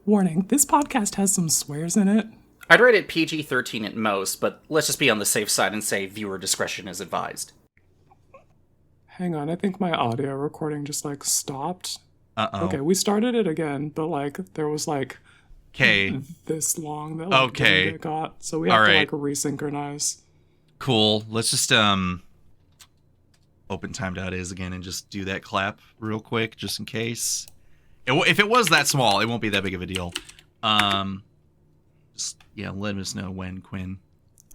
Warning, this podcast has some swears in it. I'd rate it PG-13 at most, but let's just be on the safe side and say viewer discretion is advised. Hang on, I think my audio recording just, stopped. Uh-oh. Okay, we started it again, but, there was, Okay. this long that, Okay. didn't get got. So we have Alright. to, resynchronize. Cool. Let's just, open time.is again and just do that clap real quick, just in case. If it was that small, it won't be that big of a deal. Just, let us know when, Quinn.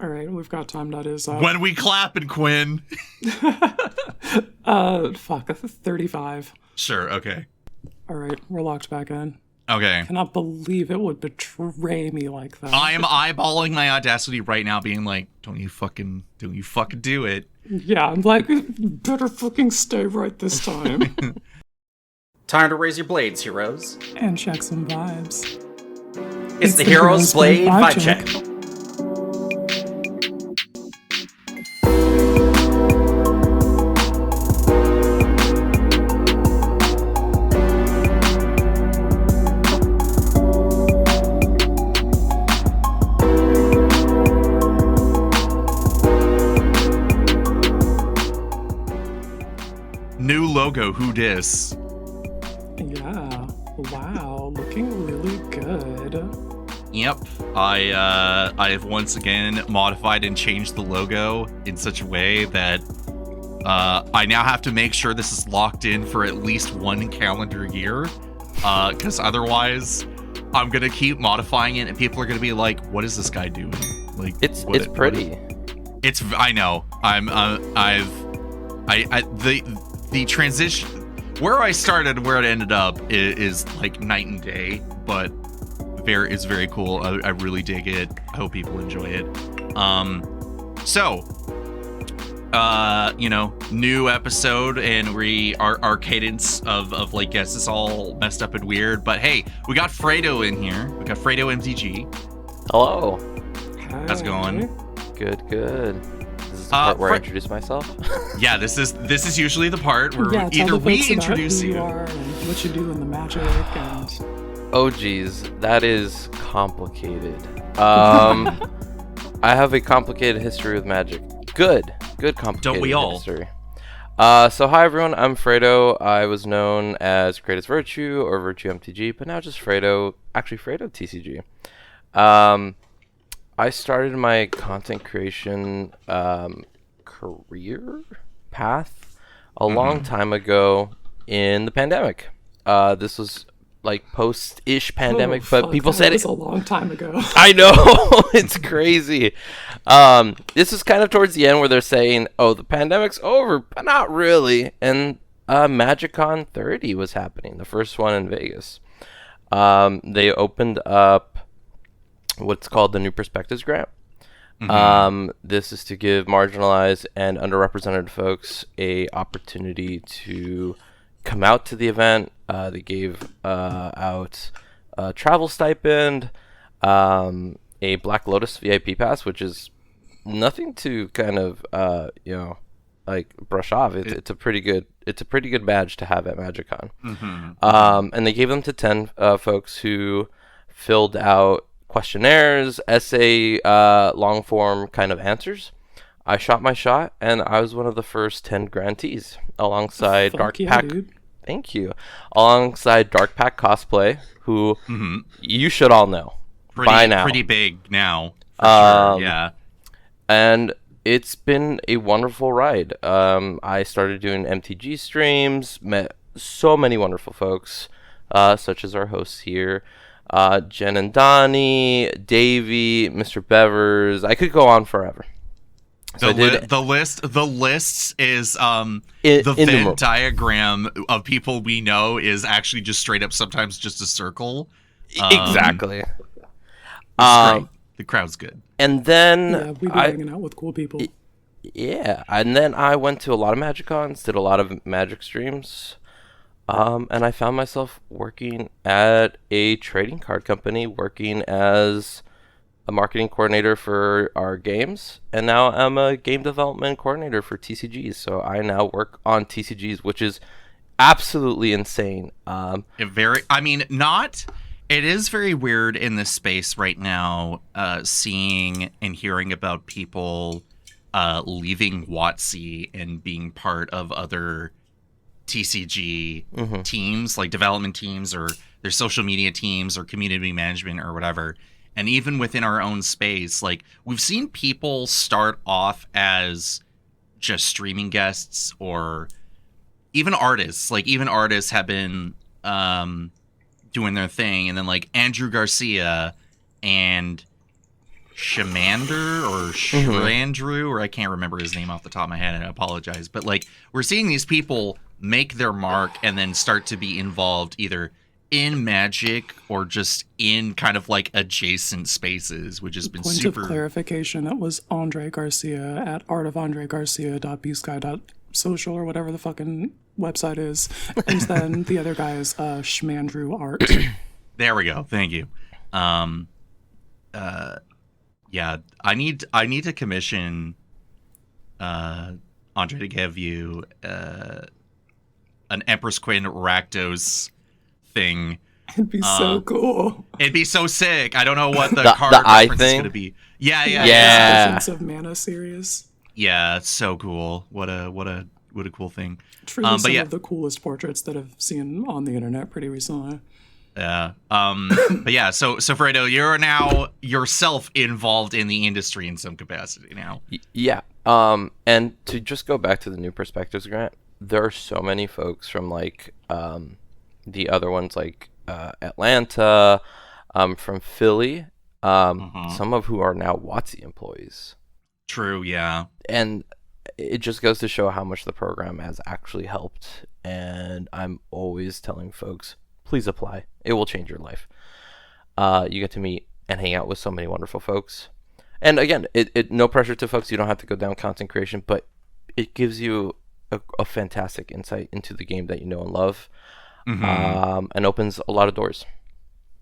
Alright, we've got time.is up. When we clapping, Quinn! 35. Sure, okay. Alright, we're locked back in. Okay. I cannot believe it would betray me like that. I am eyeballing my Audacity right now, being like, don't you fucking do it. Yeah, I'm like, better fucking stay right this time. Time to raise your blades, heroes. And check some vibes. It's the Heroes Blade Vibe Check. New logo, who dis? Yeah. Wow, looking really good. Yep. I have once again modified and changed the logo in such a way that I now have to make sure this is locked in for at least 1 calendar year, because otherwise I'm gonna keep modifying it and people are gonna be like, what is this guy doing? Like, it's pretty. I know. The transition where I started and where it ended up is like night and day, but it's very cool. I really dig it. I hope people enjoy it. New episode, and our cadence of like guests is all messed up and weird, but hey, we got Fredo in here. We got Fredo MTG. Hello. How's it going? Good. This is the part where I introduce myself. Yeah, this is usually the part where either we introduce who you. you are and what you do in the magic and... Oh geez, that is complicated. I have a complicated history with magic. Good complicated Don't we all? history. So hi everyone, I'm Fredo. I was known as Greatest Virtue or Virtue MTG, but now just Fredo. Actually, Fredo TCG. I started my content creation career path a long time ago in the pandemic. This was like post-ish pandemic, but people said it was a long time ago. I know. It's crazy. This is kind of towards the end where they're saying, oh, the pandemic's over, but not really. And MagicCon 30 was happening, the first one in Vegas. They opened up what's called the New Perspectives Grant. This is to give marginalized and underrepresented folks a opportunity to come out to the event. They gave out a travel stipend, a Black Lotus VIP pass, which is nothing to kind of brush off. It's a pretty good badge to have at MagicCon. And they gave them to 10 folks who filled out questionnaires, essay, long form kind of answers. I shot my shot, and I was one of the first 10 grantees, alongside Dark Pack. Dude. Thank you. Alongside Dark Pack Cosplay, who you should all know by now. Pretty big now, for sure. Yeah. And it's been a wonderful ride. I started doing MTG streams, met so many wonderful folks, such as our hosts here. Jen and Donnie, Davey, Mr. Bevers. I could go on forever. So the list is the Venn diagram of people we know is actually just straight up sometimes just a circle. Exactly. Great. The crowd's good. And then we be hanging out with cool people. Yeah, and then I went to a lot of MagicCons, did a lot of Magic streams. And I found myself working at a trading card company, working as a marketing coordinator for our games, and now I'm a game development coordinator for TCGs. So I now work on TCGs, which is absolutely insane. Not It is very weird in this space right now, seeing and hearing about people leaving WotC and being part of other TCG teams, like development teams or their social media teams or community management or whatever. And even within our own space, like we've seen people start off as just streaming guests or even artists. Like even artists have been doing their thing. And then like Andrew Garcia and Shamander or Shrandrew, or I can't remember his name off the top of my head, and I apologize. But like we're seeing these people make their mark and then start to be involved either in Magic or just in kind of like adjacent spaces, which has been Point super. of clarification, that was Andre Garcia at artofandregarcia.bsky.social or whatever the fucking website is. And then the other guy is Shmandrew Art. There we go. Thank you. Yeah, I need to commission Andre to give you an Empress Quinn Rakdos thing. It'd be so cool. It'd be so sick. I don't know what the card the eye reference is thing? going to be. Yeah. Visions of Mana series. Yeah, it's so cool. What a cool thing. Truly some of the coolest portraits that I've seen on the internet pretty recently. Yeah. But yeah, so Fredo, you're now yourself involved in the industry in some capacity now. Yeah. And to just go back to the New Perspectives grant, there are so many folks from like the other ones like Atlanta, from Philly, some of who are now WotC employees. True, yeah. And it just goes to show how much the program has actually helped. And I'm always telling folks, please apply. It will change your life. You get to meet and hang out with so many wonderful folks. And again, it no pressure to folks. You don't have to go down content creation, but it gives you a fantastic insight into the game that you know and love, and opens a lot of doors.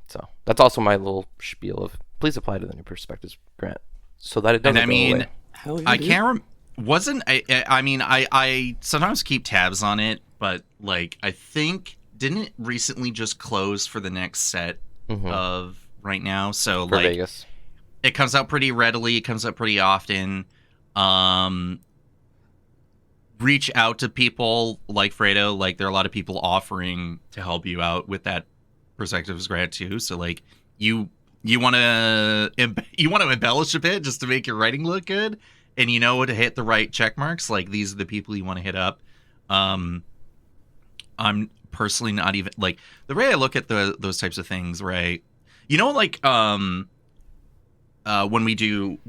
So that's also my little spiel of please apply to the New Perspectives grant so that it doesn't go away. Hell yeah, I can't wasn't I mean I sometimes keep tabs on it, but like I think didn't it recently just close for the next set of right now? So For like Vegas. It comes out pretty readily, it comes out pretty often. Reach out to people like Fredo, like there are a lot of people offering to help you out with that Perspectives grant too. So like you want to embellish a bit just to make your writing look good, and you know to hit the right check marks. Like these are the people you want to hit up. I'm personally not even like the way I look at those types of things, right? You know, like when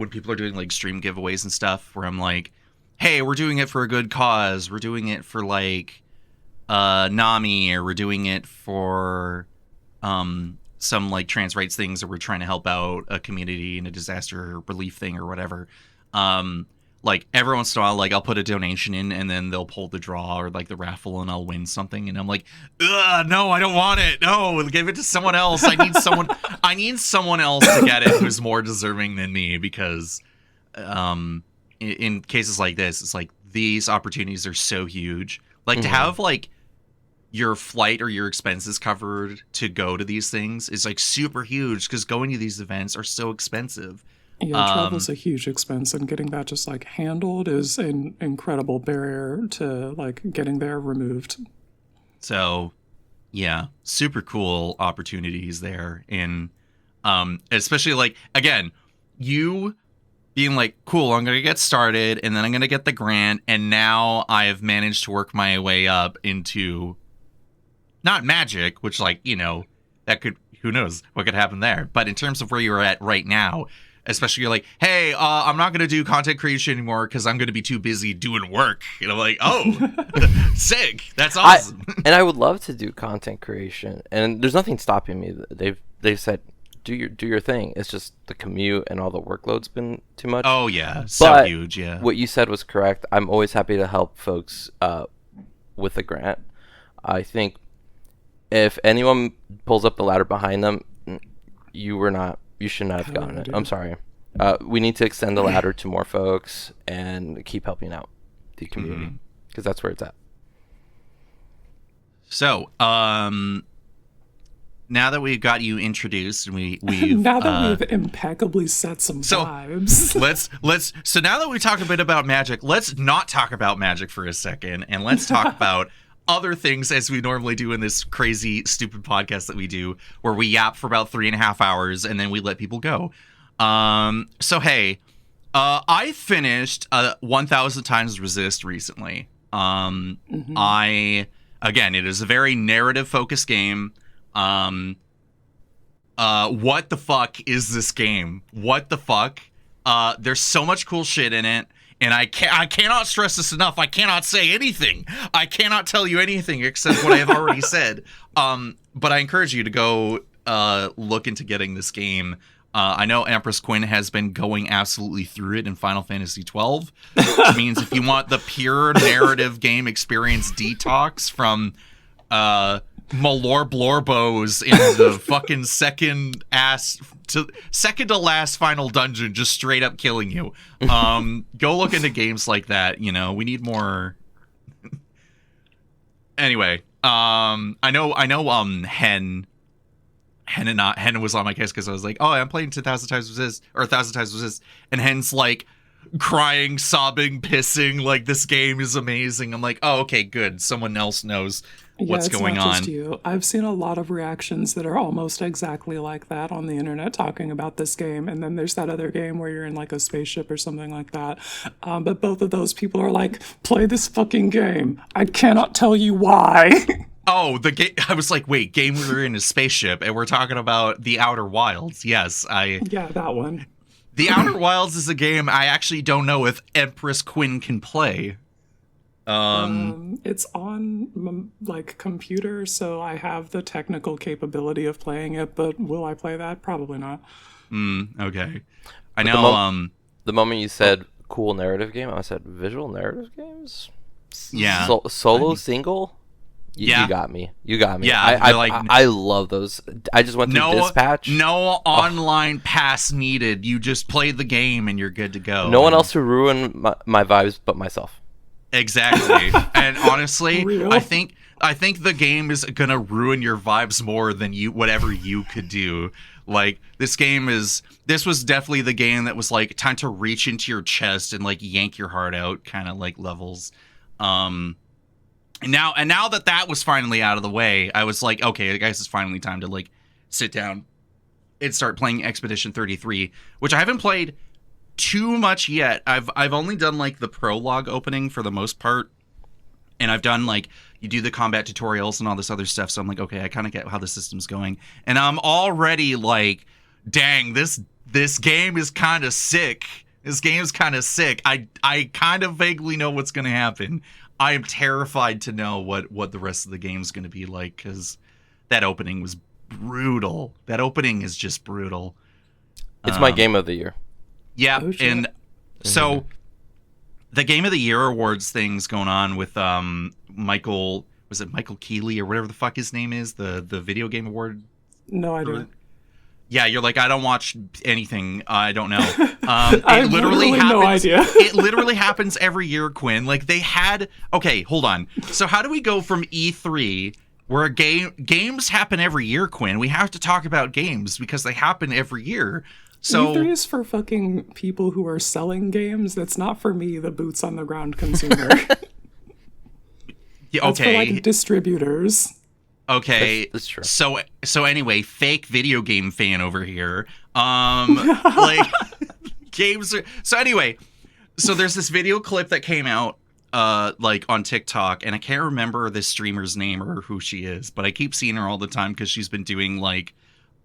people are doing like stream giveaways and stuff, where I'm like, hey, we're doing it for a good cause. We're doing it for like NAMI, or we're doing it for some like trans rights things, or we're trying to help out a community in a disaster relief thing or whatever. Like every once in a while, like I'll put a donation in and then they'll pull the draw or like the raffle and I'll win something. And I'm like, ugh, no, I don't want it. No, give it to someone else. I need someone else to get it who's more deserving than me, because in cases like this, it's like these opportunities are so huge. Like to have like your flight or your expenses covered to go to these things is like super huge, because going to these events are so expensive. Yeah, travel's a huge expense, and getting that just like handled is an incredible barrier to like getting there removed. So yeah, super cool opportunities there. And especially like, again, you being like, cool, I'm going to get started and then I'm going to get the grant. And now I have managed to work my way up into not Magic, which like, you know, that could, who knows what could happen there. But in terms of where you're at right now, especially you're like, hey, I'm not going to do content creation anymore because I'm going to be too busy doing work. And I'm like, oh, sick. That's awesome. I would love to do content creation, and there's nothing stopping me. They've said, do your thing. It's just the commute and all the workload's been too much. Oh, yeah. So huge, yeah. What you said was correct. I'm always happy to help folks with a grant. I think if anyone pulls up the ladder behind them, you should not have gotten it. I'm sorry. We need to extend the ladder to more folks and keep helping out the community, because that's where it's at. So, now that we've got you introduced and we've now that we've impeccably set some vibes. So now that we talked a bit about Magic, let's not talk about Magic for a second, and let's talk about other things as we normally do in this crazy, stupid podcast that we do, where we yap for about 3.5 hours and then we let people go. So hey, I finished 1,000 Times Resist recently. Again, it is a very narrative focused game. What the fuck is this game? What the fuck? There's so much cool shit in it, and I cannot stress this enough. I cannot say anything. I cannot tell you anything except what I have already said. But I encourage you to go look into getting this game. I know Empress Quinn has been going absolutely through it in Final Fantasy XII, which means if you want the pure narrative game experience detox from Malor Blorbos in the fucking second to last final dungeon, just straight up killing you, go look into games like that. You know, we need more. Anyway, I know Hen was on my case because I was like, oh, I'm playing 2,000 Times Resist, or 1,000 Times Resist, and Hen's like crying, sobbing, pissing, like this game is amazing. I'm like, oh, okay, good. Someone else knows what's going on. Just you. I've seen a lot of reactions that are almost exactly like that on the internet talking about this game, and then there's that other game where you're in like a spaceship or something like that. But both of those people are like, play this fucking game. I cannot tell you why. Oh, the game. I was like, wait, game we were in a spaceship, and we're talking about The Outer Wilds. Yes, Yeah, that one. The Outer Wilds is a game I actually don't know if Empress Quinn can play. It's on like computer, so I have the technical capability of playing it, but will I play that? Probably not. Okay. I know. The moment you said cool narrative game, I said visual narrative games. Yeah. Solo single. You got me. Yeah, I love those. I just went through Dispatch. No online pass needed. You just play the game and you're good to go. No one else to ruin my vibes but myself. Exactly. And honestly, I think the game is gonna ruin your vibes more than whatever you could do. Like this was definitely the game that was like time to reach into your chest and like yank your heart out kind of like levels. And now that was finally out of the way, I was like, okay, I guess it's finally time to like sit down and start playing Expedition 33, which I haven't played too much yet. I've only done like the prologue opening for the most part, and I've done like you do the combat tutorials and all this other stuff. So I'm like, okay, I kind of get how the system's going, and I'm already like, dang, this game is kind of sick. This game's kind of sick. I kind of vaguely know what's gonna happen. I am terrified to know what the rest of the game's going to be like, because that opening was brutal. That opening is just brutal. It's my game of the year. Yeah, and so the Game of the Year awards thing's going on with Michael Keeley or whatever the fuck his name is, the video game award. No idea. Yeah, you're like, I don't watch anything. I don't know. I literally happens, no idea. It literally happens every year, Quinn. Like they had. Okay, hold on. So how do we go from E3, where games happen every year, Quinn? We have to talk about games because they happen every year. So E3 is for fucking people who are selling games. That's not for me, the boots on the ground consumer. Yeah, okay. That's for like distributors. Okay, that's true. So anyway, fake video game fan over here. Like games are. So anyway, so there's this video clip that came out, like on TikTok, and I can't remember this streamer's name or who she is, but I keep seeing her all the time because she's been doing like,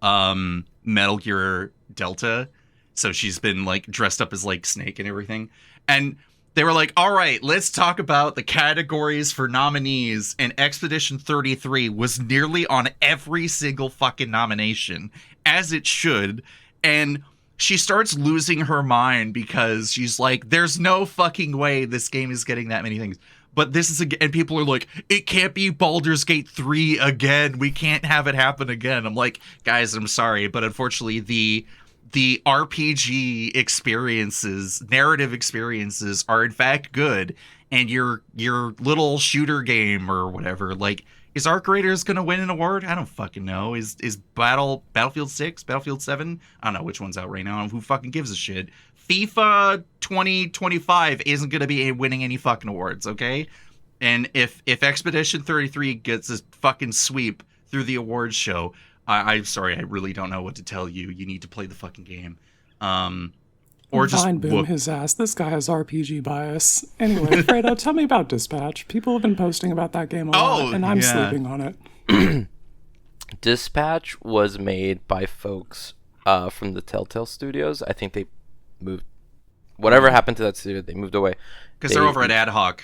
Metal Gear Delta. So she's been like dressed up as like Snake and everything, and they were like, all right, let's talk about the categories for nominees. And Expedition 33 was nearly on every single fucking nomination, as it should. And she starts losing her mind because she's like, there's no fucking way this game is getting that many things. But this is, and people are like, it can't be Baldur's Gate 3 again. We can't have it happen again. I'm like, guys, I'm sorry, but unfortunately the RPG experiences, narrative experiences are in fact good, and your little shooter game or whatever, like, Is Arc Raiders gonna win an award? I don't fucking know. Is Battlefield 6, Battlefield 7? I don't know which one's out right now. Who fucking gives a shit? FIFA 2025 isn't gonna be winning any fucking awards, okay? And if Expedition 33 gets a fucking sweep through the awards show, I'm sorry, I really don't know what to tell you. You need to play the fucking game. Or just Vine boom his ass. This guy has RPG bias. Anyway, Fredo, tell me about Dispatch. People have been posting about that game a lot, and I'm sleeping on it. Dispatch was made by folks from the Telltale Studios. I think they moved. Whatever happened to that studio, they moved away. Because they're over at Ad Hoc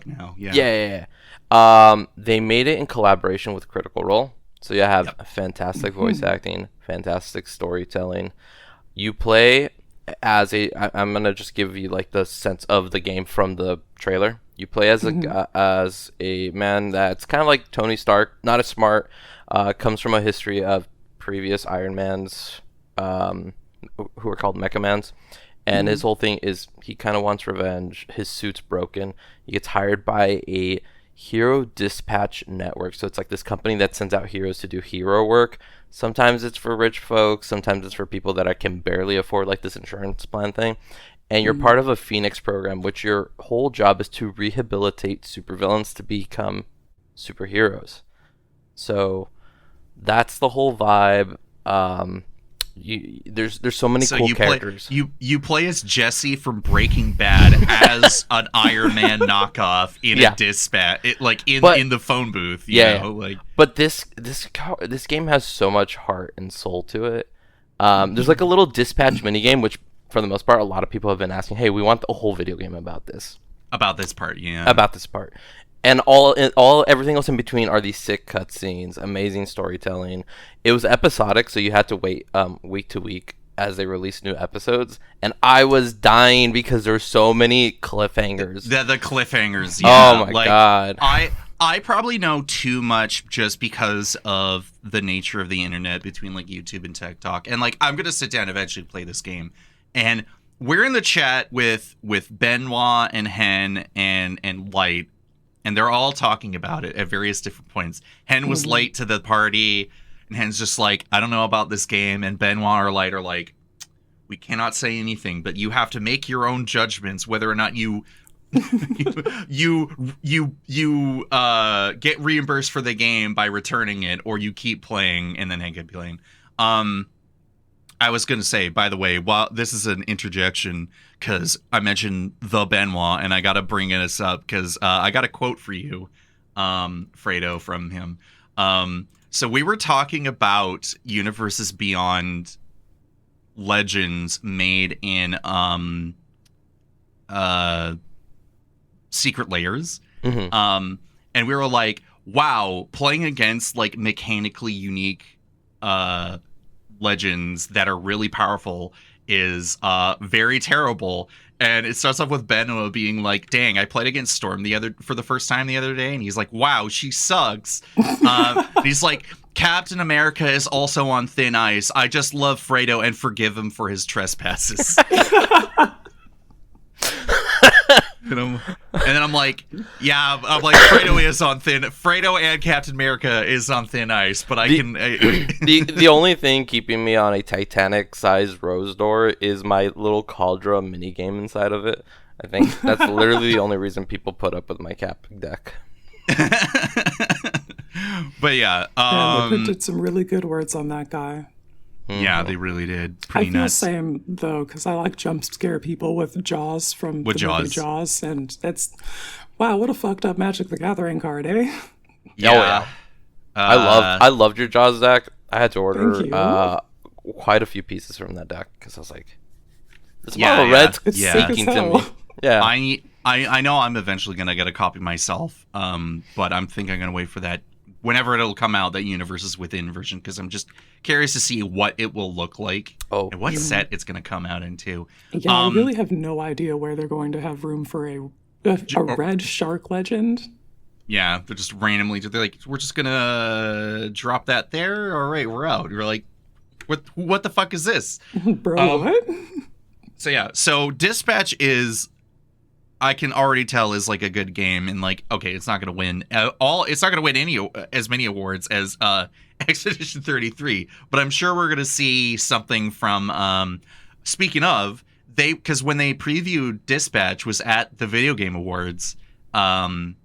now. Yeah. Yeah. They made it in collaboration with Critical Role. So you have fantastic voice acting, fantastic storytelling. You play as I'm gonna just give you like the sense of the game from the trailer. You play as a man that's kind of like Tony Stark, not as smart, comes from a history of previous Iron Mans, who are called Mecha Mans, and his whole thing is he kind of wants revenge. His suit's broken. He gets hired by a hero dispatch network, so it's like this company that sends out heroes to do hero work. Sometimes it's for rich folks, sometimes it's for people that I can barely afford, like this insurance plan thing. And you're part of a Phoenix program, which your whole job is to rehabilitate supervillains to become superheroes. So that's the whole vibe. There's so many cool characters. You play as Jesse from Breaking Bad as an Iron Man knockoff in a dispatch, in the phone booth. You know? Like, but this game has so much heart and soul to it. There's like a little dispatch minigame, which for the most part, a lot of people have been asking, "Hey, we want a whole video game about this." About this part, yeah. About this part. And everything else in between are these sick cutscenes, amazing storytelling. It was episodic, so you had to wait week to week as they released new episodes. And I was dying because there were so many cliffhangers. The cliffhangers, yeah. Oh my god. I probably know too much just because of the nature of the internet between like YouTube and TikTok. And like I'm gonna sit down and eventually play this game. And we're in the chat with Benoit and Hen and Light. And they're all talking about it at various different points. Hen was late to the party, and Hen's just like, I don't know about this game. And Benoit or Light are like, we cannot say anything, but you have to make your own judgments whether or not you get reimbursed for the game by returning it, or you keep playing, and then Hen can play. I was going to say, by the way, while this is an interjection, because I mentioned the Benoit, and I got to bring this up because I got a quote for you, Fredo, from him. So we were talking about Universes Beyond Legends made in Secret Layers. And we were like, wow, playing against like mechanically unique legends that are really powerful is very terrible. And it starts off with Benoit being like, dang, I played against Storm for the first time the other day, and he's like, wow, she sucks. He's like, Captain America is also on thin ice. I just love Fredo and forgive him for his trespasses. And then I'm like, Fredo is on thin. Fredo and Captain America is on thin ice, but the only thing keeping me on a Titanic-sized rose door is my little Cauldra minigame inside of it. I think that's literally the only reason people put up with my cap deck. But yeah, they printed some really good words on that guy. Yeah, they really did. It's pretty I feel nuts. same though, because I like jump scare people with Jaws from the movie Jaws, and it's wow, what a fucked up Magic the Gathering card, eh? Yeah. I loved your Jaws deck. I had to order quite a few pieces from that deck because I was like, this model red's speaking to me. Yeah, I know I'm eventually gonna get a copy myself, but I'm thinking I'm gonna wait for that. Whenever it'll come out, that Universes Within version, because I'm just curious to see what it will look like and what set it's going to come out into. Yeah, I really have no idea where they're going to have room for a red shark legend. Yeah, they're just randomly, they're like, we're just going to drop that there? All right, we're out. You're like, what the fuck is this? Bro, what? So yeah, so Dispatch is I can already tell is like a good game, and like, okay, it's not going to win it's not going to win as many awards as Expedition 33, but I'm sure we're going to see something from speaking of, because when they previewed Dispatch was at the Video Game Awards, when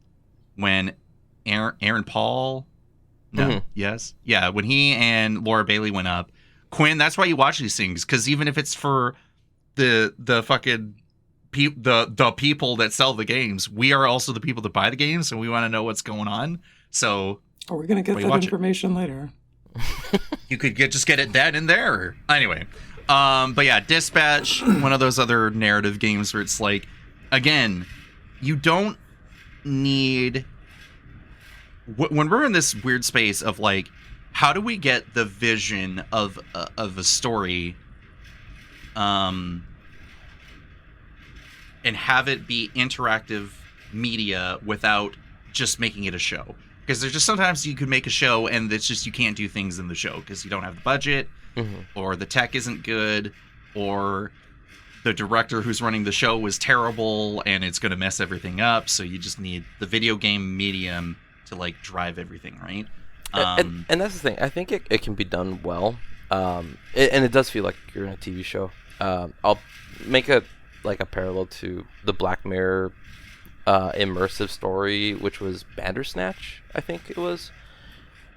Aaron Paul, when he and Laura Bailey went up, Quinn, that's why you watch these things, because even if it's for the fucking the people that sell the games, we are also the people that buy the games, and we want to know what's going on. So we're gonna get that information later. You could just get it then and there. Anyway, but yeah, Dispatch, one of those other narrative games where it's like, again, you don't need, when we're in this weird space of like, how do we get the vision of a story, and have it be interactive media without just making it a show? Because there's just sometimes you could make a show and it's just you can't do things in the show because you don't have the budget, or the tech isn't good, or the director who's running the show was terrible and it's going to mess everything up. So you just need the video game medium to like drive everything, right? And that's the thing. I think it can be done well, and it does feel like you're in a TV show. I'll make a parallel to the Black Mirror immersive story, which was Bandersnatch, I think it was.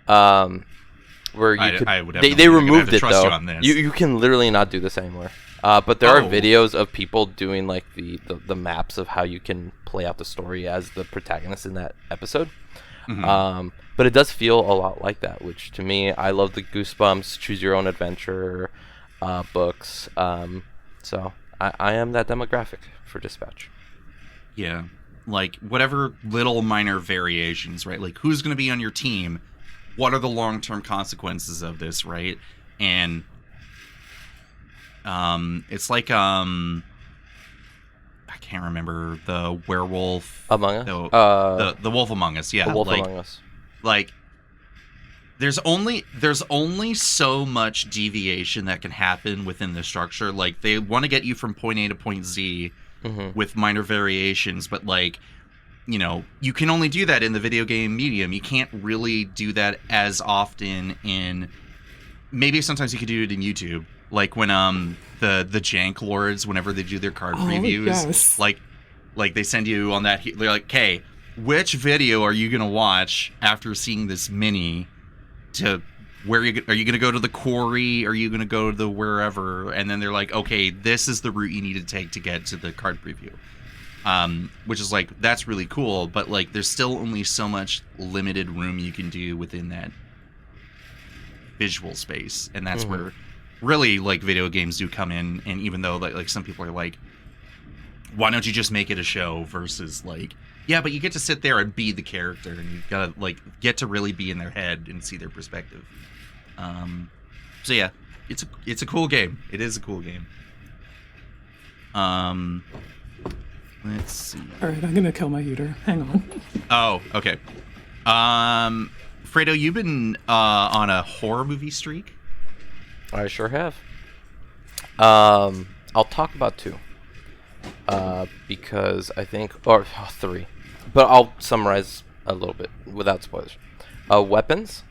Where they removed it though. You can literally not do this anymore. But there are videos of people doing like the maps of how you can play out the story as the protagonist in that episode. But it does feel a lot like that, which to me, I love the Goosebumps, Choose Your Own Adventure books. So I am that demographic for Dispatch. Yeah. Like, whatever little minor variations, right? Like, who's going to be on your team? What are the long-term consequences of this, right? And it's like, I can't remember the werewolf... Among Us? The Wolf Among Us, yeah. The Wolf Among Us. Like, there's only so much deviation that can happen within the structure. Like, they want to get you from point A to point Z with minor variations, but like, you know, you can only do that in the video game medium. You can't really do that as often in, maybe sometimes you could do it in YouTube, like when the Jank Lords, whenever they do their card previews, yes. like they send you on that, they're like, okay, which video are you gonna watch after seeing this mini? To where are you going to go to the quarry? Are you going to go to the wherever? And then they're like, okay, this is the route you need to take to get to the card preview. Which is like, that's really cool, but like, there's still only so much limited room you can do within that visual space, and that's where really like video games do come in. And even though like some people are like, why don't you just make it a show versus like, yeah, but you get to sit there and be the character, and you gotta like get to really be in their head and see their perspective. So yeah, it's a cool game. It is a cool game. Let's see. All right, I'm gonna kill my heater. Hang on. Oh, okay. Fredo, you've been on a horror movie streak? I sure have. I'll talk about two. Because I think, or three, but I'll summarize a little bit without spoilers. Weapons,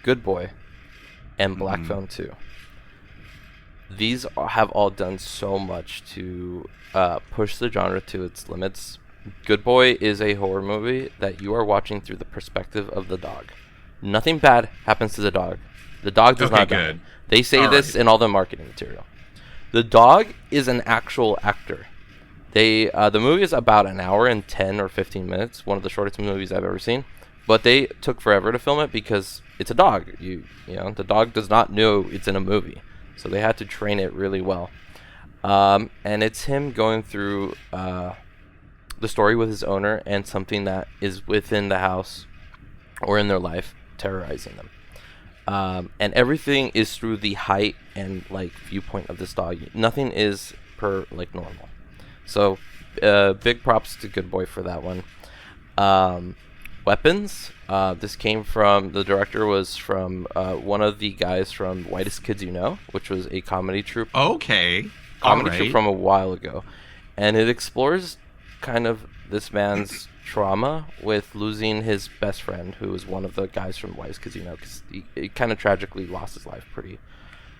Good Boy, and Black Phone 2. These have all done so much to push the genre to its limits. Good Boy is a horror movie that you are watching through the perspective of the dog. Nothing bad happens to the dog. The dog does not die. They say this in all the marketing material. The dog is an actual actor. The movie is about an hour and 10 or 15 minutes, one of the shortest movies I've ever seen. But they took forever to film it because it's a dog. You know, the dog does not know it's in a movie, so they had to train it really well. And it's him going through the story with his owner and something that is within the house or in their life terrorizing them. And everything is through the height and like viewpoint of this dog. Nothing is per like normal. So big props to Good Boy for that one. Weapons. This came from, the director was from one of the guys from Whitest Kids You Know, which was a comedy troupe. Okay. Comedy troupe from a while ago. And it explores kind of this man's trauma with losing his best friend, who was one of the guys from Wise Casino, because he kind of tragically lost his life pretty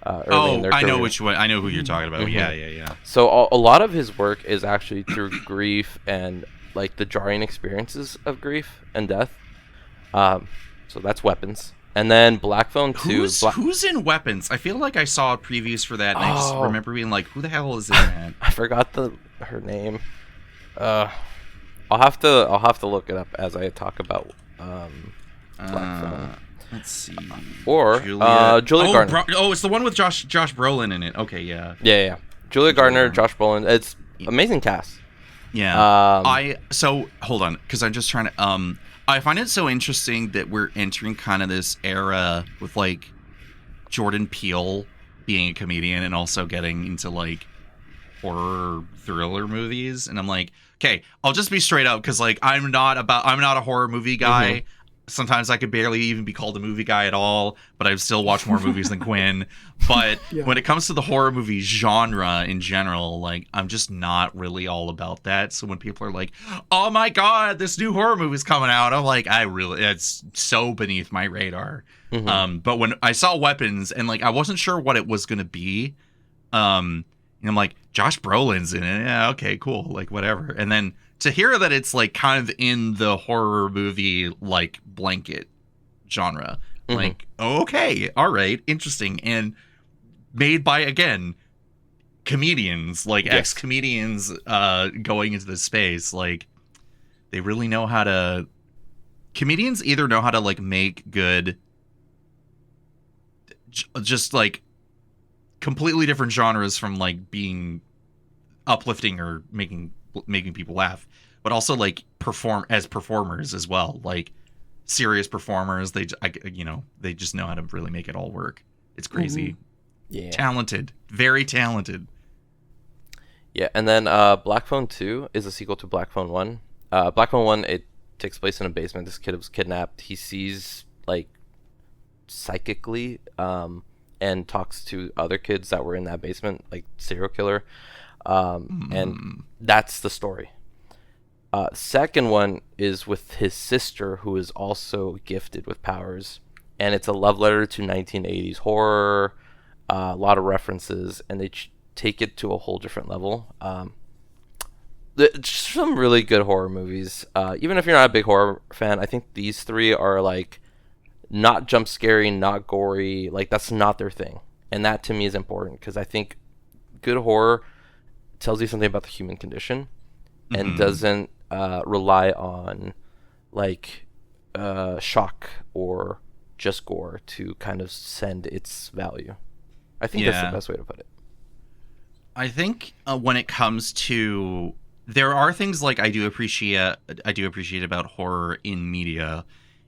early in their career. I know which one. I know who you're talking about. Yeah. So a lot of his work is actually through grief and like the jarring experiences of grief and death. So that's Weapons. And then Black Phone 2. Who's in Weapons? I feel like I saw previews for that, and I just remember being like, "Who the hell is in that?" I forgot her name. I'll have to look it up as I talk about Black Phone. Let's see. Or Julia Gardner. It's the one with Josh Brolin in it. Okay, yeah. Yeah. Julia Gardner, Josh Brolin. It's amazing cast. Yeah. So hold on, because I'm just trying to. I find it so interesting that we're entering kind of this era with like Jordan Peele being a comedian and also getting into like horror thriller movies, and I'm like, okay, I'll just be straight up, because like I'm not a horror movie guy. Mm-hmm. Sometimes I could barely even be called a movie guy at all, but I still watch more movies than Quinn. But when it comes to the horror movie genre in general, like I'm just not really all about that. So when people are like, "Oh my god, this new horror movie's coming out," I'm like, it's so beneath my radar. Mm-hmm. But when I saw Weapons and like I wasn't sure what it was gonna be, and I'm like, Josh Brolin's in it. Yeah, okay, cool, like whatever. And then to hear that it's like kind of in the horror movie like blanket genre, like, okay, all right, interesting, and made by, again, comedians, like ex-comedians going into this space. Like, they really know how to... Comedians either know how to like make good, just like completely different genres from like being uplifting or making people laugh, but also like perform as performers as well, like serious performers. They just know how to really make it all work. It's crazy. Yeah, talented, very talented. Yeah. And then Black Phone 2 is a sequel to Black Phone 1. Black Phone 1, it takes place in a basement. This kid was kidnapped. He sees like psychically and talks to other kids that were in that basement, like serial killer. And that's the story. Second one is with his sister, who is also gifted with powers, and it's a love letter to 1980s horror, a lot of references, and they take it to a whole different level. Some really good horror movies. Even if you're not a big horror fan, I think these three are like not jump scary, not gory. Like that's not their thing, and that to me is important, because I think good horror tells you something about the human condition and doesn't rely on like shock or just gore to kind of send its value. I think that's the best way to put it. I think when it comes to, there are things like I do appreciate about horror in media,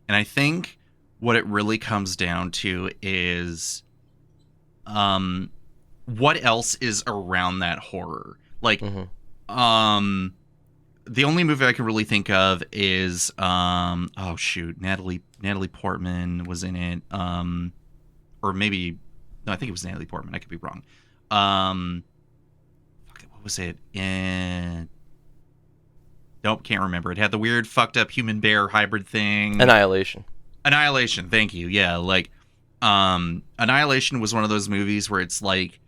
and I think what it really comes down to is what else is around that horror. Like, the only movie I can really think of is, Natalie Portman was in it. Or maybe, no, I think it was Natalie Portman. I could be wrong. What was it? Nope, can't remember. It had the weird fucked up human bear hybrid thing. Annihilation, thank you. Yeah, like, Annihilation was one of those movies where it's like,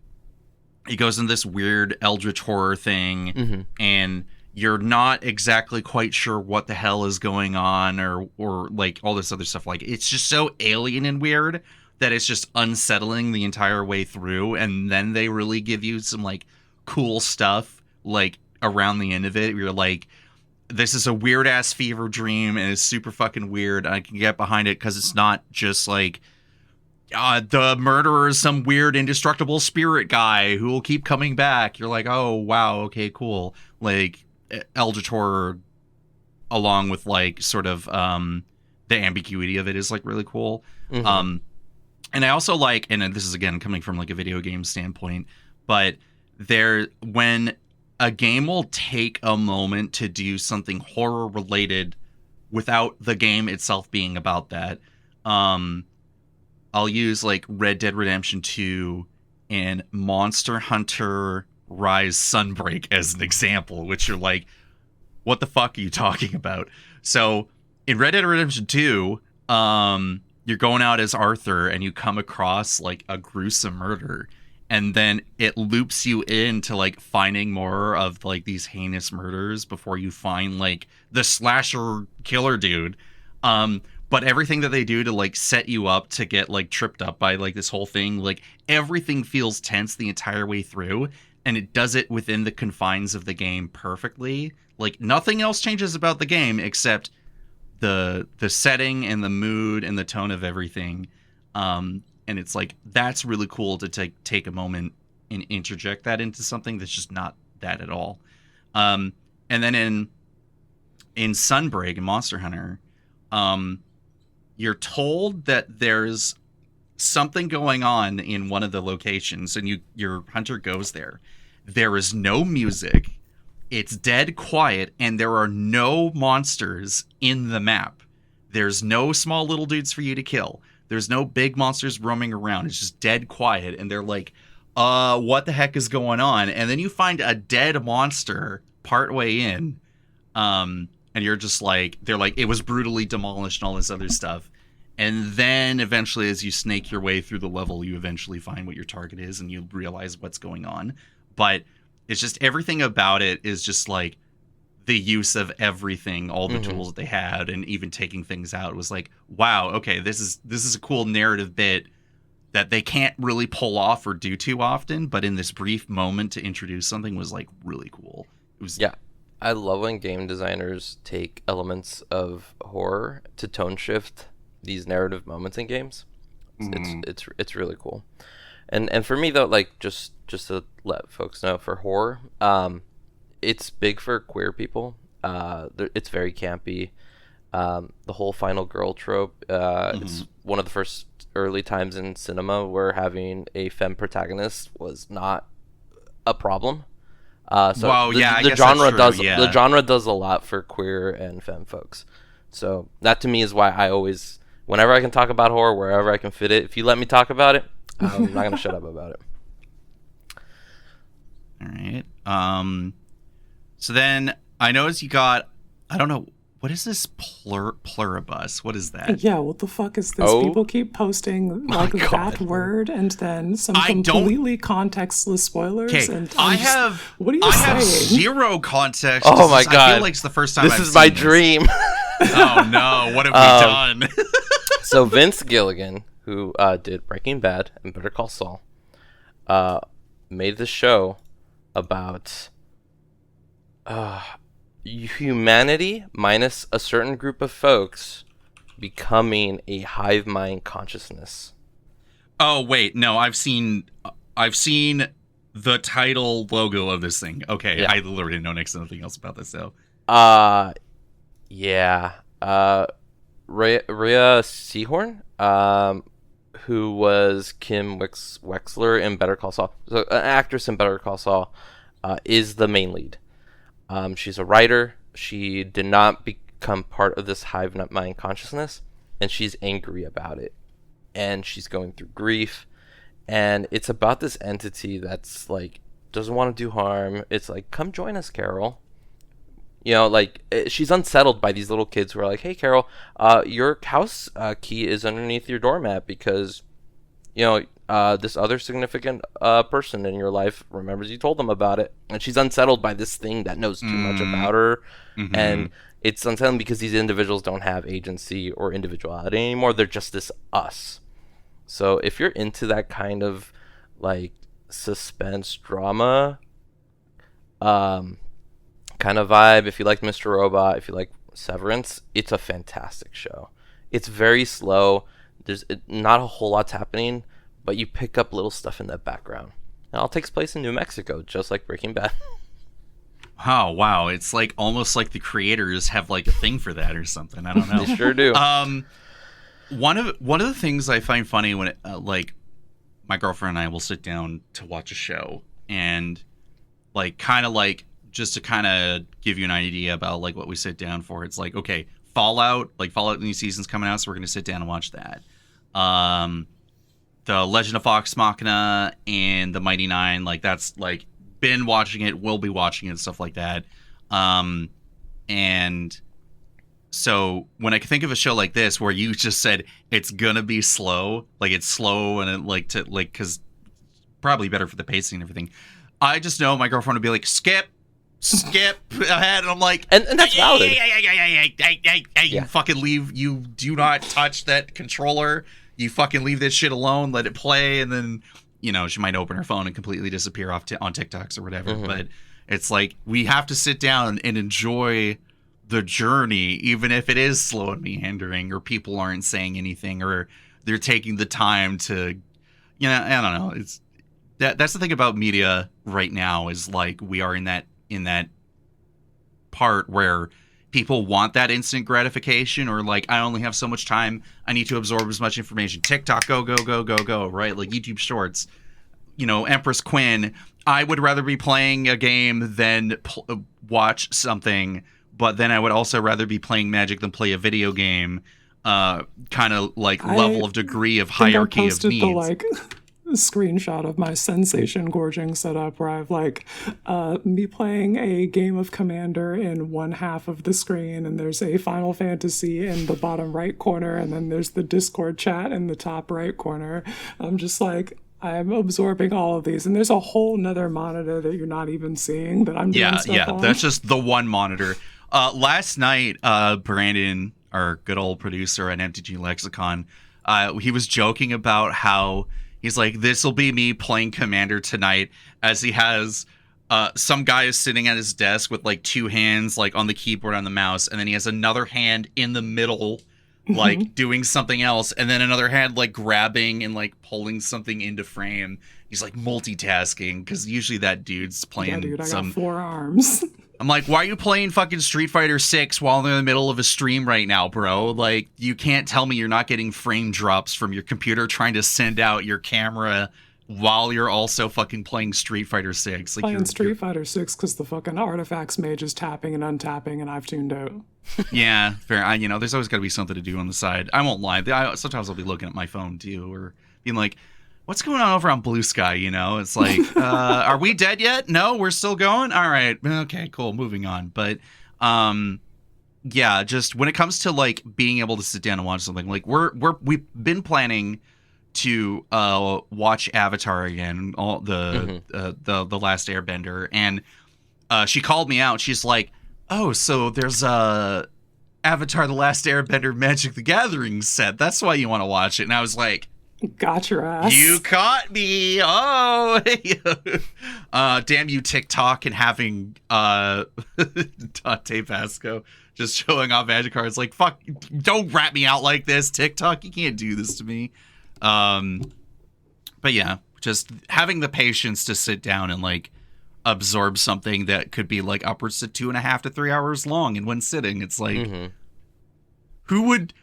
he goes in this weird eldritch horror thing, and you're not exactly quite sure what the hell is going on, or like all this other stuff. Like, it's just so alien and weird that it's just unsettling the entire way through. And then they really give you some like cool stuff like around the end of it. You're like, this is a weird ass fever dream and it's super fucking weird. I can get behind it because it's not just like, the murderer is some weird indestructible spirit guy who will keep coming back. You're like, oh wow, okay, cool. Like eldritch horror, along with like sort of the ambiguity of it is like really cool. And I also like, and this is again coming from like a video game standpoint, but when a game will take a moment to do something horror related without the game itself being about that. I'll use like Red Dead Redemption 2 and Monster Hunter Rise Sunbreak as an example, which are like what the fuck are you talking about? So in Red Dead Redemption 2, you're going out as Arthur and you come across like a gruesome murder, and then it loops you into like finding more of like these heinous murders before you find like the slasher killer dude. But everything that they do to like set you up to get like tripped up by like this whole thing, like everything feels tense the entire way through, and it does it within the confines of the game perfectly. Like nothing else changes about the game except the setting and the mood and the tone of everything. And it's like, that's really cool to take a moment and interject that into something that's just not that at all. And then in Sunbreak and Monster Hunter, you're told that there's something going on in one of the locations, and your hunter goes there. There is no music. It's dead quiet, and there are no monsters in the map. There's no small little dudes for you to kill. There's no big monsters roaming around. It's just dead quiet, and they're like, what the heck is going on? And then you find a dead monster partway in, and you're just like, they're like, it was brutally demolished and all this other stuff. And then eventually, as you snake your way through the level, you eventually find what your target is and you realize what's going on. But it's just, everything about it is just like the use of everything, all the tools that they had, and even taking things out. It was like, wow, okay, this is a cool narrative bit that they can't really pull off or do too often, but in this brief moment to introduce something was like really cool. It was, Yeah. I love when game designers take elements of horror to tone shift these narrative moments in games. It's really cool. And for me though, like just to let folks know, for horror, it's big for queer people. It's very campy. The whole final girl trope. It's one of the first early times in cinema where having a femme protagonist was not a problem. So wow, I the guess genre that's true, does the genre does a lot for queer and femme folks. So that to me is why I always, whenever I can talk about horror, wherever I can fit it, if you let me talk about it, I'm not gonna shut up about it. all right. So then I noticed you got, I don't know, what is this pluribus? What is that? Yeah, what the fuck is this? Oh. People keep posting like God. that word and then some I don't- completely contextless spoilers. Okay, And I I'm just- have What are you I saying? have zero context. Oh my I God. feel like it's the first time This I've is my seen this. dream. Oh no, what have we done? So Vince Gilligan, who did Breaking Bad and Better Call Saul, made this show about humanity minus a certain group of folks becoming a hive mind consciousness. Oh wait, no, I've seen the title logo of this thing. Okay, Yeah. I literally know next to nothing else about this though. Yeah. Rhea Seehorn, who was Kim Wexler in Better Call Saul, so an actress in Better Call Saul, is the main lead. She's a writer. She did not become part of this hive mind consciousness, and she's angry about it. And she's going through grief. And it's about this entity that's like, doesn't want to do harm. It's like, come join us, Carol. You know, like, she's unsettled by these little kids who are like, hey, Carol, your house key is underneath your doormat because, you know, this other significant person in your life remembers you told them about it. And she's unsettled by this thing that knows too much about her. And it's unsettling because these individuals don't have agency or individuality anymore. They're just this us. So if you're into that kind of, like, suspense drama kind of vibe, if you like Mr. Robot, if you like Severance, it's a fantastic show. It's very slow. There's not a whole lot's happening, but you pick up little stuff in the background. It all takes place in New Mexico, just like Breaking Bad. Oh wow, it's like almost like the creators have like a thing for that or something. I don't know. They sure do. One of the things I find funny when like my girlfriend and I will sit down to watch a show and like kind of like just to kind of give you an idea about like what we sit down for. It's like, okay, Fallout new season's coming out, so we're gonna sit down and watch that. The Legend of Vox Machina and the Mighty Nine, like that's like been watching it, will be watching it, stuff like that. And so when I think of a show like this, where you just said it's gonna be slow, like it's slow and it because probably better for the pacing and everything. I just know my girlfriend would be like, skip ahead, and I'm like, and that's valid. Hey, Yeah. you fucking leave. You do not touch that controller. You fucking leave this shit alone. Let it play, and then she might open her phone and completely disappear off on TikToks or whatever. Mm-hmm. But it's like we have to sit down and enjoy the journey, even if it is slow and meandering, or people aren't saying anything, or they're taking the time to, I don't know. It's that's the thing about media right now, is like we are in that part where people want that instant gratification, or like, I only have so much time, I need to absorb as much information. TikTok, go, right? Like YouTube Shorts, Empress Quinn, I would rather be playing a game than watch something, but then I would also rather be playing Magic than play a video game. Kind of like level of degree of hierarchy of needs. Screenshot of my sensation gorging setup, where I've me playing a game of Commander in one half of the screen, and there's a Final Fantasy in the bottom right corner, and then there's the Discord chat in the top right corner. I'm just like, I'm absorbing all of these, and there's a whole nother monitor that you're not even seeing that I'm doing stuff on. That's just the one monitor. Last night, Brandon, our good old producer at MTG Lexicon, he was joking about how he's like, this will be me playing Commander tonight, as he has some guy is sitting at his desk with like two hands like on the keyboard on the mouse, and then he has another hand in the middle like doing something else, and then another hand like grabbing and like pulling something into frame. He's like multitasking, because usually that dude's playing I got 4 arms. I'm like, why are you playing fucking Street Fighter 6 while in the middle of a stream right now, bro? Like, you can't tell me you're not getting frame drops from your computer trying to send out your camera while you're also fucking playing Street Fighter 6. Like, playing Street Fighter 6 because the fucking artifacts mage is tapping and untapping, and I've tuned out. Yeah, fair. There's always got to be something to do on the side. I won't lie. Sometimes I'll be looking at my phone too, or being like, what's going on over on Bluesky? It's like, are we dead yet? No, we're still going. All right. Okay, cool. Moving on. But, yeah, just when it comes to like being able to sit down and watch something, like we've been planning to watch Avatar again, all the last Airbender, and she called me out. She's like, oh, so there's Avatar: The Last Airbender Magic the Gathering set. That's why you want to watch it. And I was like, got your ass. You caught me. Oh, damn you, TikTok, and having Dante Vasco just showing off magic cards. Like, fuck, don't rat me out like this, TikTok. You can't do this to me. But yeah, just having the patience to sit down and like absorb something that could be like upwards to 2.5 to 3 hours long in one sitting. It's like, who would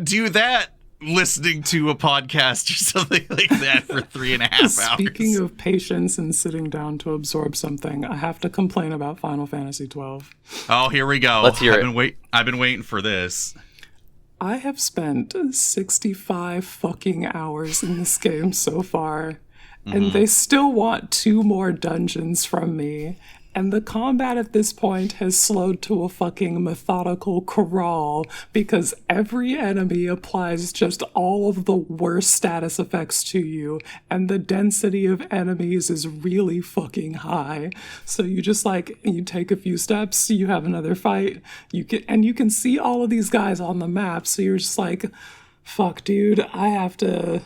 do that? Listening to a podcast or something like that for 3.5 hours. Speaking of patience and sitting down to absorb something, I have to complain about Final Fantasy 12. Oh, here we go. Let's hear it. I've been waiting for this. I have spent 65 fucking hours in this game so far, and they still want 2 more dungeons from me. And the combat at this point has slowed to a fucking methodical crawl, because every enemy applies just all of the worst status effects to you, and the density of enemies is really fucking high. So you just you take a few steps, you have another fight, you can see all of these guys on the map, so you're just like, fuck, dude, I have to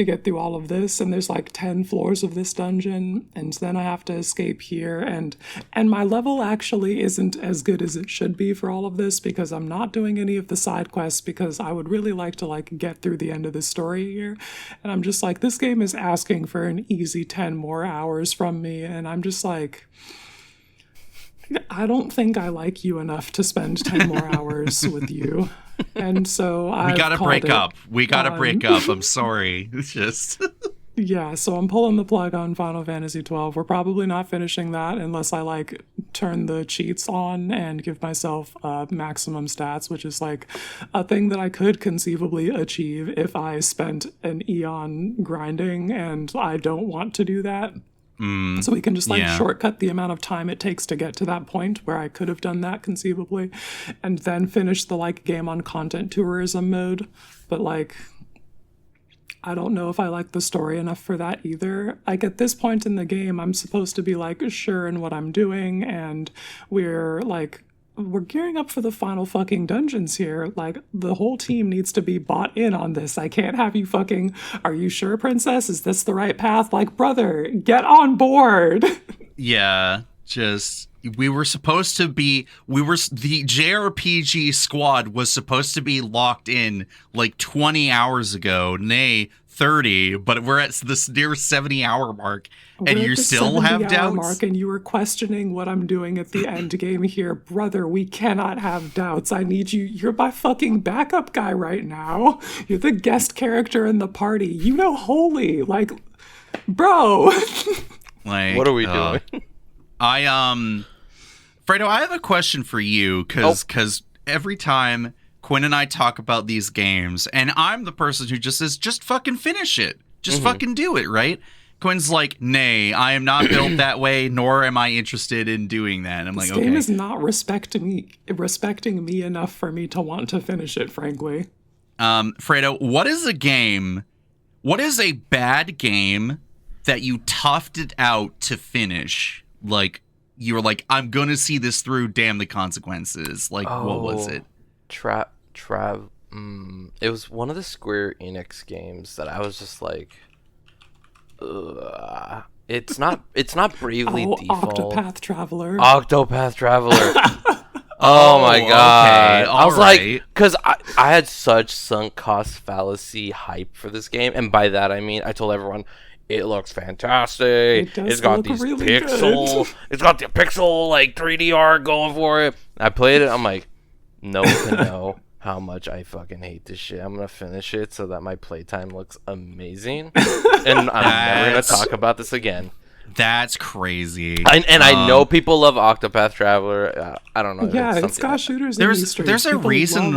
get through all of this, and there's like 10 floors of this dungeon, and then I have to escape here, and my level actually isn't as good as it should be for all of this, because I'm not doing any of the side quests, because I would really like to get through the end of the story here, and I'm just like, this game is asking for an easy 10 more hours from me, and I'm just like, I don't think I like you enough to spend 10 more hours with you. And so we gotta break up. I'm sorry. It's just yeah, so I'm pulling the plug on Final Fantasy 12. We're probably not finishing that unless I turn the cheats on and give myself maximum stats, which is a thing that I could conceivably achieve if I spent an eon grinding, and I don't want to do that. So we can just like yeah. shortcut the amount of time it takes to get to that point where I could have done that conceivably, and then finish the like game on content tourism mode. But like, I don't know if I like the story enough for that either. Like at this point in the game, I'm supposed to be like sure in what I'm doing, and we're gearing up for the final fucking dungeons here. Like, the whole team needs to be bought in on this. I can't have you fucking, are you sure, princess? Is this the right path? Like, brother, get on board. Yeah, just the JRPG squad was supposed to be locked in like 20 hours ago, nay 30, but we're at this near 70-hour mark, and you still have doubts. Mark, and you were questioning what I'm doing at the end game here, brother. We cannot have doubts. I need you. You're my fucking backup guy right now. You're the guest character in the party. You know, holy, like, bro. Like, What are we doing? Fredo, I have a question for you, because every time Quinn and I talk about these games, and I'm the person who just says, just fucking finish it. Just fucking do it, right? Quinn's like, nay, I am not built that way, nor am I interested in doing that. And I'm like, okay. This game is not respecting me enough for me to want to finish it, frankly. Fredo, what is a bad game that you toughed it out to finish? Like, you were like, I'm gonna see this through, damn the consequences. Like, what was it? It was one of the Square Enix games that I was just like, ugh. It's not Bravely Default. Octopath Traveler. Oh my god. Okay, I was alright. like, because I had such sunk cost fallacy hype for this game, and by that I mean I told everyone it looks fantastic. It's got these really pixel. It's got the pixel like 3D art going for it. I played it. I'm like, no one can know how much I fucking hate this shit. I'm gonna finish it so that my playtime looks amazing, and I'm never gonna talk about this again. That's crazy. I know people love Octopath Traveler. I don't know. Yeah, it's got shooters. There's a reason.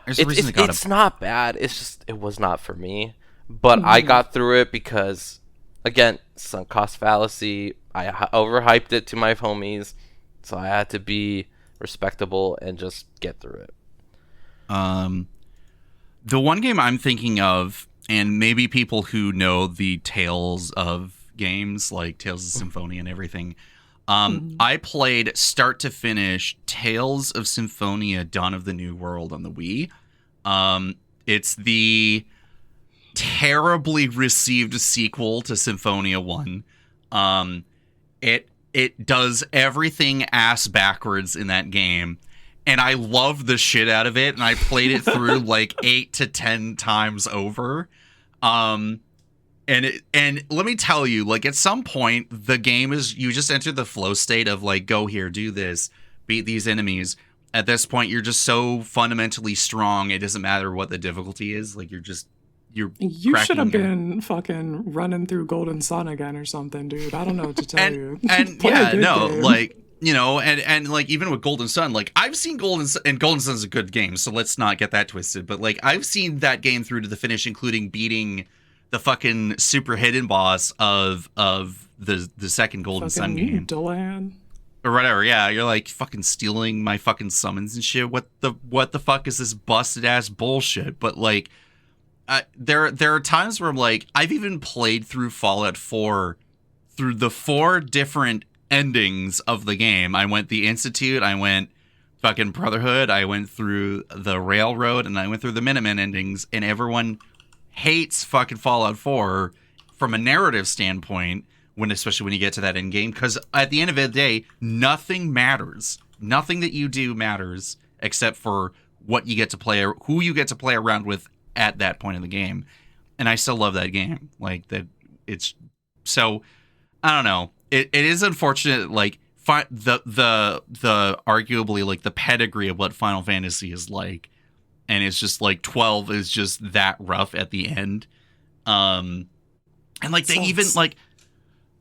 It's not bad. It's just it was not for me. But I got through it because, again, sunk cost fallacy. I overhyped it to my homies, so I had to be respectable and just get through it. The one game I'm thinking of, and maybe people who know the Tales of games, like Tales of Symphonia and everything, I played start to finish Tales of Symphonia Dawn of the New World on the Wii. It's the terribly received sequel to Symphonia 1. It does everything ass backwards in that game, and I love the shit out of it, and I played it through like 8 to 10 times over. And let me tell you, like, at some point the game is, you just enter the flow state of like, go here, do this, beat these enemies. At this point you're just so fundamentally strong, it doesn't matter what the difficulty is. Like, you should have been fucking running through Golden Sun again or something, dude. I don't know what to tell you. And yeah, no, game. Like, you know, and like, even with Golden Sun, like, I've seen Golden Sun's a good game, so let's not get that twisted. But like, I've seen that game through to the finish, including beating the fucking super hidden boss of the second Golden Sun game. Dolahan. Or whatever, yeah. You're like fucking stealing my fucking summons and shit. What the fuck is this busted ass bullshit? But like, there are times where I'm like, I've even played through Fallout 4 through the 4 different endings of the game. I went the Institute, I went fucking Brotherhood, I went through the Railroad, and I went through the Minutemen endings, and everyone hates fucking Fallout 4 from a narrative standpoint, especially when you get to that end game, because at the end of the day, nothing matters. Nothing that you do matters except for what you get to play, or who you get to play around with at that point in the game. And I still love that game. Like, that, it's so, I don't know. It is unfortunate, like, the arguably, like, the pedigree of what Final Fantasy is like, and it's just like 12 is just that rough at the end. And like, they even like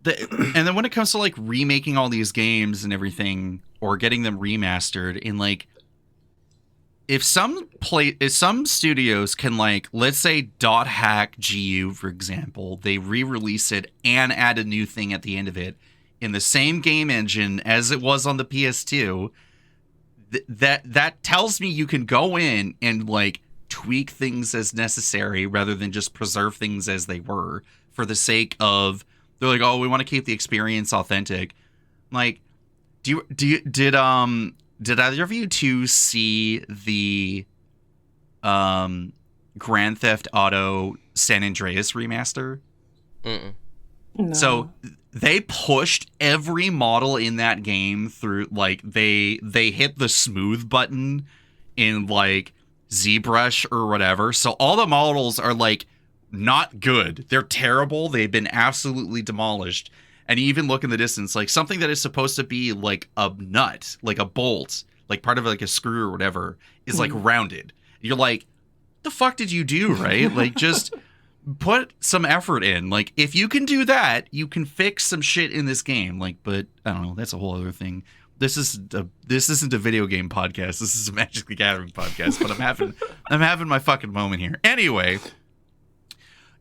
and then when it comes to like remaking all these games and everything, or getting them remastered, in like, if some studios can, like, let's say Dot Hack GU, for example, they re-release it and add a new thing at the end of it in the same game engine as it was on the PS2, that tells me you can go in and, like, tweak things as necessary rather than just preserve things as they were for the sake of, they're like, oh, we want to keep the experience authentic. Like, did either of you two see the Grand Theft Auto San Andreas remaster? Mm-mm. No. So they pushed every model in that game through, like, they hit the smooth button in, like, ZBrush or whatever. So all the models are, like, not good. They're terrible. They've been absolutely demolished. And you even look in the distance, like, something that is supposed to be like a nut, like a bolt, like part of like a screw or whatever, is like rounded. You're like, the fuck did you do, right? Like, just put some effort in. Like, if you can do that, you can fix some shit in this game. Like, but I don't know, that's a whole other thing. This isn't a video game podcast. This is a Magic the Gathering podcast. But I'm having my fucking moment here. Anyway,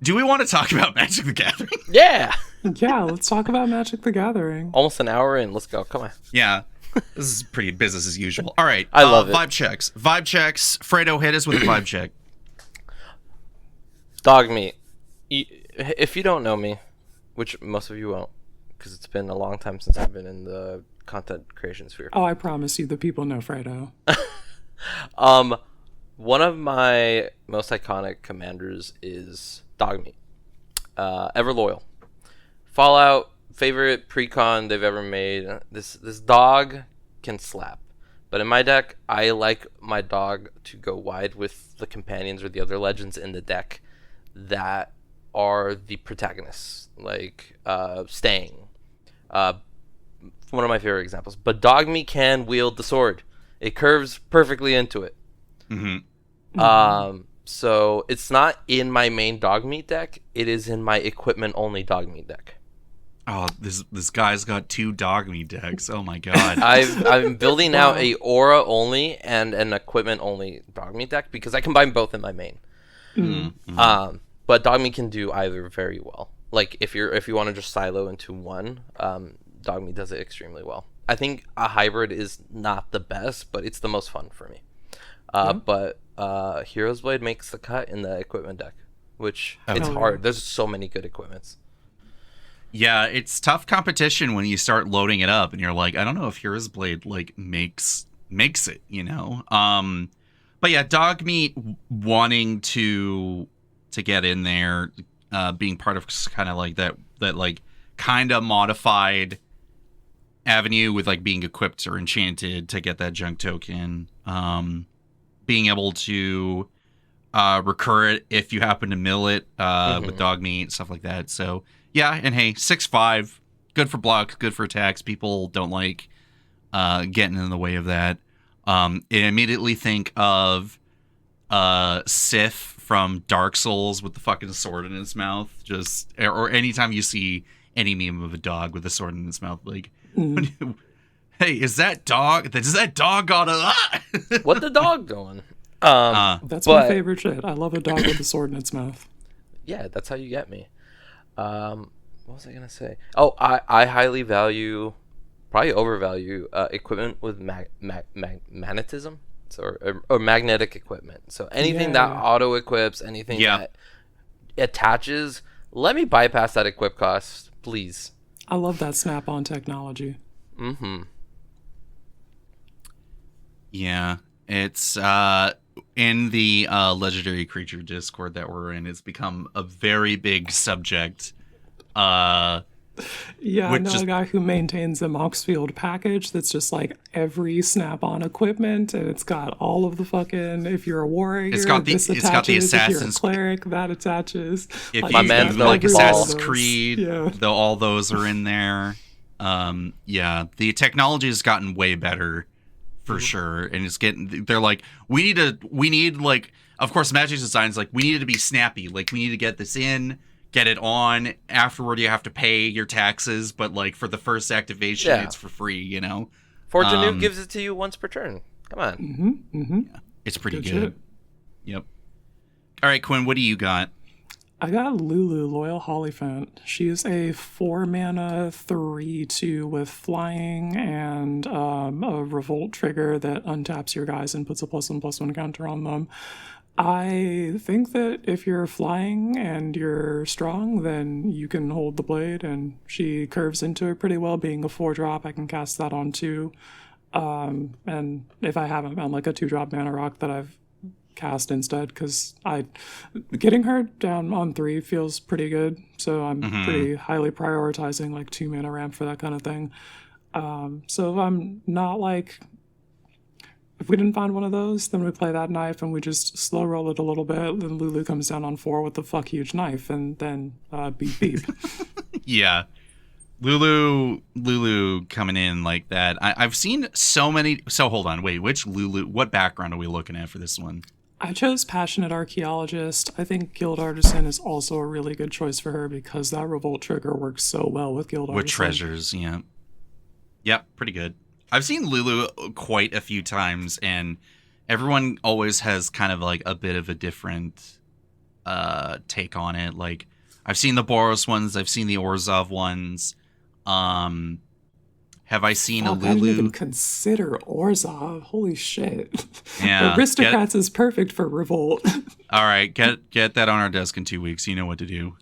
do we want to talk about Magic the Gathering? Yeah. Yeah, let's talk about Magic the Gathering. Almost an hour in. Let's go. Come on. Yeah. This is pretty business as usual. All right. I love it. Vibe checks. Fredo, hit us with a vibe check. Dog meat. If you don't know me, which most of you won't, because it's been a long time since I've been in the content creation sphere. Oh, I promise you the people know Fredo. One of my most iconic commanders is Dog Meat. Ever loyal. Fallout, favorite precon they've ever made. This dog can slap. But in my deck, I like my dog to go wide with the companions or the other legends in the deck that are the protagonists, like Stang. One of my favorite examples. But Dog Meat can wield the sword. It curves perfectly into it. Mm-hmm. So it's not in my main Dog Meat deck. It is in my equipment only Dog Meat deck. Oh, this guy's got 2 Dog Meat decks. Oh my god. I'm building out a aura only and an equipment only Dog Meat deck because I combine both in my main. Mm-hmm. But Dog Meat can do either very well. Like if you want to just silo into one, Dog Meat does it extremely well. I think a hybrid is not the best, but it's the most fun for me. But Hero's Blade makes the cut in the equipment deck, which it's hard. There's so many good equipments. Yeah, it's tough competition when you start loading it up and you're like, I don't know if Hero's Blade like makes it, you know. But yeah, Dog Meat wanting to get in there, being part of kind of like that like kind of modified avenue with like being equipped or enchanted to get that junk token, being able to recur it if you happen to mill it with Dog Meat, stuff like that. So yeah, and hey, 6/5, good for blocks, good for attacks. People don't like getting in the way of that. I immediately think of Sith from Dark Souls with the fucking sword in his mouth. Just or anytime you see any meme of a dog with a sword in its mouth, like, hey, is that dog? Does that dog got a? What the dog doing? That's my favorite shit. I love a dog with a sword in its mouth. Yeah, that's how you get me. What was I gonna say? Oh, I highly value, probably overvalue equipment with magnetism, or magnetic equipment. So anything that auto equips, anything that attaches, let me bypass that equip cost, please. I love that snap-on technology. Yeah, it's in the legendary creature Discord that we're in, it's become a very big subject. Yeah, I know a guy who maintains a Moxfield package that's just like every snap-on equipment, and it's got all of the fucking, if you're a warrior, it's got the Assassin's, if you're a clearic, that attaches. If my man's no like ball. Assassin's Creed, all those are in there. Yeah, the technology has gotten way better for sure, and it's getting. They're like, we need like, of course, Magic's design's like, we need it to be snappy. Like, we need to get this in, get it on. Afterward, you have to pay your taxes, but like for the first activation, it's for free. You know, Fortune Nuke gives it to you once per turn. Come on. It's pretty Good good. shit. Yep. All right, Quinn, what do you got? I got Lulu, Loyal Hollyphant. She's a 4-mana 3/2 with flying and a revolt trigger that untaps your guys and puts a +1/+1 counter on them. I think that if you're flying and you're strong, then you can hold the blade, and she curves into it pretty well. Being a 4-drop, I can cast that on 2. And if I haven't found like a 2-drop mana rock that I've cast instead, because getting her down on 3 feels pretty good, so I'm pretty highly prioritizing like 2 mana ramp for that kind of thing. So I'm not like, if we didn't find one of those, then we play that knife and we just slow roll it a little bit. Then Lulu comes down on 4 with the fuck huge knife, and then beep beep. Yeah. Lulu coming in like that. I've seen so many. So hold on, wait. Which Lulu? What background are we looking at for this one? I chose Passionate Archaeologist. I think Guild Artisan is also a really good choice for her because that revolt trigger works so well with Guild Artisan. With treasures, yeah. Yep, pretty good. I've seen Lulu quite a few times, and everyone always has kind of like a bit of a different take on it. Like, I've seen the Boros ones, I've seen the Orzhov ones. Have I seen a Lulu? I didn't even consider Orzhov. Holy shit. Yeah. Aristocrats is perfect for revolt. All right, get that on our desk in 2 weeks. You know what to do.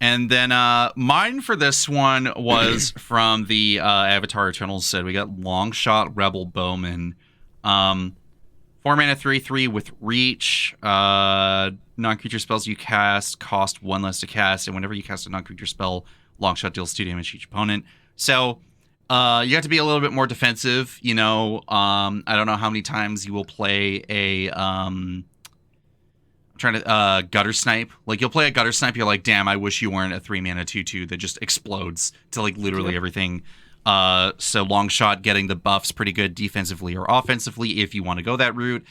And then mine for this one was from the Avatar Eternals set. We got Longshot Rebel Bowman. 4-mana 3/3 with reach. Non-creature spells you cast cost 1 less to cast, and whenever you cast a non-creature spell, Longshot deals 2 damage to each opponent. So you have to be a little bit more defensive. You know, I don't know how many times you will play a gutter snipe. Like, you'll play a gutter snipe, you're like, damn, I wish you weren't a 3-mana 2/2 that just explodes to like literally everything. So Longshot getting the buffs pretty good defensively or offensively if you want to go that route.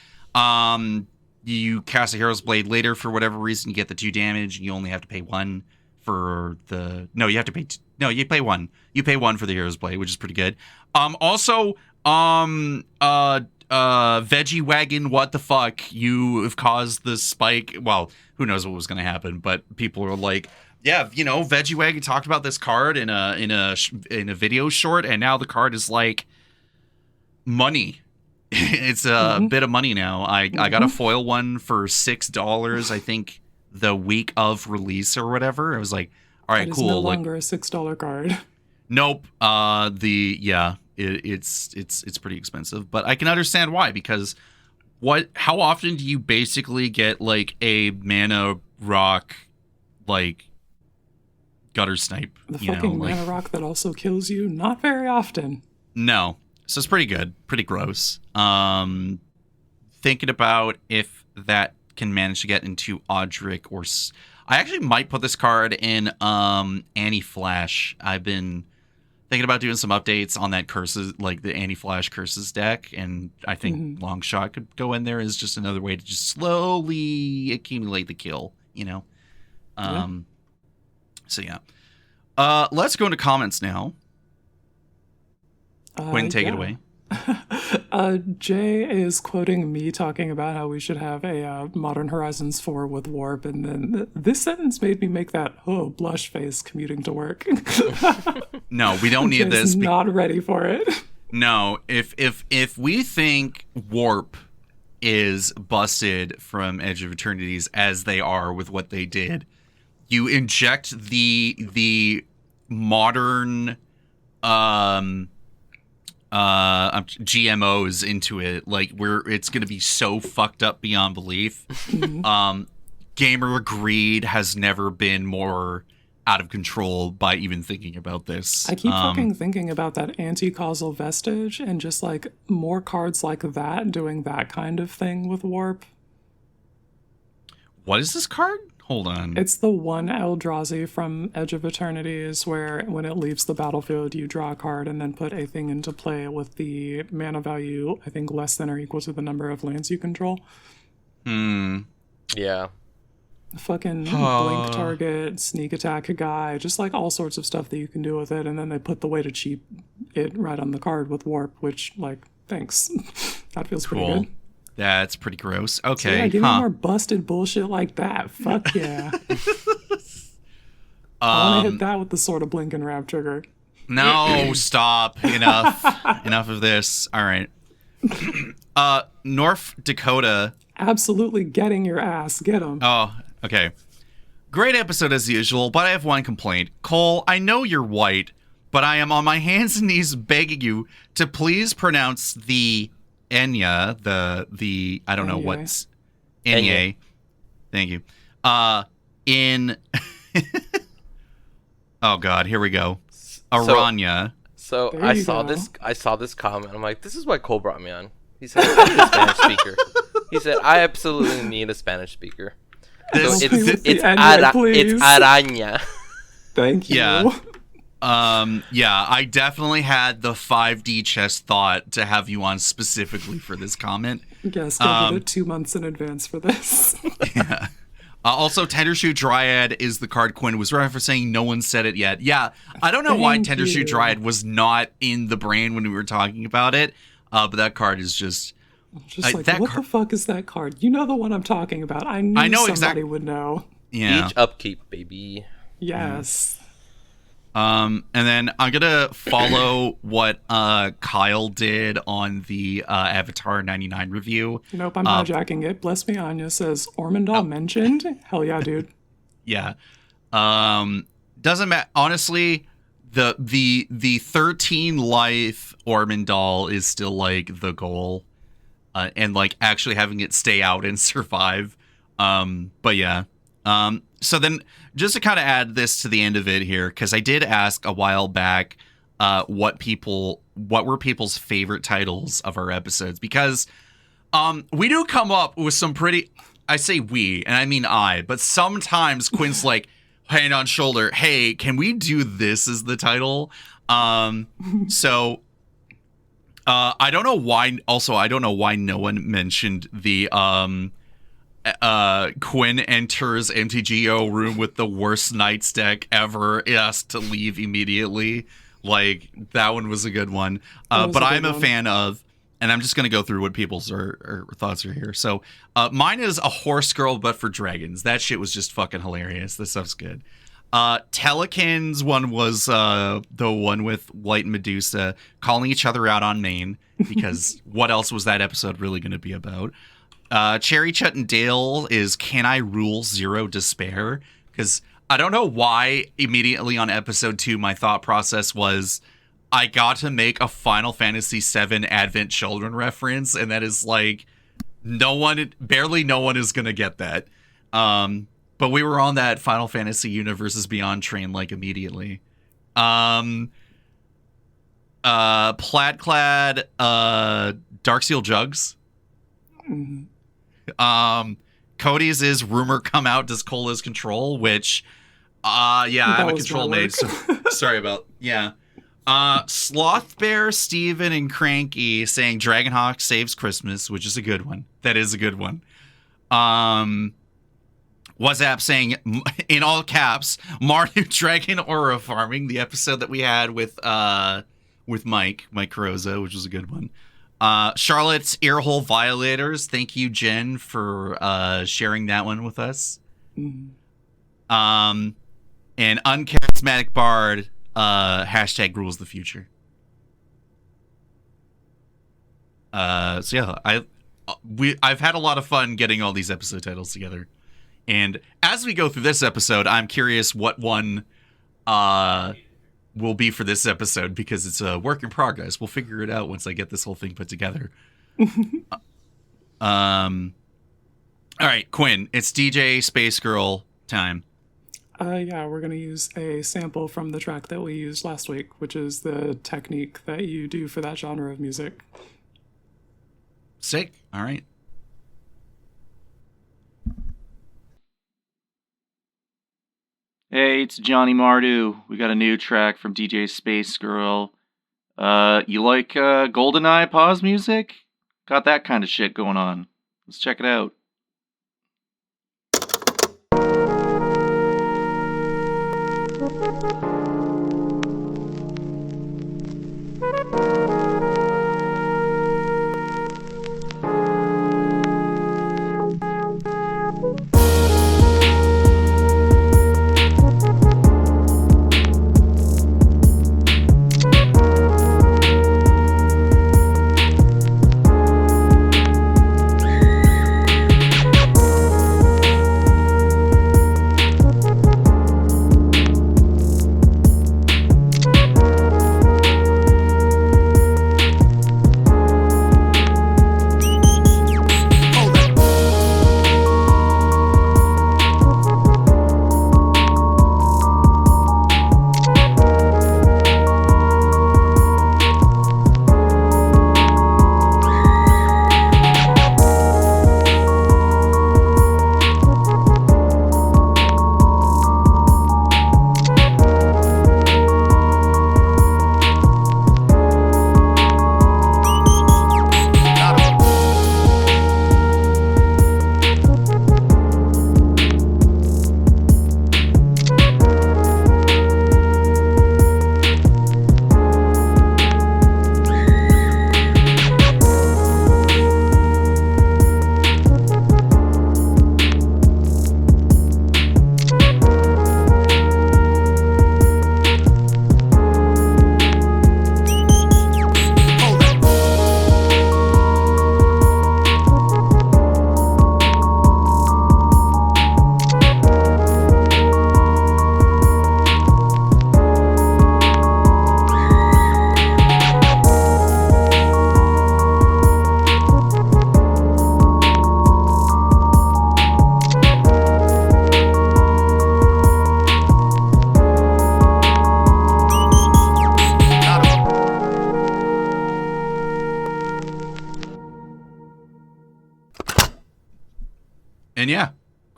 You cast a Hero's Blade later for whatever reason, you get the 2 damage, and you only have to pay 1 for the... No, you have to pay... No, you pay 1. You pay 1 for the Hero's Blade, which is pretty good. Veggie Wagon, what the fuck? You have caused the spike. Well, who knows what was going to happen, but people are like, yeah, you know, Veggie Wagon talked about this card in a video short, and now the card is like money. It's a bit of money now. I got a foil one for $6, I think, the week of release or whatever. I was like, all right, cool. It's no longer a $6 card. Nope. It's pretty expensive, but I can understand why, because how often do you basically get like a mana rock like gutter snipe? The fucking mana rock that also kills you? Not very often. No. So it's pretty good, pretty gross. Thinking about if that can manage to get into Audric or... I actually might put this card in Anti-Flash. I've been thinking about doing some updates on that curses, like the Anti-Flash curses deck, and I think Longshot could go in there as just another way to just slowly accumulate the kill, you know? So yeah. Let's go into comments now. Quinn, take it away. Jay is quoting me talking about how we should have a Modern Horizons 4 with warp, and then this sentence made me make that blush face commuting to work. No, we don't need this. Not ready for it. No, if we think warp is busted from Edge of Eternities as they are with what they did, you inject the modern GMOs into it, like it's gonna be so fucked up beyond belief. Gamer greed has never been more out of control by even thinking about this. I keep fucking thinking about that anti-causal vestige and just like more cards like that doing that kind of thing with warp. What is this card? Hold on. It's the one Eldrazi from Edge of Eternities where when it leaves the battlefield, you draw a card and then put a thing into play with the mana value, I think, less than or equal to the number of lands you control. Yeah. Fucking blink target, sneak attack a guy, just like all sorts of stuff that you can do with it. And then they put the way to cheat it right on the card with warp, which, like, Thanks. That feels pretty Cool. good. That's pretty gross. So Okay. yeah, give me more busted bullshit like that. Fuck yeah. I want to hit that with the sort of blink and rap trigger. No, stop. Enough. Enough of this. All right. North Dakota. Absolutely getting your ass. Get him. Oh, okay. Great episode as usual, but I have one complaint. Cole, I know you're white, but I am on my hands and knees begging you to please pronounce the Enya, the I don't know what's Enya. Thank you. In oh god, here we go. Aranya. So There I you saw go. this comment. I'm like, this is why Cole brought me on. He said, I need a Spanish speaker. He said, I absolutely need a Spanish speaker. So This- Help me with the it's Enya, please. araña. Thank you. Yeah. Yeah, I definitely had the 5D chess thought to have you on specifically for this comment. Yes, give it 2 months in advance for this. Also, Tendershoe Dryad is the card Quinn was referencing. No one said it yet. Yeah, I don't know why Thank Tendershoe you. Dryad was not in the brain when we were talking about it, but that card is just... Just like, that what the fuck is that card? You know the one I'm talking about. I knew know somebody would know. Yeah. Beach upkeep, baby. Yes. And then I'm gonna follow what Kyle did on the Avatar 99 review. Nope, I'm hijacking it. Bless me, Anya says, Ormondal mentioned? Hell yeah, dude. Yeah. Doesn't matter. Honestly, the 13 life Ormondal is still like the goal, and like actually having it stay out and survive. But yeah. So then, just to kind of add this to the end of it here, because I did ask a while back, what were people's favorite titles of our episodes? Because we do come up with some pretty, I say we, and I mean I, but sometimes Quinn's like, hand on shoulder, hey, can we do this as the title? So I don't know why. Also, I don't know why no one mentioned the Quinn enters MTGO room with the worst Knights deck ever, asked to leave immediately. Like, that one was a good one. But I'm a fan of, and I'm just going to go through what people's thoughts are here. So mine is a horse girl, but for dragons. That shit was just fucking hilarious. This stuff's good. Telekin's one was the one with White and Medusa calling each other out on Maine, because what else was that episode really going to be about? Cherry Chut and Dale is Can I Rule Zero Despair? Because I don't know why immediately on episode 2 my thought process was I got to make a Final Fantasy VII Advent Children reference, and that is like barely no one is gonna get that. But we were on that Final Fantasy Universes Beyond train like immediately. Plaid Clad, Darksteel Jugs. Cody's is Rumor Come Out, Does Cola's Control, which yeah, I'm a was control bad mage, so sorry about Sloth Bear, Steven, and Cranky saying Dragonhawk saves Christmas, which is a good one. That is a good one. WhatsApp saying in all caps, Mardu Dragon Aura Farming, the episode that we had with Mike Carosa, which was a good one. Charlotte's Earhole Violators. Thank you, Jen, for sharing that one with us. And Uncharismatic Bard, hashtag rules the future. So yeah, I've had a lot of fun getting all these episode titles together. And as we go through this episode, I'm curious what one will be for this episode, because it's a work in progress. We'll figure it out once I get this whole thing put together. All right, Quinn, it's DJ Space Girl time. Yeah, we're going to use a sample from the track that we used last week, which is the technique that you do for that genre of music. Sick. All right. Hey, it's Johnny Mardu. We got a new track from DJ Space Girl. You like GoldenEye pause music? Got that kind of shit going on. Let's check it out.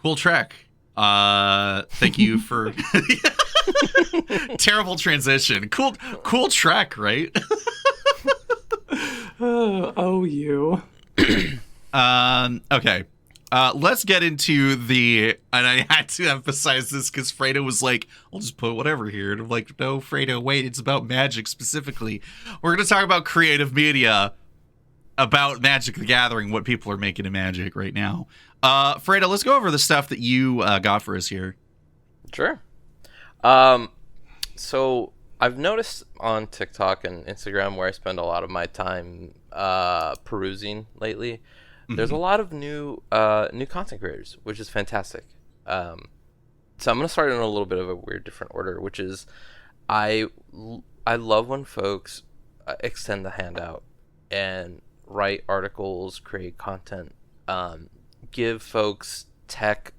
Cool track. Thank you for terrible transition. Cool track, right? You. Okay. Let's get into and I had to emphasize this because Fredo was like, I'll just put whatever here. And I'm like, no, Fredo, wait, it's about Magic specifically. We're going to talk about creative media, about Magic the Gathering, what people are making in Magic right now. Fredo, let's go over the stuff that you got for us here. Sure. So I've noticed on TikTok and Instagram, where I spend a lot of my time perusing lately, there's a lot of new content creators, which is fantastic. So I'm going to start in a little bit of a weird different order, which is I love when folks extend the hand out and write articles, create content, give folks tech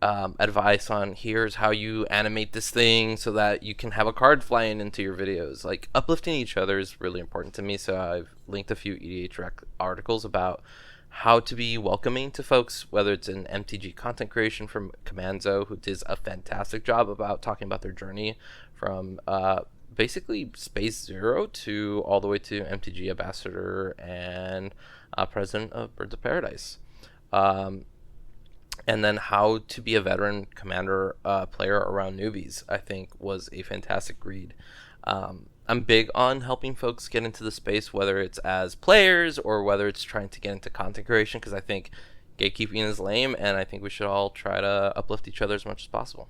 advice on here's how you animate this thing so that you can have a card flying into your videos. Like, uplifting each other is really important to me, so I've linked a few EDH Rec articles about how to be welcoming to folks, whether it's in MTG content creation from Commanzo, who does a fantastic job about talking about their journey from basically Space Zero to all the way to MTG Ambassador and President of Birds of Paradise. And then how to be a veteran commander player around newbies, I think, was a fantastic read. I'm big on helping folks get into the space, whether it's as players or whether it's trying to get into content creation, because I think gatekeeping is lame, and I think we should all try to uplift each other as much as possible.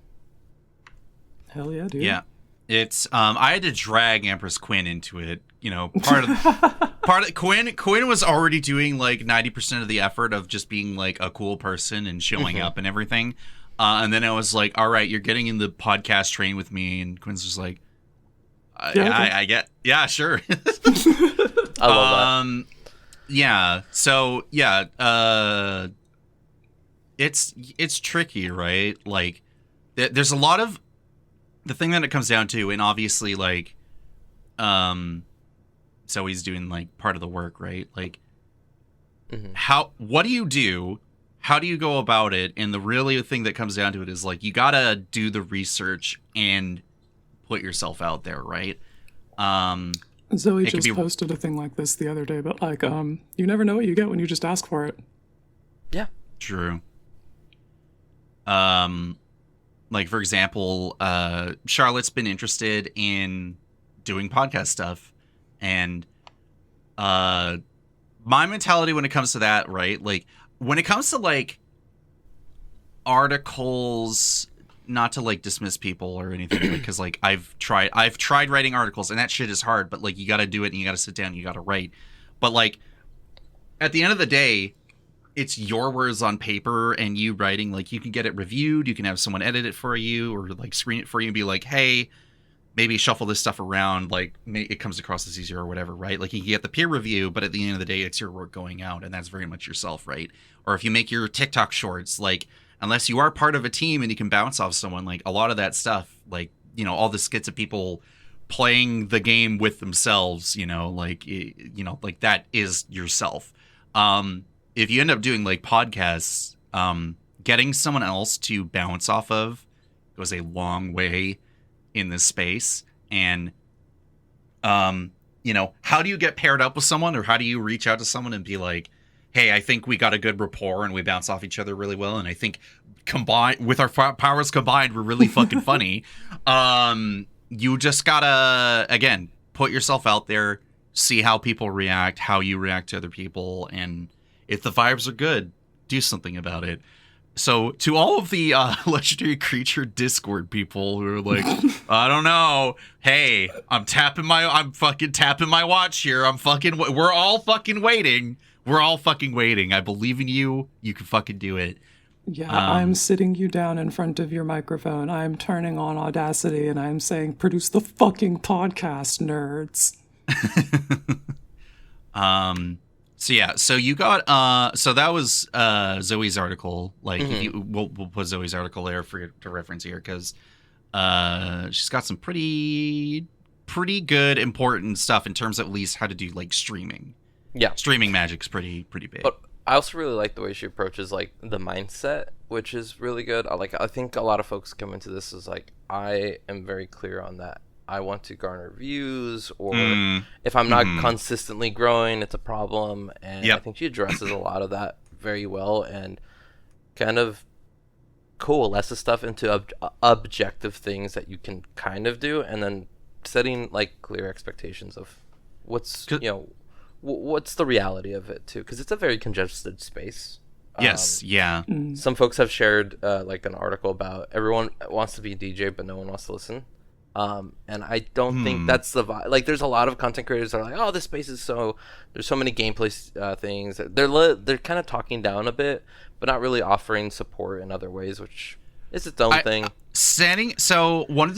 Hell yeah, dude. Yeah. It's I had to drag Empress Quinn into it. You know, part of Quinn was already doing like 90% of the effort of just being like a cool person and showing up and everything. And then I was like, all right, you're getting in the podcast train with me. And Quinn's just like, I get, yeah, sure. I love that. Yeah. So yeah, it's tricky, right? Like, there's a lot of the thing that it comes down to, and obviously like, Zoe's doing like part of the work, right? Like, what do you do? How do you go about it? And the really thing that comes down to it is like, you gotta do the research and put yourself out there, right? Zoe just posted a thing like this the other day, but like, you never know what you get when you just ask for it. Yeah. True. Like, for example, Charlotte's been interested in doing podcast stuff, and my mentality when it comes to that, right? Like, when it comes to like articles, not to like dismiss people or anything, because like I've tried writing articles, and that shit is hard, but like you got to do it, and you got to sit down, and you got to write. But like at the end of the day, it's your words on paper and you writing. Like, you can get it reviewed, you can have someone edit it for you, or like screen it for you and be like, hey, maybe shuffle this stuff around, like it comes across as easier or whatever, right? Like, you can get the peer review, but at the end of the day, it's your work going out, and that's very much yourself, right? Or if you make your TikTok shorts, like, unless you are part of a team and you can bounce off someone, like a lot of that stuff, like, you know, all the skits of people playing the game with themselves, you know, like, you know, like that is yourself. If you end up doing like podcasts, getting someone else to bounce off of goes a long way in this space. And, you know, how do you get paired up with someone, or how do you reach out to someone and be like, hey, I think we got a good rapport and we bounce off each other really well, and I think combined with our powers combined, we're really fucking funny. You just gotta, again, put yourself out there, see how people react, how you react to other people, and if the vibes are good, do something about it. So to all of the Legendary Creature Discord people who are like, I don't know, hey, I'm fucking tapping my watch here. We're all fucking waiting. We're all fucking waiting. I believe in you. You can fucking do it. Yeah, I'm sitting you down in front of your microphone. I'm turning on Audacity and I'm saying, produce the fucking podcast, nerds. So yeah, so you got so that was Zoe's article. Like, if we'll put Zoe's article there for you to reference here, because she's got some pretty good important stuff in terms of at least how to do like streaming. Yeah, streaming Magic's pretty big. But I also really like the way she approaches like the mindset, which is really good. I think a lot of folks come into this as like, I am very clear on that. I want to garner views, or if I'm not consistently growing, it's a problem. And I think she addresses a lot of that very well and kind of coalesces stuff into objective things that you can kind of do, and then setting like clear expectations of what's what's the reality of it too, because it's a very congested space. Yes, Some folks have shared like an article about everyone wants to be a DJ, but no one wants to listen. And I don't think that's the vibe. Like, there's a lot of content creators that are like, oh, this space is there's so many gameplay things. They're kind of talking down a bit, but not really offering support in other ways, which is its own thing. So one of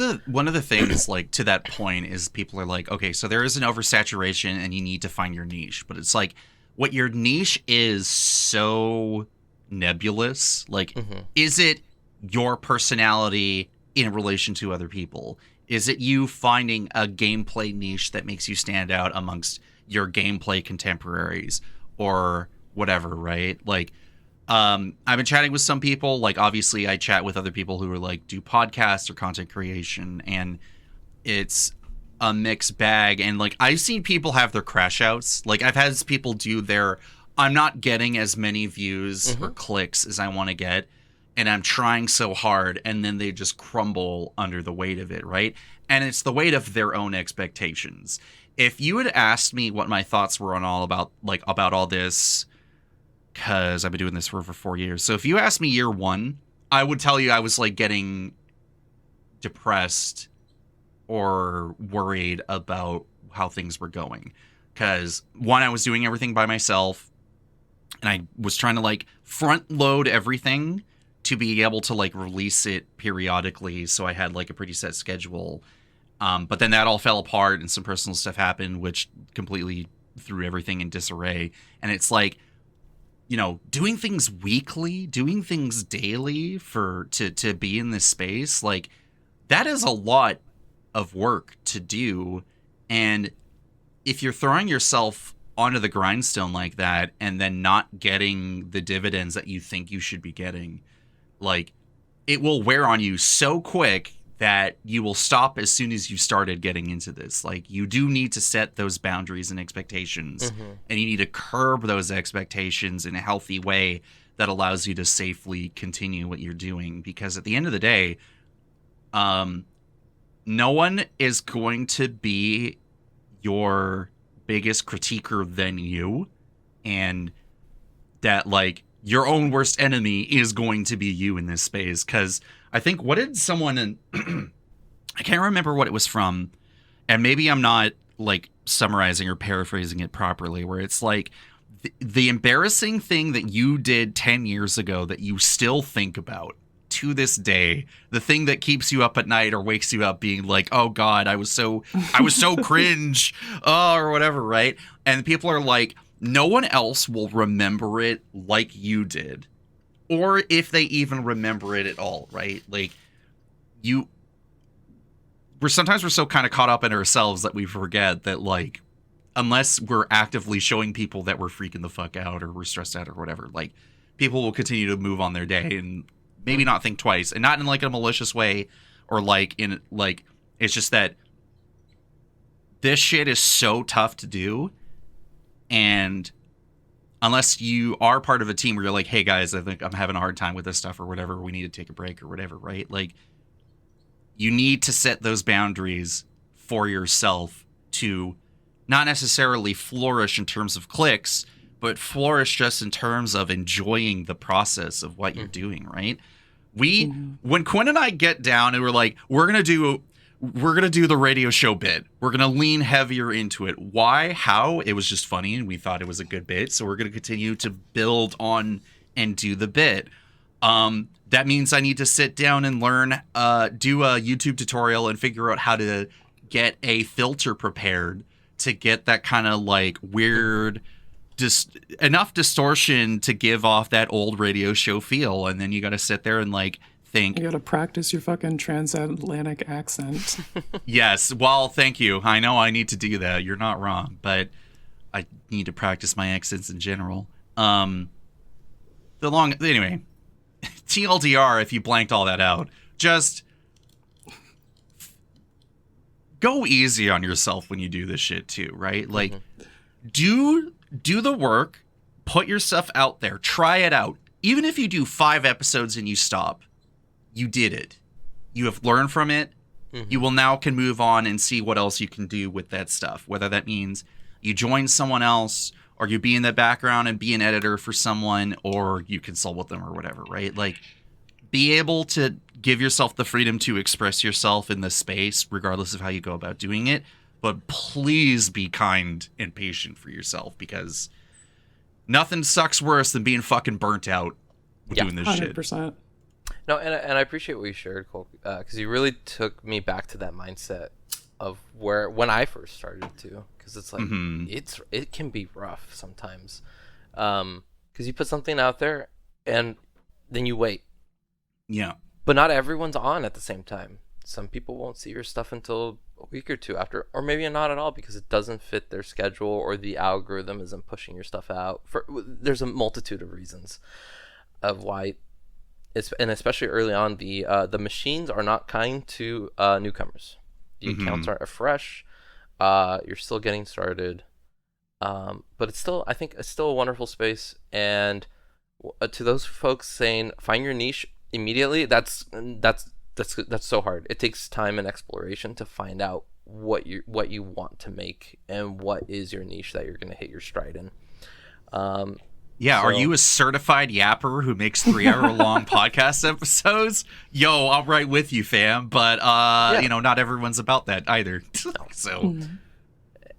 the things, like, to that point is people are like, okay, so there is an oversaturation and you need to find your niche, but it's like, what your niche is so nebulous. Like, is it your personality in relation to other people? Is it you finding a gameplay niche that makes you stand out amongst your gameplay contemporaries or whatever, right? Like, I've been chatting with some people. Like, obviously, I chat with other people who are like do podcasts or content creation, and it's a mixed bag. And like, I've seen people have their crash outs. Like, I've had people do their, I'm not getting as many views or clicks as I want to get, and I'm trying so hard, and then they just crumble under the weight of it, right? And it's the weight of their own expectations. If you had asked me what my thoughts were on about all this, because I've been doing this for over 4 years. So if you asked me year one, I would tell you I was like getting depressed or worried about how things were going. Because one, I was doing everything by myself, and I was trying to like front load everything to be able to like release it periodically, so I had like a pretty set schedule. But then that all fell apart and some personal stuff happened, which completely threw everything in disarray. And it's like, doing things weekly, doing things daily to be in this space, like, that is a lot of work to do. And if you're throwing yourself onto the grindstone like that and then not getting the dividends that you think you should be getting, like, it will wear on you so quick that you will stop as soon as you started getting into this. Like, you do need to set those boundaries and expectations, and you need to curb those expectations in a healthy way that allows you to safely continue what you're doing. Because at the end of the day, no one is going to be your biggest critiquer than you, and that, like, your own worst enemy is going to be you in this space. Because I think, what did someone, I can't remember what it was from, and maybe I'm not like summarizing or paraphrasing it properly, where it's like the embarrassing thing that you did 10 years ago that you still think about to this day, the thing that keeps you up at night or wakes you up being like, oh God, I was so cringe, or whatever, right? And people are like, no one else will remember it like you did, or if they even remember it at all, right? Like, we're so kind of caught up in ourselves that we forget that, like, unless we're actively showing people that we're freaking the fuck out or we're stressed out or whatever, like, people will continue to move on their day and maybe not think twice, and not in like a malicious way, or like in like, it's just that this shit is so tough to do. And unless you are part of a team where you're like, hey guys, I think I'm having a hard time with this stuff or whatever, we need to take a break or whatever, right? Like, you need to set those boundaries for yourself to not necessarily flourish in terms of clicks, but flourish just in terms of enjoying the process of what you're doing, right? When Quinn and I get down and we're like, we're going to do the radio show bit. We're going to lean heavier into it. Why? How? It was just funny and we thought it was a good bit. So we're going to continue to build on and do the bit. That means I need to sit down and learn, do a YouTube tutorial and figure out how to get a filter prepared to get that kind of like weird, enough distortion to give off that old radio show feel. And then you got to sit there and like, think. You gotta practice your fucking transatlantic accent. Yes, well, thank you. I know I need to do that. You're not wrong, but I need to practice my accents in general. Anyway, TLDR, if you blanked all that out, just go easy on yourself when you do this shit too, right? Like, do the work, put your stuff out there, try it out. Even if you do 5 episodes and you stop, you did it. You have learned from it. You will now can move on and see what else you can do with that stuff. Whether that means you join someone else, or you be in the background and be an editor for someone, or you consult with them or whatever, right? Like, be able to give yourself the freedom to express yourself in the space, regardless of how you go about doing it. But please be kind and patient for yourself, because nothing sucks worse than being fucking burnt out doing this 100%. shit. No, and I appreciate what you shared, Cole, because you really took me back to that mindset of when I first started to, because it's like it can be rough sometimes, because you put something out there and then you wait. Yeah. But not everyone's on at the same time. Some people won't see your stuff until a week or two after, or maybe not at all, because it doesn't fit their schedule or the algorithm isn't pushing your stuff out. There's a multitude of reasons of why. And especially early on, the machines are not kind to newcomers. The accounts aren't fresh. You're still getting started, but I think it's still a wonderful space. And to those folks saying find your niche immediately, that's so hard. It takes time and exploration to find out what you want to make and what is your niche that you're going to hit your stride in. Are you a certified yapper who makes 3-hour-long podcast episodes? Yo, I'm right with you, fam. But, not everyone's about that either. So,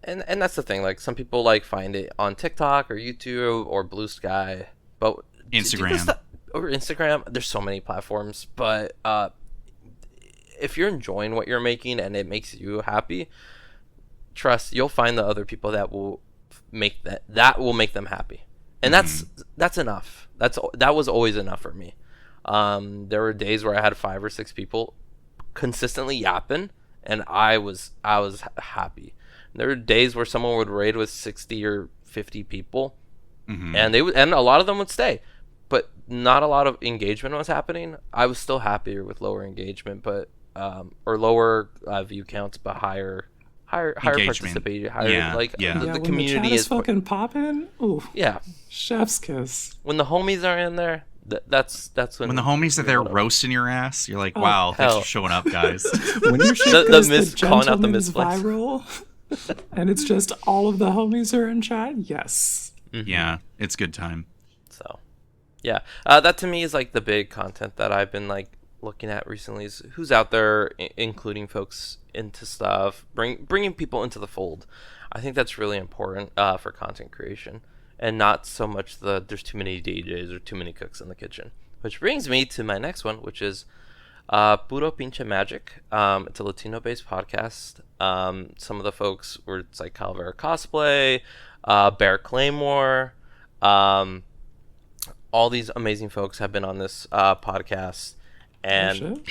and that's the thing. Like, some people find it on TikTok or YouTube or Bluesky, but Instagram. Or Instagram. There's so many platforms, but if you're enjoying what you're making and it makes you happy, trust you'll find the other people that will make them happy. And that's enough. That was always enough for me. There were days where I had 5 or 6 people consistently yapping, and I was happy. There were days where someone would raid with 60 or 50 people, and and a lot of them would stay, but not a lot of engagement was happening. I was still happier with lower engagement, but or lower view counts, but higher participation, the when community the chat is fucking popping. Ooh, yeah, chef's kiss. when the homies are in there, that's when the homies are there roasting your ass, you're like, wow, thanks for showing up, guys. When your shit goes the calling out the gentleman's misplays. viral, and it's just all of the homies are in chat. Yes. Yeah, it's good time. So, yeah, that to me is the big content that I've been looking at recently, is who's out there including folks into stuff, bringing people into the fold. I think that's really important for content creation, and not so much there's too many DJs or too many cooks in the kitchen. Which brings me to my next one, which is Puro Pinche Magic. It's a Latino-based podcast. Some of the folks were Calvera Cosplay, Bear Claymore, all these amazing folks have been on this podcast. And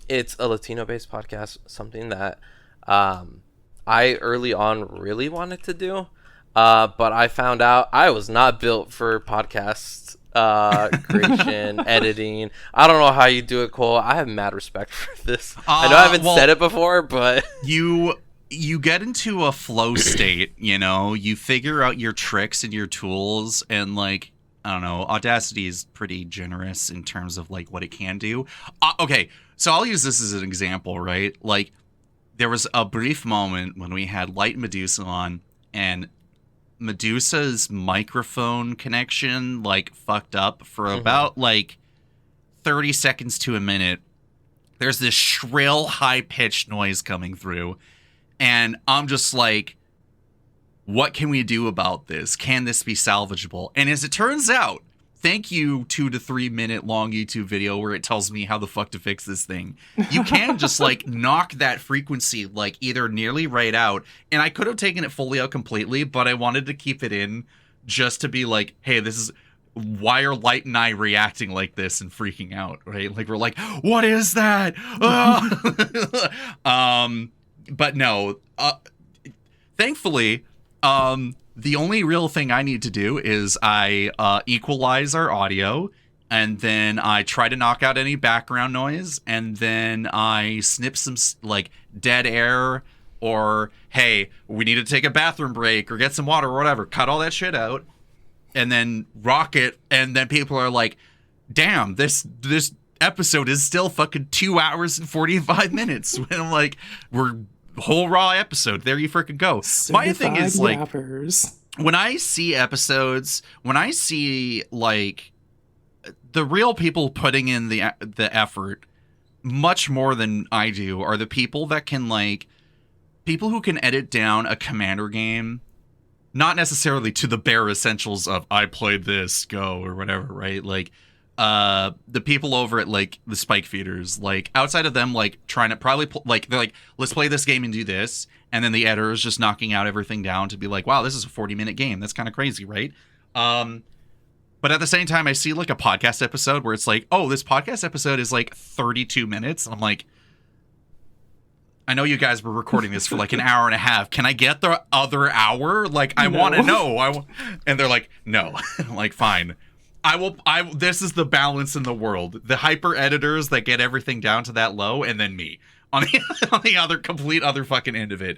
it's a Latino-based podcast, something that I early on really wanted to do, but I found out I was not built for podcast creation, editing. I don't know how you do it, Cole. I have mad respect for this. I know I haven't said it before, but you get into a flow state, you figure out your tricks and your tools, and I don't know, Audacity is pretty generous in terms of what it can do. Okay, so I'll use this as an example, right? There was a brief moment when we had Light Medusa on, and Medusa's microphone connection fucked up for about 30 seconds to a minute. There's this shrill, high-pitched noise coming through, and I'm just what can we do about this? Can this be salvageable? And as it turns out, thank you 2 to 3 minute long YouTube video where it tells me how the fuck to fix this thing. You can just knock that frequency either nearly right out. And I could have taken it fully out completely, but I wanted to keep it in just to be hey, this is why are Light and I reacting like this and freaking out, right? We're what is that? But no, thankfully, the only real thing I need to do is I equalize our audio and then I try to knock out any background noise, and then I snip some like dead air, or hey, we need to take a bathroom break or get some water or whatever. Cut all that shit out, and then rock it. And then people are like, "Damn, this episode is still fucking 2 hours and 45 minutes." And I'm like, "We're whole raw episode. There you freaking go." My thing is like, yappers. when I see episodes, when I see like the real people putting in the effort much more than I do are the people that can like people who can edit down a Commander game, not necessarily to the bare essentials of I played this, go, or whatever, right? Like the people over at like the Spike Feeders, like outside of them like trying to probably like they're like, let's play this game and do this, and then the editor is just knocking out everything down to be like, wow, this is a 40-minute game. That's kind of crazy, right? But at the same time, I see like a podcast episode where it's like, oh, this podcast episode is like 32 minutes, and I'm like, I know you guys were recording this for like an hour and a half. Can I get the other hour? Like, I want to know. And they're like, no. I'm like, fine. This is the balance in the world. The hyper editors that get everything down to that low, and then me on the other complete other fucking end of it.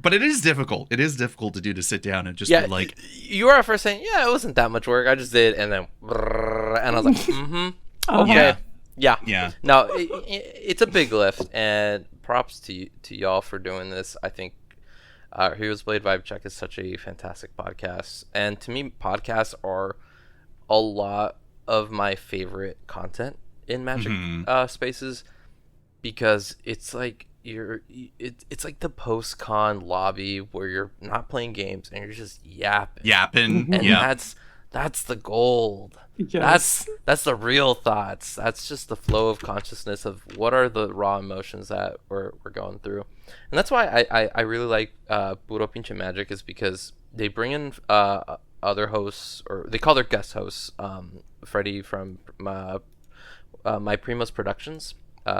But it is difficult. It is difficult to do, to sit down and just be like, you were at first saying, yeah, it wasn't that much work. I just did, and then, and I was like, okay, yeah. No, it's a big lift, and props to y'all for doing this. I think Heroes Blade Vibe Check is such a fantastic podcast, and to me, podcasts are a lot of my favorite content in Magic spaces, because it's like it's like the post-con lobby where you're not playing games and you're just yapping, and that's the gold. Yes. That's the real thoughts. That's just the flow of consciousness of what are the raw emotions that we're going through. And that's why I really like Puro Pinche Magic, is because they bring in other hosts, or they call their guest hosts, Freddie from My Primos Productions.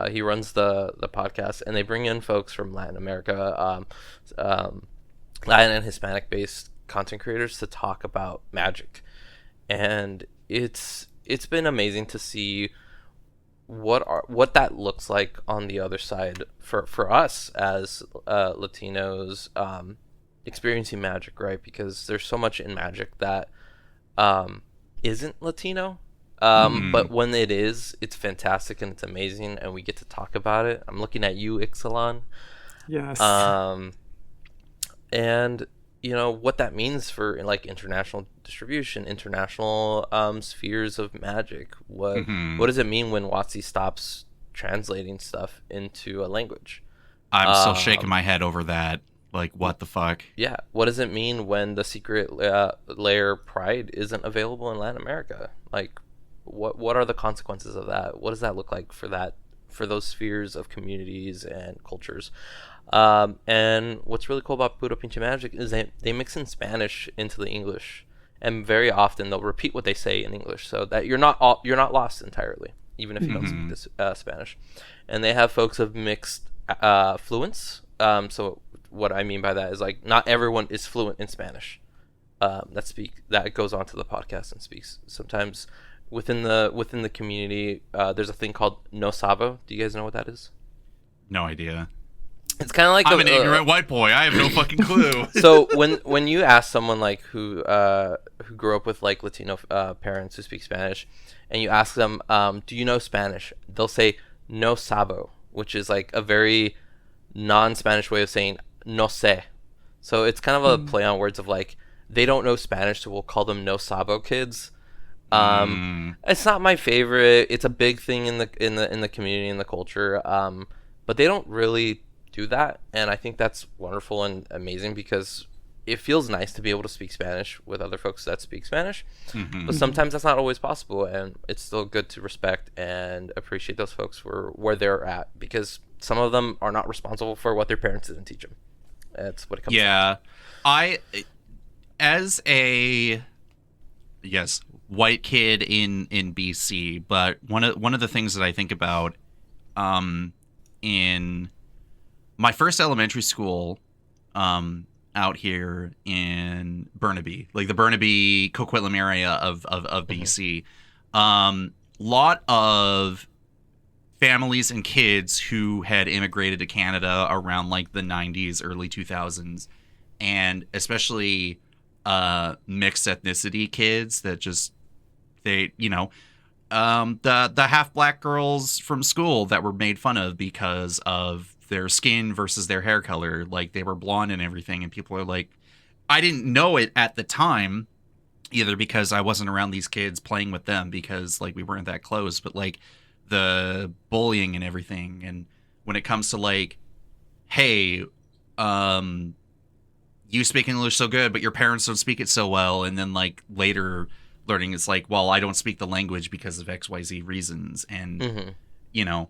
He runs the podcast, and they bring in folks from Latin America, Latin and Hispanic based content creators to talk about Magic. And it's been amazing to see what that looks like on the other side for us as Latinos experiencing Magic, right? Because there's so much in Magic that isn't Latino, but when it is, it's fantastic and it's amazing, and we get to talk about it. I'm looking at you, Ixalan. Yes. And you know what that means for like international distribution, international spheres of Magic. What does it mean when WotC stops translating stuff into a language? I'm still shaking my head over that. Like, what the fuck? Yeah. What does it mean when the secret layer Pride isn't available in Latin America? Like, what are the consequences of that? What does that look like for those spheres of communities and cultures? And what's really cool about Puro Pinche Magic is they mix in Spanish into the English, and very often they'll repeat what they say in English, so that you're not lost entirely, even if you don't speak this Spanish. And they have folks of mixed fluence. So what I mean by that is, like, not everyone is fluent in Spanish. That goes onto the podcast and speaks. Sometimes within the community, there's a thing called no sabo. Do you guys know what that is? No idea. It's kind of like I'm an ignorant white boy. I have no fucking clue. So when you ask someone like who grew up with like Latino parents who speak Spanish, and you ask them, do you know Spanish? They'll say no sabo, which is like a very non-Spanish way of saying no sé. So it's kind of a play on words of like, they don't know Spanish, so we'll call them no sabo kids. It's not my favorite. It's a big thing in the community and the culture. But they don't really do that, and I think that's wonderful and amazing, because it feels nice to be able to speak Spanish with other folks that speak Spanish. But sometimes that's not always possible, and it's still good to respect and appreciate those folks for where they're at, because some of them are not responsible for what their parents didn't teach them. That's what it comes down to. I, as a white kid in BC, but one of the things that I think about in my first elementary school out here in Burnaby, like the Burnaby Coquitlam area of BC, lot of families and kids who had immigrated to Canada around like the 90s, early 2000s, and especially mixed ethnicity kids that just the half black girls from school that were made fun of because of their skin versus their hair color. Like, they were blonde and everything, and people are like, I didn't know it at the time, either because I wasn't around these kids playing with them because like we weren't that close, but like the bullying and everything. And when it comes to like, hey, you speak English so good, but your parents don't speak it so well, and then like later learning it's like, well, I don't speak the language because of XYZ reasons. And you know,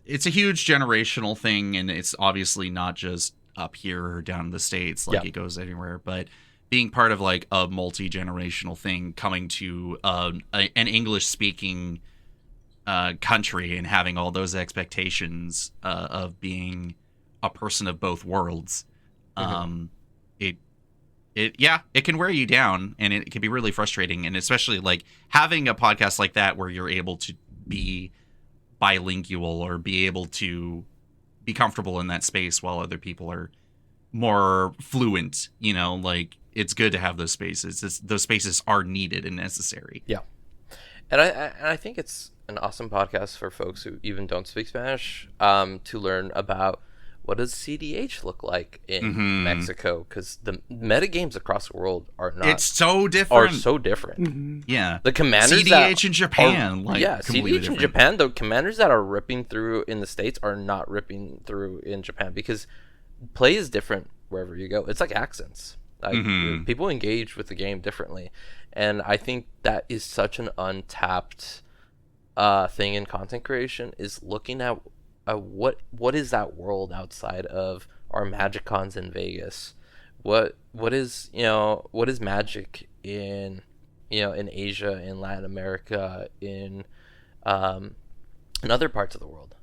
it's a huge generational thing, and it's obviously not just up here or down in the States, like it goes everywhere. But being part of like a multi-generational thing, coming to an English-speaking country and having all those expectations of being a person of both worlds, it can wear you down, and it can be really frustrating. And especially like having a podcast like that where you're able to be bilingual or be able to be comfortable in that space while other people are more fluent, you know, like it's good to have those spaces. Those spaces are needed and necessary. Yeah. And I think it's an awesome podcast for folks who even don't speak Spanish, to learn about what does CDH look like in Mexico, because the metagames across the world are so different. Yeah, the commanders CDH in Japan, CDH in Japan, the commanders that are ripping through in the States are not ripping through in Japan, because play is different wherever you go. It's like accents. Like people engage with the game differently, and I think that is such an untapped thing in content creation, is looking at what is that world outside of our MagicCons in Vegas? What is Magic in Asia, in Latin America, in other parts of the world?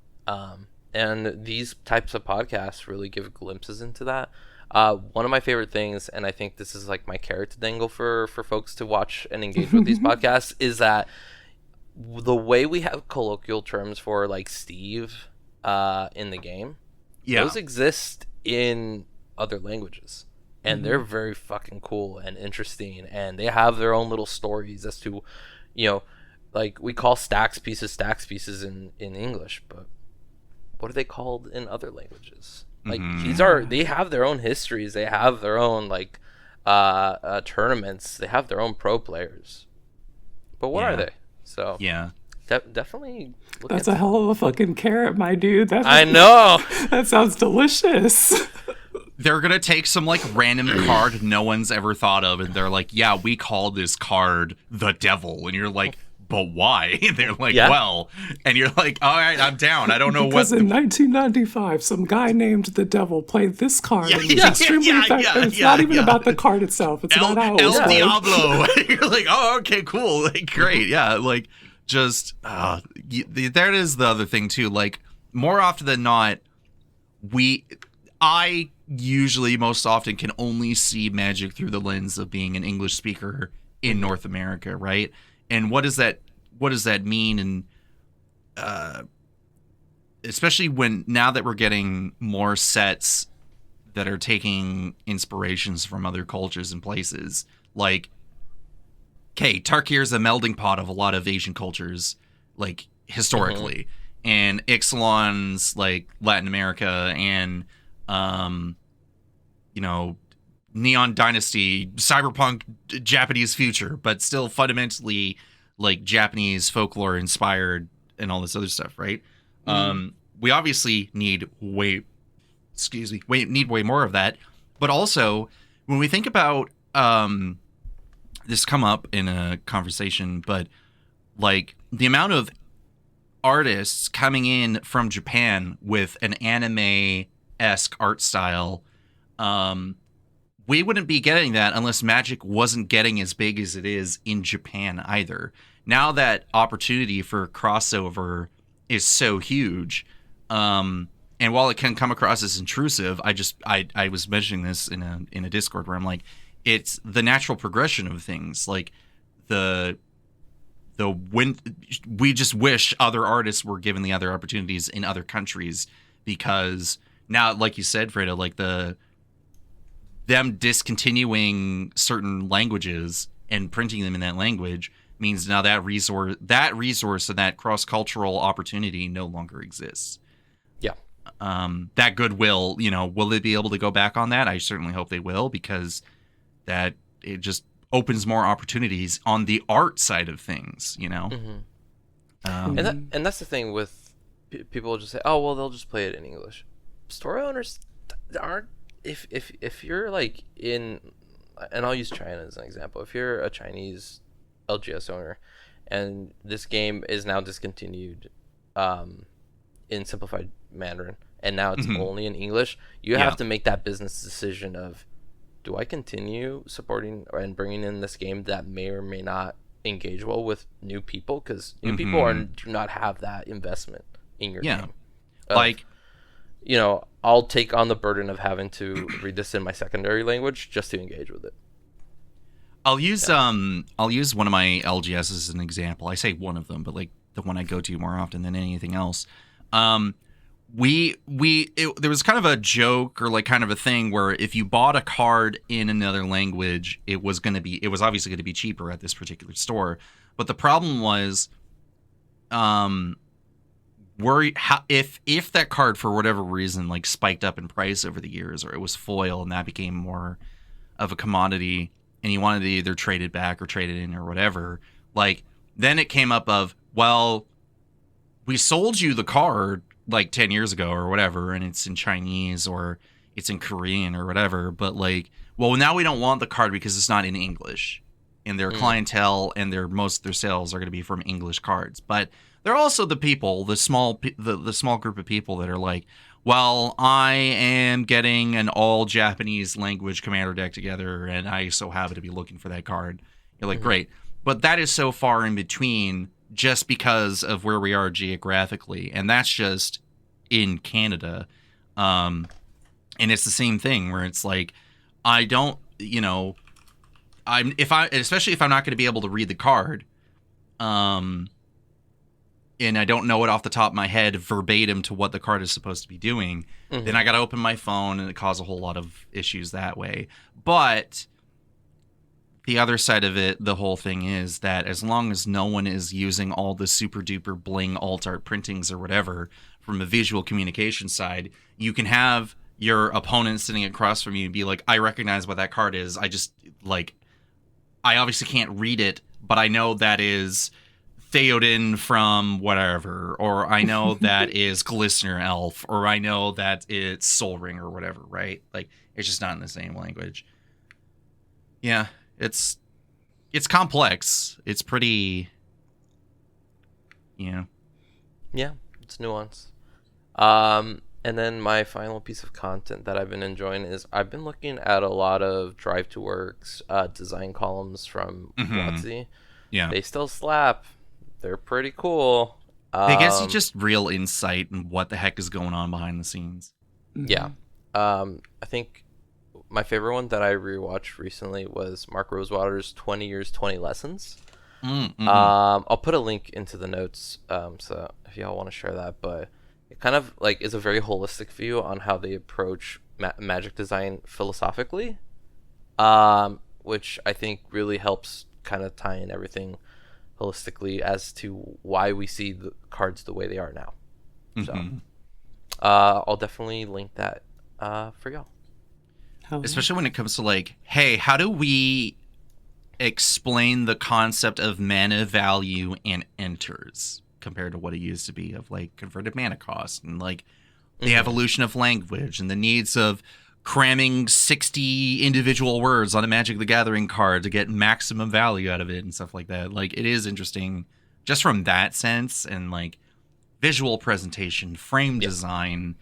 And these types of podcasts really give glimpses into that. One of my favorite things, and I think this is like my carrot to dangle for folks to watch and engage with these podcasts, is that the way we have colloquial terms for like Steve in the game, those exist in other languages, and they're very fucking cool and interesting, and they have their own little stories as to, like we call stacks pieces in English, but what are they called in other languages? Like they have their own histories, they have their own like tournaments, they have their own pro players, but what are they? So definitely that's a hell of a fucking carrot, my dude. I know. That sounds delicious. They're gonna take some like random card no one's ever thought of, and they're like, yeah, we call this card the devil, and you're like, but why? And they're like, well, and you're like, all right, I'm down. I don't know because in 1995 some guy named the devil played this card and was extremely effective. It's not even about the card itself. It's about how it was played. Diablo. You're like, oh, okay, cool, like, great, yeah, like, just there it is. The other thing too, like, more often than not, I usually most often can only see Magic through the lens of being an English speaker in North America, right? And what does that mean? And especially now that we're getting more sets that are taking inspirations from other cultures and places, like, okay, Tarkir is a melding pot of a lot of Asian cultures, like, historically, and Ixalan's like Latin America, and Neon Dynasty, cyberpunk Japanese future, but still fundamentally like Japanese folklore inspired and all this other stuff, right? We obviously need way more of that. But also, when we think about this come up in a conversation, but like the amount of artists coming in from Japan with an anime-esque art style, we wouldn't be getting that unless Magic wasn't getting as big as it is in Japan either. Now that opportunity for crossover is so huge, and while it can come across as intrusive, I was mentioning this in a Discord where I'm like, it's the natural progression of things. Like the we just wish other artists were given the other opportunities in other countries, because now, like you said, Fredo, like them discontinuing certain languages and printing them in that language means now that resource and that cross-cultural opportunity no longer exists. Yeah. That goodwill, will they be able to go back on that? I certainly hope they will, because that it just opens more opportunities on the art side of things, And that's the thing with people just say, oh, well, they'll just play it in English. Story owners aren't, if you're like in, and I'll use China as an example. If you're a Chinese LGS owner and this game is now discontinued in simplified Mandarin, and now it's only in English, you have to make that business decision of, do I continue supporting and bringing in this game that may or may not engage well with new people? Because new people do not have that investment in your game. Like, I'll take on the burden of having to read this in my secondary language just to engage with it. I'll use one of my LGS as an example. I say one of them, but like the one I go to more often than anything else. There was kind of a joke or like kind of a thing where if you bought a card in another language, it was obviously going to be cheaper at this particular store. But the problem was, if that card for whatever reason like spiked up in price over the years, or it was foil and that became more of a commodity, and you wanted to either trade it back or trade it in or whatever, like then it came up of, well, we sold you the card like 10 years ago or whatever, and it's in Chinese or it's in Korean or whatever, but like, well, now we don't want the card because it's not in English, and their clientele and most of their sales are going to be from English cards. But they're also the people, the small group of people that are like, well, I am getting an all Japanese language commander deck together, and I so happen to be looking for that card. You're like, great. But that is so far in between just because of where we are geographically. And that's just in Canada. And it's the same thing where it's like, I don't, especially if I'm not going to be able to read the card, and I don't know it off the top of my head verbatim to what the card is supposed to be doing, then I got to open my phone, and it causes a whole lot of issues that way. But the other side of it, the whole thing is that as long as no one is using all the super duper bling alt art printings or whatever from a visual communication side, you can have your opponent sitting across from you and be like, I recognize what that card is. I obviously can't read it, but I know that is Theoden from whatever, or I know that is Glistener Elf, or I know that it's Soul Ring or whatever, right? Like, it's just not in the same language. Yeah, it's complex. It's pretty, Yeah, it's nuanced. And then my final piece of content that I've been enjoying is I've been looking at a lot of Drive to Works design columns from WotC. Yeah. They still slap. They're pretty cool. I guess it's just real insight in what the heck is going on behind the scenes. Yeah. I think my favorite one that I rewatched recently was Mark Rosewater's 20 Years, 20 Lessons. I'll put a link into the notes, so if y'all want to share that, but it kind of like is a very holistic view on how they approach magic design philosophically, which I think really helps kind of tie in everything holistically as to why we see the cards the way they are now. So I'll definitely link that for y'all. Especially when it comes to like, hey, how do we explain the concept of mana value and enters compared to what it used to be of like converted mana cost, and like the evolution of language and the needs of cramming 60 individual words on a Magic the Gathering card to get maximum value out of it and stuff like that. Like, it is interesting just from that sense, and like visual presentation, frame design,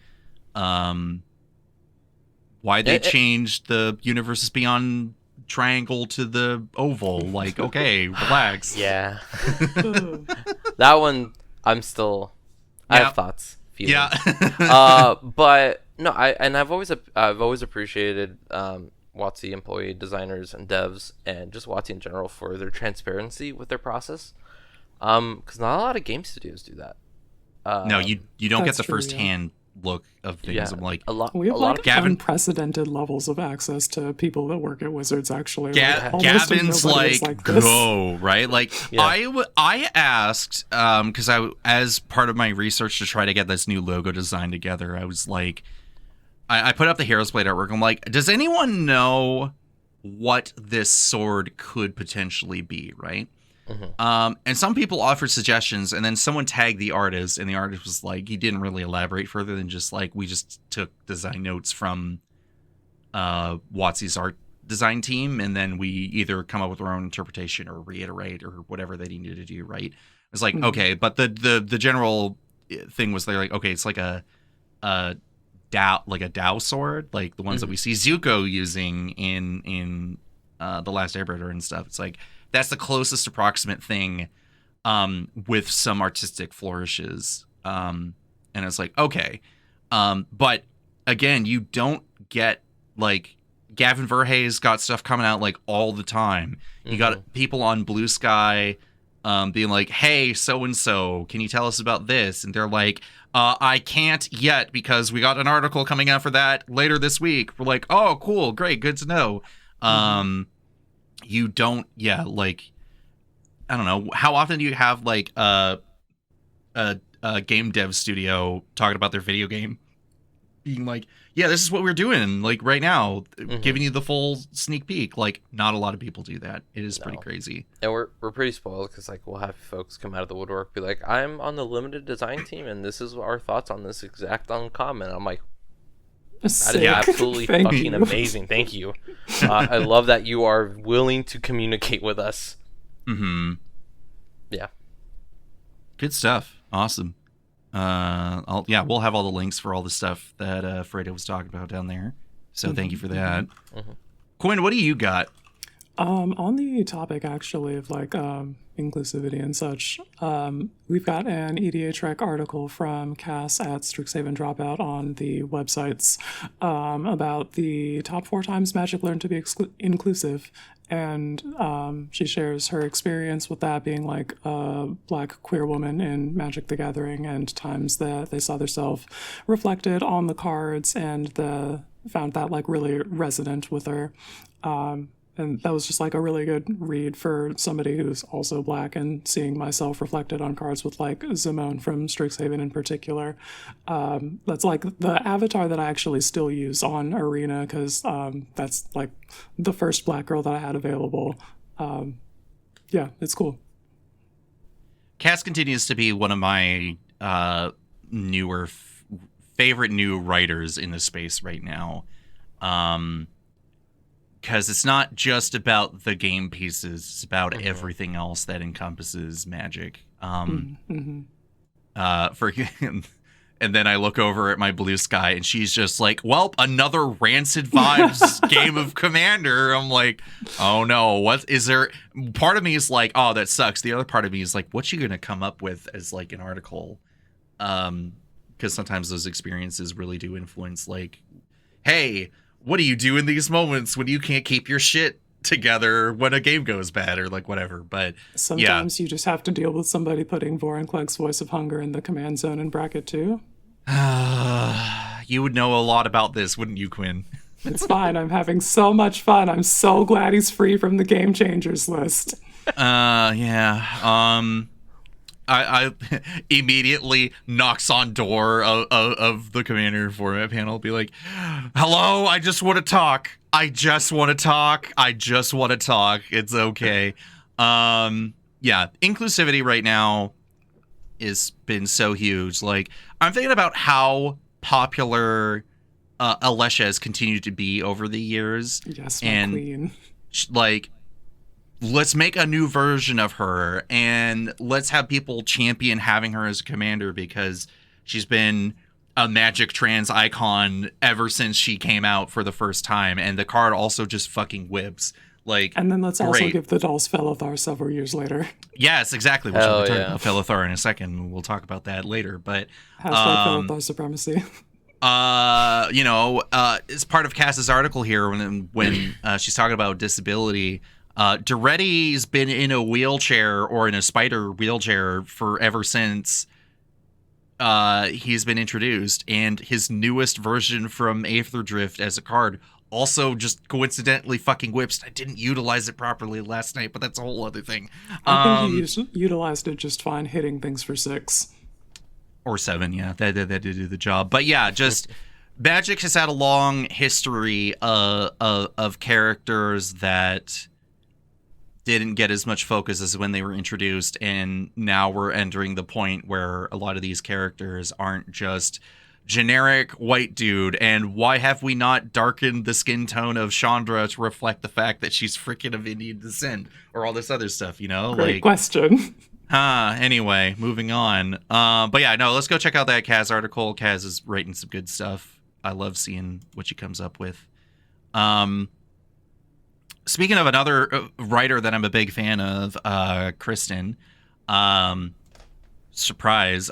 why they changed the Universes Beyond triangle to the oval. Like, okay, relax. Yeah. That one, I have thoughts. Feelings. Yeah. But no, I've always appreciated WotC employee designers and devs, and just WotC in general, for their transparency with their process. Because not a lot of game studios do that. No, you don't get That's the true, first hand look of things. Yeah, I'm like, a lot. We have a lot like of Gavin- unprecedented levels of access to people that work at Wizards. Actually, like, almost Gavin's nobody is like this. go right. Like Yeah. I asked because as part of my research to try to get this new logo design together, I was like, I put up the Heroes Blade artwork. I'm like, does anyone know what this sword could potentially be? Right. And some people offered suggestions, and then someone tagged the artist, and the artist was like, he didn't really elaborate further than just like, we just took design notes from Watsy's art design team, and then we either come up with our own interpretation or reiterate or whatever they needed to do. Right? It's like okay, but the general thing was they're like, okay, it's like a Dao sword, like the ones that we see Zuko using in The Last Airbender and stuff. It's like that's the closest approximate thing with some artistic flourishes. And it's like, okay. But again, you don't get like Gavin Verhey's got stuff coming out like all the time. You got people on Bluesky being like, hey, so-and-so, can you tell us about this? And they're like, I can't yet because we got an article coming out for that later this week. We're like, oh, cool, great, good to know. You don't, like, I don't know, how often do you have like a game dev studio talking about their video game, being like, yeah, this is what we're doing like right now, giving you the full sneak peek? Like, not a lot of people do that. It is pretty crazy. And we're pretty spoiled because like we'll have folks come out of the woodwork be like, I'm on the limited design team and this is our thoughts on this exact uncommon. I'm like, that is absolutely fucking amazing. Thank you. I love that you are willing to communicate with us. Yeah. Good stuff. Awesome. We'll have all the links for all the stuff that Fredo was talking about down there. So thank you for that. Quinn, what do you got? On the topic actually of like inclusivity and such, we've got an EDH article from Cass at Strixhaven Dropout on the websites about the top 4 times Magic learned to be inclusive. And she shares her experience with that being like a Black queer woman in Magic the Gathering and times that they saw themselves reflected on the cards and found that like really resonant with her. And that was just like a really good read for somebody who's also Black and seeing myself reflected on cards with like Zimone from Strixhaven in particular. That's like the avatar that I actually still use on Arena because that's like the first Black girl that I had available. Yeah, it's cool. Cass continues to be one of my newer favorite new writers in the space right now. Because it's not just about the game pieces, it's about everything else that encompasses Magic. And then I look over at my Bluesky and she's just like, well, another Rancid Vibes game of Commander. I'm like, oh no, what is there? Part of me is like, oh, that sucks. The other part of me is like, what's you going to come up with as like an article? Because sometimes those experiences really do influence like, hey, what do you do in these moments when you can't keep your shit together when a game goes bad or like whatever? But sometimes you just have to deal with somebody putting Vorincleg's Voice of Hunger in the command zone in bracket 2. You would know a lot about this, wouldn't you, Quinn? It's fine. I'm having so much fun. I'm so glad he's free from the Game Changers list. I immediately knocks on door of the Commander format panel, be like, hello, I just want to talk. It's okay. Inclusivity right now has been so huge. Like, I'm thinking about how popular Alesha has continued to be over the years. Yes, my queen. Like, let's make a new version of her and let's have people champion having her as a commander because she's been a Magic trans icon ever since she came out for the first time. And the card also just fucking whips. Like, and then let's also give the dolls Felithar several years later. Yes, exactly. We'll talk about Felithar in a second. We'll talk about that later. But Felithar supremacy. It's part of Cass's article here when she's talking about disability. Duretti's been in a wheelchair or in a spider wheelchair for ever since he's been introduced, and his newest version from Aether Drift as a card also just coincidentally fucking whips. I didn't utilize it properly last night, but that's a whole other thing. I think he utilized it just fine, hitting things for 6. Or 7, yeah. That did do the job. But yeah, just Magic has had a long history of characters that didn't get as much focus as when they were introduced, and now we're entering the point where a lot of these characters aren't just generic white dude. And why have we not darkened the skin tone of Chandra to reflect the fact that she's freaking of Indian descent, or all this other stuff, you know? Great question. Anyway, moving on. But yeah, no, let's go check out that Kaz article. Kaz is writing some good stuff. I love seeing what she comes up with. Speaking of another writer that I'm a big fan of, Kristen. Surprise,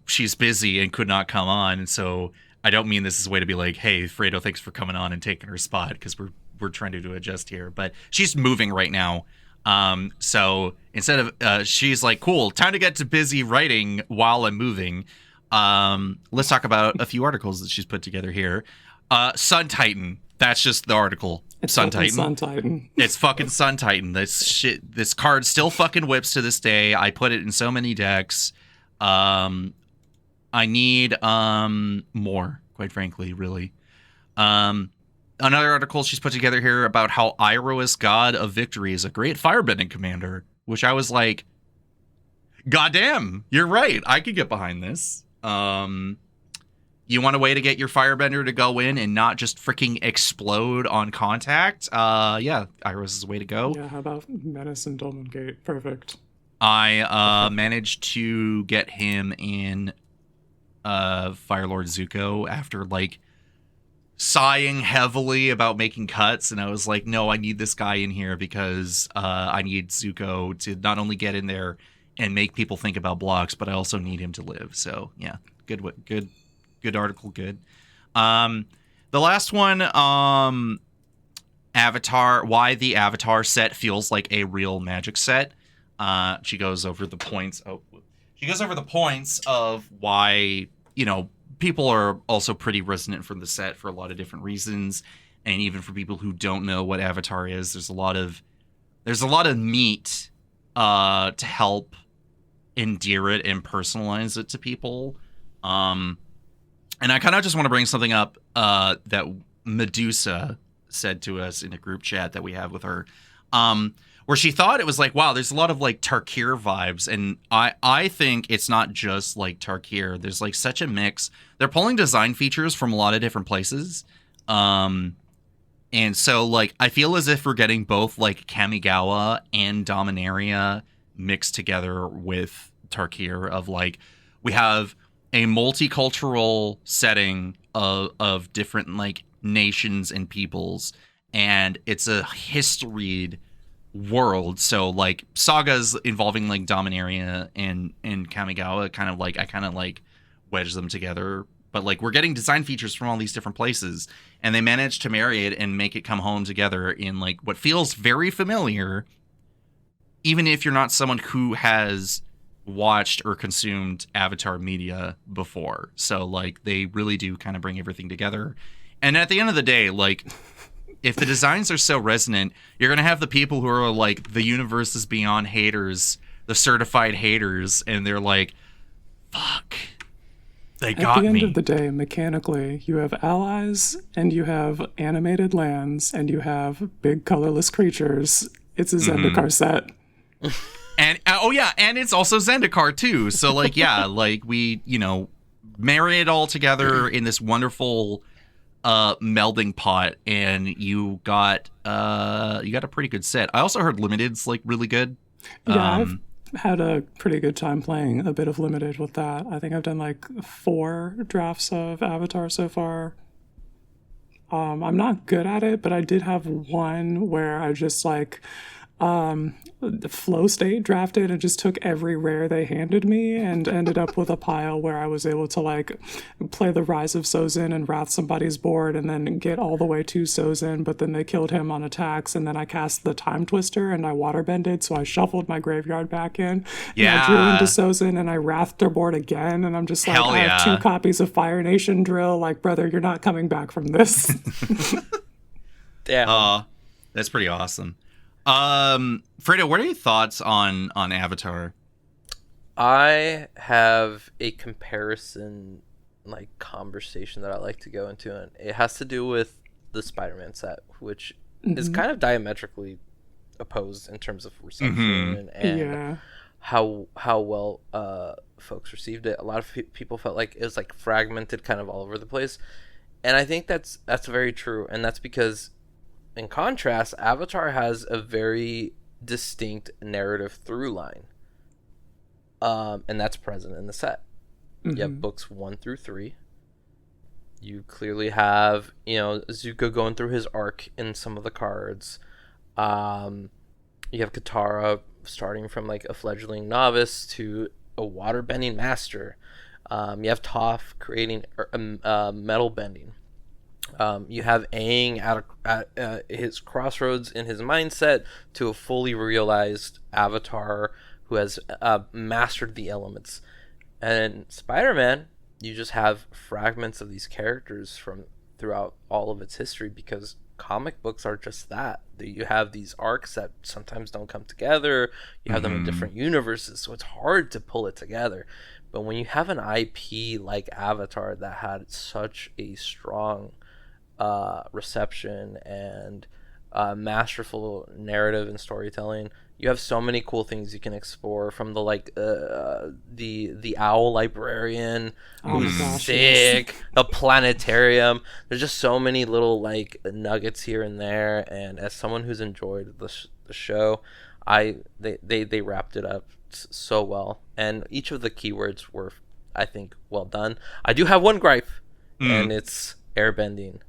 she's busy and could not come on, and so I don't mean this as a way to be like, hey, Fredo, thanks for coming on and taking her spot, because we're trying to adjust here. But she's moving right now. So instead of she's like, cool, time to get to busy writing while I'm moving. Let's talk about a few articles that she's put together here. Sun Titan. That's just the article. It's Sun Titan. Sun Titan. It's fucking Sun Titan. This card still fucking whips to this day. I put it in so many decks. I need more, quite frankly, really. Another article she's put together here about how Iroh's God of Victory is a great firebending commander, which I was like, goddamn, you're right. I could get behind this. You want a way to get your firebender to go in and not just freaking explode on contact? Yeah, Iroh's is the way to go. Yeah, how about Menace and Dolmen Gate? Perfect. I managed to get him in Firelord Zuko after like sighing heavily about making cuts, and I was like, no, I need this guy in here because I need Zuko to not only get in there and make people think about blocks, but I also need him to live. So yeah, good article, good. The last one, Avatar, why the Avatar set feels like a real Magic set. She goes over the points. She goes over the points of why, you know, people are also pretty resonant from the set for a lot of different reasons. And even for people who don't know what Avatar is, there's a lot of meat to help endear it and personalize it to people. And I kind of just want to bring something up that Medusa said to us in a group chat that we have with her, where she thought it was like, wow, there's a lot of like Tarkir vibes. And I think it's not just like Tarkir. There's like such a mix. They're pulling design features from a lot of different places. And so like, I feel as if we're getting both like Kamigawa and Dominaria mixed together with Tarkir, of like, we have a multicultural setting of different like nations and peoples, and it's a historied world. So like sagas involving like Dominaria and Kamigawa kind of like, I kind of like wedge them together, but like we're getting design features from all these different places, and they managed to marry it and make it come home together in like what feels very familiar, even if you're not someone who has watched or consumed Avatar media before. So like they really do kind of bring everything together. And at the end of the day, like if the designs are so resonant, you're going to have the people who are like the universe is beyond haters, the certified haters, and they're like, fuck, they got me. At the end of the day, mechanically, you have allies, and you have animated lands, and you have big colorless creatures. It's a Zendikar set. And oh yeah, and it's also Zendikar too. So like yeah, like we, you know, marry it all together in this wonderful melding pot, and you got a pretty good set. I also heard Limited's like really good. Yeah, I've had a pretty good time playing a bit of Limited with that. I think I've done like 4 drafts of Avatar so far. I'm not good at it, but I did have one where I just like the flow state drafted and just took every rare they handed me and ended up with a pile where I was able to like play the Rise of Sozin and wrath somebody's board and then get all the way to Sozin, but then they killed him on attacks, and then I cast the Time Twister and I waterbended, so I shuffled my graveyard back in. Yeah. And I drew into Sozin and I wrathed their board again, and I'm just like, Hell I have yeah. 2 copies of Fire Nation Drill. Like, brother, you're not coming back from this. Damn. That's pretty awesome. Fredo, what are your thoughts on Avatar? I have a comparison like conversation that I like to go into, and it has to do with the Spider-Man set, which is kind of diametrically opposed in terms of reception and Yeah. how well folks received it. A lot of people felt like it was like fragmented kind of all over the place, and I think that's very true, and that's because in contrast, Avatar has a very distinct narrative through line, and that's present in the set. You have books 1 through 3. You clearly have, Zuko going through his arc in some of the cards. You have Katara starting from like a fledgling novice to a waterbending master. You have Toph creating metal bending. You have Aang at his crossroads in his mindset to a fully realized Avatar who has mastered the elements. And Spider-Man, you just have fragments of these characters from throughout all of its history, because comic books are just that. You have these arcs that sometimes don't come together. You have them in different universes, so it's hard to pull it together. But when you have an IP like Avatar that had such a strong reception and masterful narrative and storytelling, you have so many cool things you can explore, from the the owl librarian who's sick, the planetarium. There's just so many little like nuggets here and there, and as someone who's enjoyed the show, they wrapped it up so well, and each of the keywords were, I think, well done. I do have one gripe, and it's airbending.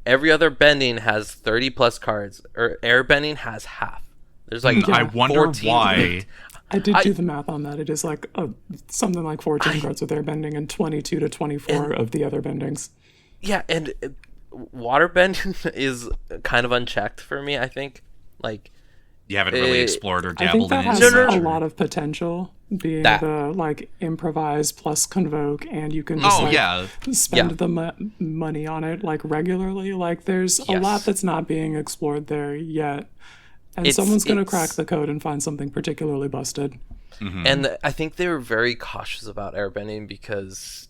Every other bending has 30 plus cards, or airbending has half. There's like I wonder 14. why. I did do the math on that. It is like something like 14 cards with airbending and 22 to 24 of the other bendings. Yeah, and waterbending is kind of unchecked for me, I think. Like, You haven't really explored or I think dabbled that in has it. a lot of potential, being the like improvise plus convoke, and you can just spend the money on it like regularly. Like, there's a lot that's not being explored there yet, and someone's going to crack the code and find something particularly busted. And I think they were very cautious about airbending, because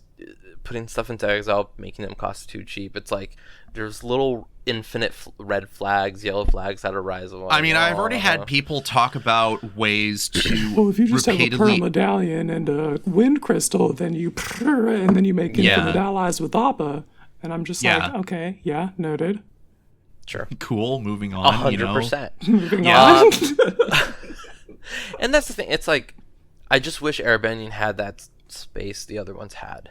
putting stuff into exile, making them cost too cheap. It's like there's little infinite red flags, yellow flags that arise. I mean, I've already had people talk about ways to Well, if you just have a repeatedly... pearl medallion and a wind crystal, then you make infinite allies with Appa, and I'm just like, okay, noted. Sure. Cool, moving on. 100%. Moving on. And that's the thing. It's like, I just wish airbending had that space the other ones had.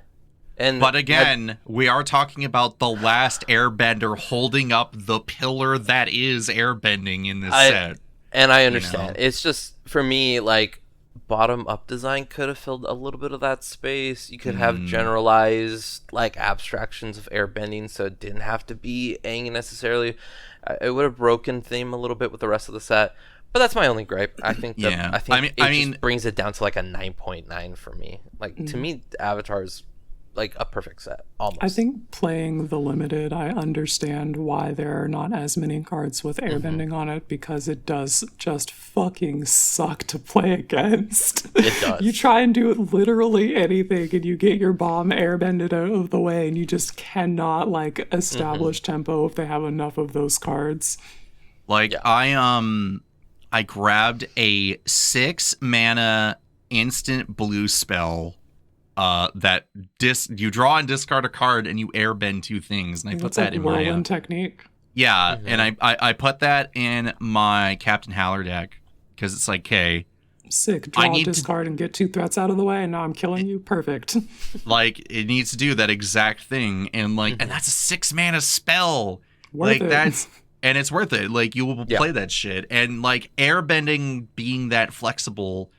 But again, we are talking about the last airbender holding up the pillar that is airbending in this set. And I understand. It's just, for me, like, bottom-up design could have filled a little bit of that space. You could have generalized, like, abstractions of airbending, so it didn't have to be Aang necessarily. It would have broken theme a little bit with the rest of the set. But that's my only gripe. I think it just brings it down to like a 9.9 for me. Like, to me, Avatar is like a perfect set, almost. I think playing the limited, I understand why there are not as many cards with airbending on it, because it does just fucking suck to play against. It does. You try and do literally anything and you get your bomb airbended out of the way, and you just cannot like establish tempo if they have enough of those cards. Like, I grabbed a 6 mana instant blue spell that you draw and discard a card and you airbend 2 things, and I put that in my whirlwind technique. Yeah, and I put that in my Captain Haller deck, because it's like, okay, sick, draw, discard, and get 2 threats out of the way, and now I'm killing you. Perfect. Like, it needs to do that exact thing, and like, and that's a 6 mana spell. Worth it. and it's worth it. Like, you will play that shit. And like airbending being that flexible,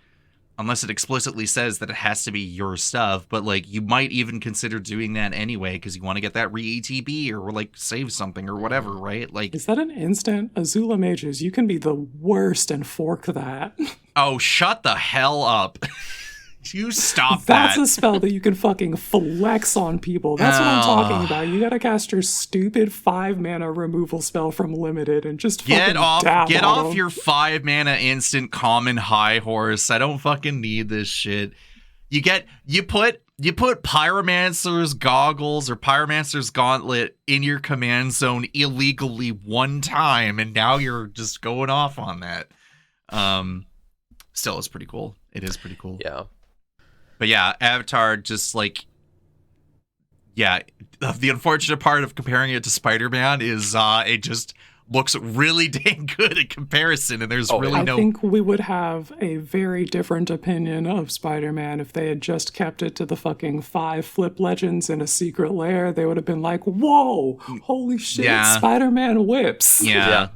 unless it explicitly says that it has to be your stuff, but like you might even consider doing that anyway because you want to get that re-ETB or like save something or whatever, right? Like, Is that an instant? Azula mages, you can be the worst and fork that. oh, shut the hell up. You stop That's that. a spell that you can fucking flex on people. That's what I'm talking about. You gotta cast your stupid 5-mana removal spell from limited and just fucking Get off dab on them. your 5-mana instant common high horse. I don't fucking need this shit. You put Pyromancer's goggles or Pyromancer's gauntlet in your command zone illegally one time, and now you're just going off on that. Still, it's pretty cool. It is pretty cool. Yeah. But yeah, Avatar just like, yeah, the unfortunate part of comparing it to Spider-Man is it just looks really dang good in comparison, and there's really I no... think we would have a very different opinion of Spider-Man if they had just kept it to the fucking 5 flip legends in a secret lair. They would have been like, whoa, holy shit, Yeah. Spider-Man whips. Yeah,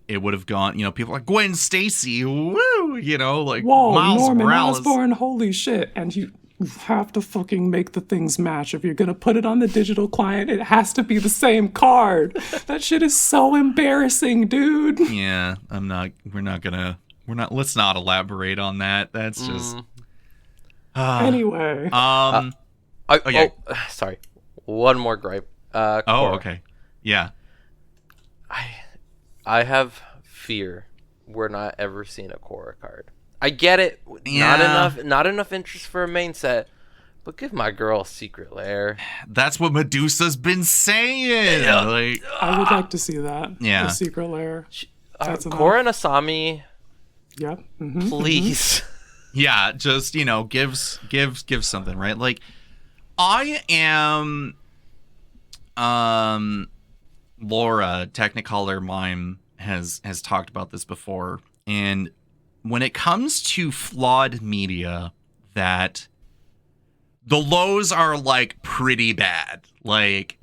it would have gone, people like Gwen Stacy, woo, like Whoa, Miles Norman Morales. Osborn, holy shit. And you have to fucking make the things match. If you're going to put it on the digital client, it has to be the same card. That shit is so embarrassing, dude. Yeah, let's not elaborate on that. That's just... Anyway. Sorry. One more gripe. Korra. Okay. Yeah. I have fear we're not ever seeing a Korra card. I get it. Yeah. Not enough interest for a main set, but give my girl a secret lair. That's what Medusa's been saying. Like, I would like to see that. Yeah. The secret lair. That's enough. Korra and Asami, Yeah. Mm-hmm. please. yeah, just, give something, right? Like, I am Laura, Technicolor Mime, has talked about this before, and when it comes to flawed media, that the lows are like pretty bad. Like,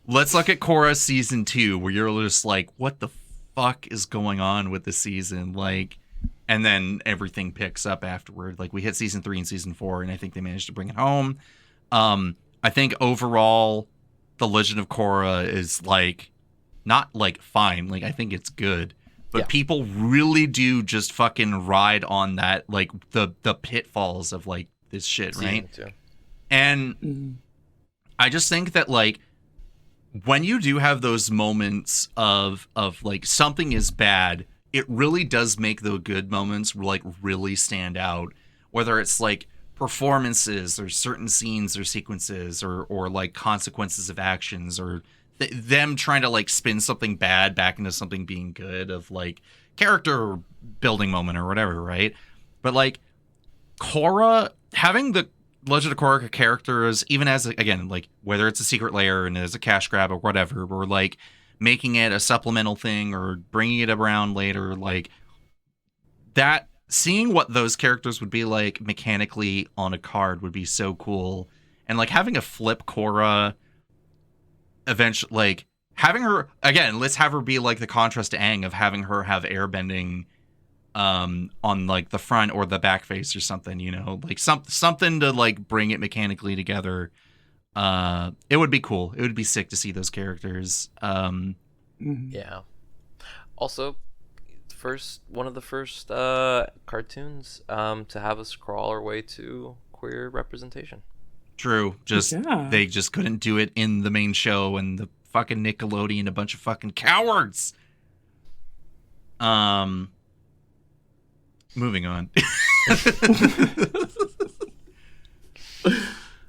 let's look at Korra season 2, where you're just like, what the fuck is going on with the season? Like, and then everything picks up afterward. Like, we hit season 3 and season 4, and I think they managed to bring it home. I think overall, The Legend of Korra is like, not like fine. Like, I think it's good. But people really do just fucking ride on that, like the pitfalls of like this shit, right? And I just think that like when you do have those moments of like something is bad, it really does make the good moments like really stand out. Whether it's like performances or certain scenes or sequences or like consequences of actions or them trying to like spin something bad back into something being good, of like character building moment or whatever, right? But like Korra, having the Legend of Korra characters, even as again, like whether it's a secret lair and as a cash grab or whatever, or like making it a supplemental thing or bringing it around later, like that, seeing what those characters would be like mechanically on a card would be so cool. And like having a flip Korra eventually, like having her again, let's have her be like the contrast to Aang, of having her have airbending on like the front or the back face or something, like something to like bring it mechanically together. It would be cool. It would be sick to see those characters. Yeah. Also, one of the first cartoons to have us crawl our way to queer representation. True. They just couldn't do it in the main show, and the fucking Nickelodeon, a bunch of fucking cowards. Moving on.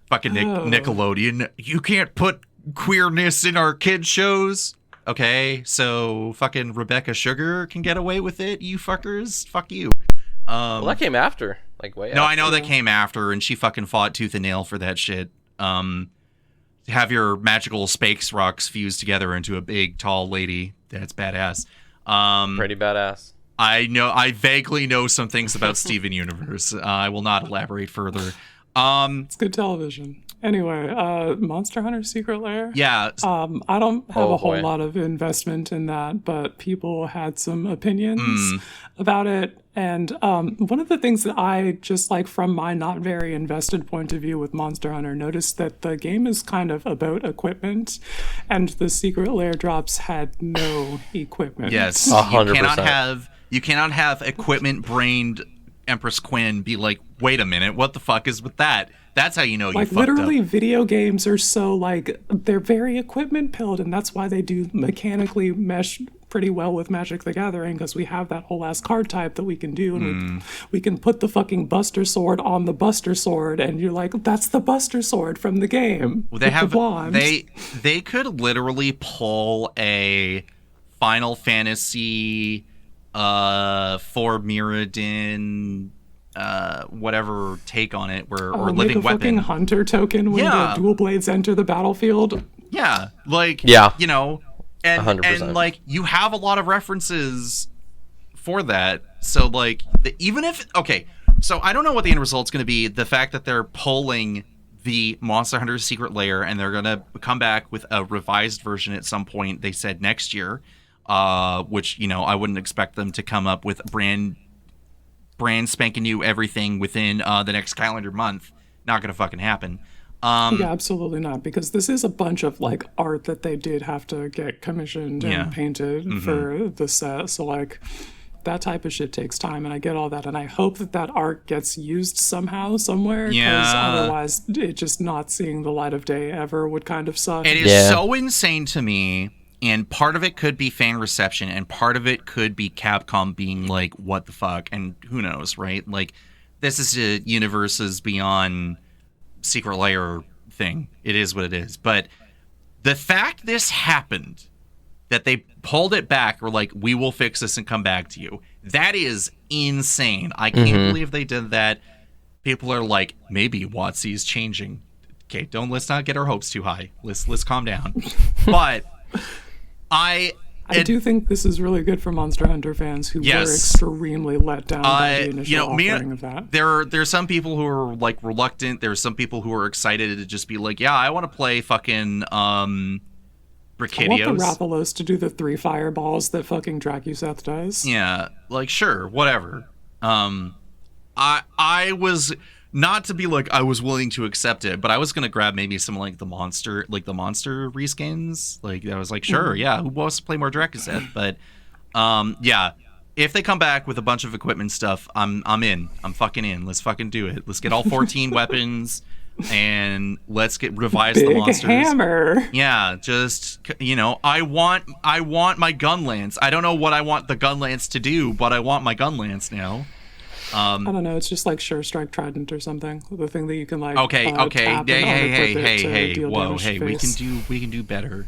Fucking Nickelodeon. You can't put queerness in our kids shows. Okay, so fucking Rebecca Sugar can get away with it, you fuckers. Fuck you. Well, that came after. Like, way No, after. I know that came after, and she fucking fought tooth and nail for that shit. To have your magical space rocks fused together into a big, tall lady, that's badass. Pretty badass. I vaguely know some things about Steven Universe. I will not elaborate further. It's good television. Anyway, Monster Hunter Secret Lair. Yeah. I don't have Oh, a whole boy. lot of investment in that, but people had some opinions about it. And one of the things that I just like from my not very invested point of view with Monster Hunter noticed that the game is kind of about equipment, and the Secret Lair drops had no equipment. Yes. 100%. You cannot have equipment brained Empress Quinn be like, wait a minute, what the fuck is with that? That's how you know you Like fucked literally up. video games are so like they're very equipment pilled, and that's why they do mechanically mesh pretty well with Magic the Gathering, because we have that whole ass card type that we can do, and we can put the fucking Buster Sword on the Buster Sword, and you're like, that's the Buster Sword from the game. Well, they with have the wand. they could literally pull a Final Fantasy 4 Mirrodin whatever take on it, where or make living a fucking weapon. hunter token when Yeah. the dual blades enter the battlefield. Yeah, like Yeah. you know, and 100%. like you have a lot of references for that. So like even if so I don't know what the end result's going to be. The fact that they're pulling the Monster Hunter Secret Lair and they're going to come back with a revised version at some point. They said next year, which you know I wouldn't expect them to come up with brand spanking new everything within the next calendar month. Not going to fucking happen. Yeah, absolutely not, because this is a bunch of like art that they did have to get commissioned and Yeah. painted for the set. So like that type of shit takes time, and I get all that, and I hope that that art gets used somehow, somewhere, because Yeah. otherwise it just not seeing the light of day ever would kind of suck. It is Yeah. so insane to me, and part of it could be fan reception, and part of it could be Capcom being like, what the fuck, and who knows, right? Like, this is a universes beyond Secret Lair thing. It is what it is. But the fact this happened, that they pulled it back, or like, we will fix this and come back to you, that is insane. I can't believe they did that. People are like, maybe WotC's changing. Okay, let's not get our hopes too high. Let's calm down. But I do think this is really good for Monster Hunter fans who Yes. were extremely let down by the initial offering of that. there's some people who are like reluctant. There's some people who are excited to just be like, yeah, I want to play fucking I want the Brachydios. Rathalos to do the 3 fireballs that fucking Dracuseth does. Yeah, like sure, whatever. I was not to be like I was willing to accept it, but I was gonna grab maybe some like the monster reskins. Like I was like, sure, yeah, who wants to play more Dracuseth? But yeah, if they come back with a bunch of equipment stuff, I'm in. I'm fucking in. Let's fucking do it. Let's get all 14 weapons and let's revise the Big monsters. hammer. Yeah, just I want my gun lance. I don't know what I want the gun lance to do, but I want my gun lance now. I don't know. It's just like Sure Strike Trident or something. The thing that you can like. Okay. tap and unequip it to Hey. deal Whoa, damage to hey. We face. can do better.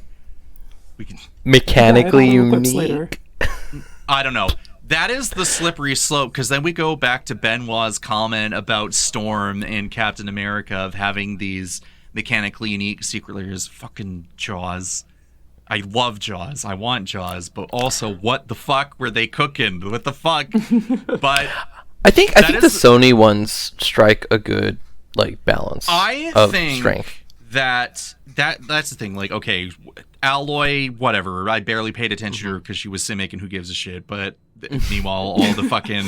We can. Mechanically Yeah, it auto-equips unique. later. I don't know. That is the slippery slope, because then we go back to Benoit's comment about Storm and Captain America of having these mechanically unique secret layers. Fucking Jaws. I love Jaws. I want Jaws, but also, what the fuck were they cooking? What the fuck? But I think That the is- Sony ones strike a good like balance I of think strength. that's the thing. Like, okay, Alloy, whatever. I barely paid attention to her because she was Simic, and who gives a shit? But meanwhile, all the fucking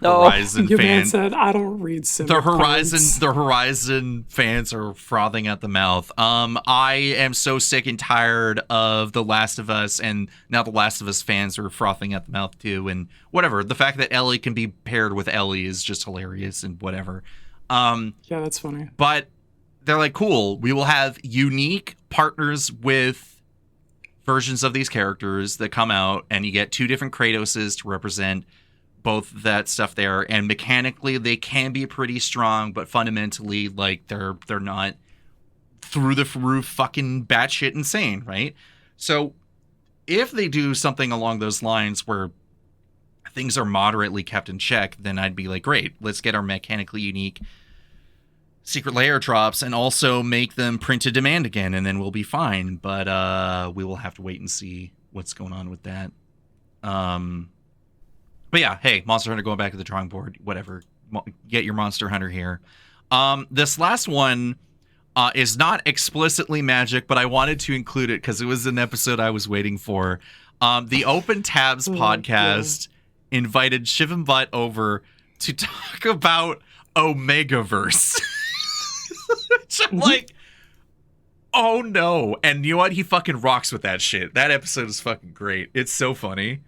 No. Horizon Your man fans, said, "I don't read Simic cards." the Horizon fans are frothing at the mouth. I am so sick and tired of The Last of Us, and now The Last of Us fans are frothing at the mouth too. And whatever, the fact that Ellie can be paired with Ellie is just hilarious, and whatever. Yeah, that's funny. But they're like, cool, we will have unique partners with versions of these characters that come out, and you get 2 different Kratoses to represent both that stuff there. And mechanically, they can be pretty strong, but fundamentally, like, they're not through the roof fucking batshit insane, right? So if they do something along those lines where things are moderately kept in check, then I'd be like, great, let's get our mechanically unique Secret Lair drops and also make them print to demand again, and then we'll be fine. But we will have to wait and see what's going on with that. But yeah, hey, Monster Hunter going back to the drawing board, whatever. Get your Monster Hunter here. This last one, is not explicitly magic, but I wanted to include it because it was an episode I was waiting for. The Open Tabs podcast invited Shiv and Butt over to talk about Omegaverse. Which I'm like, oh no. And you know what? He fucking rocks with that shit. That episode is fucking great. It's so funny.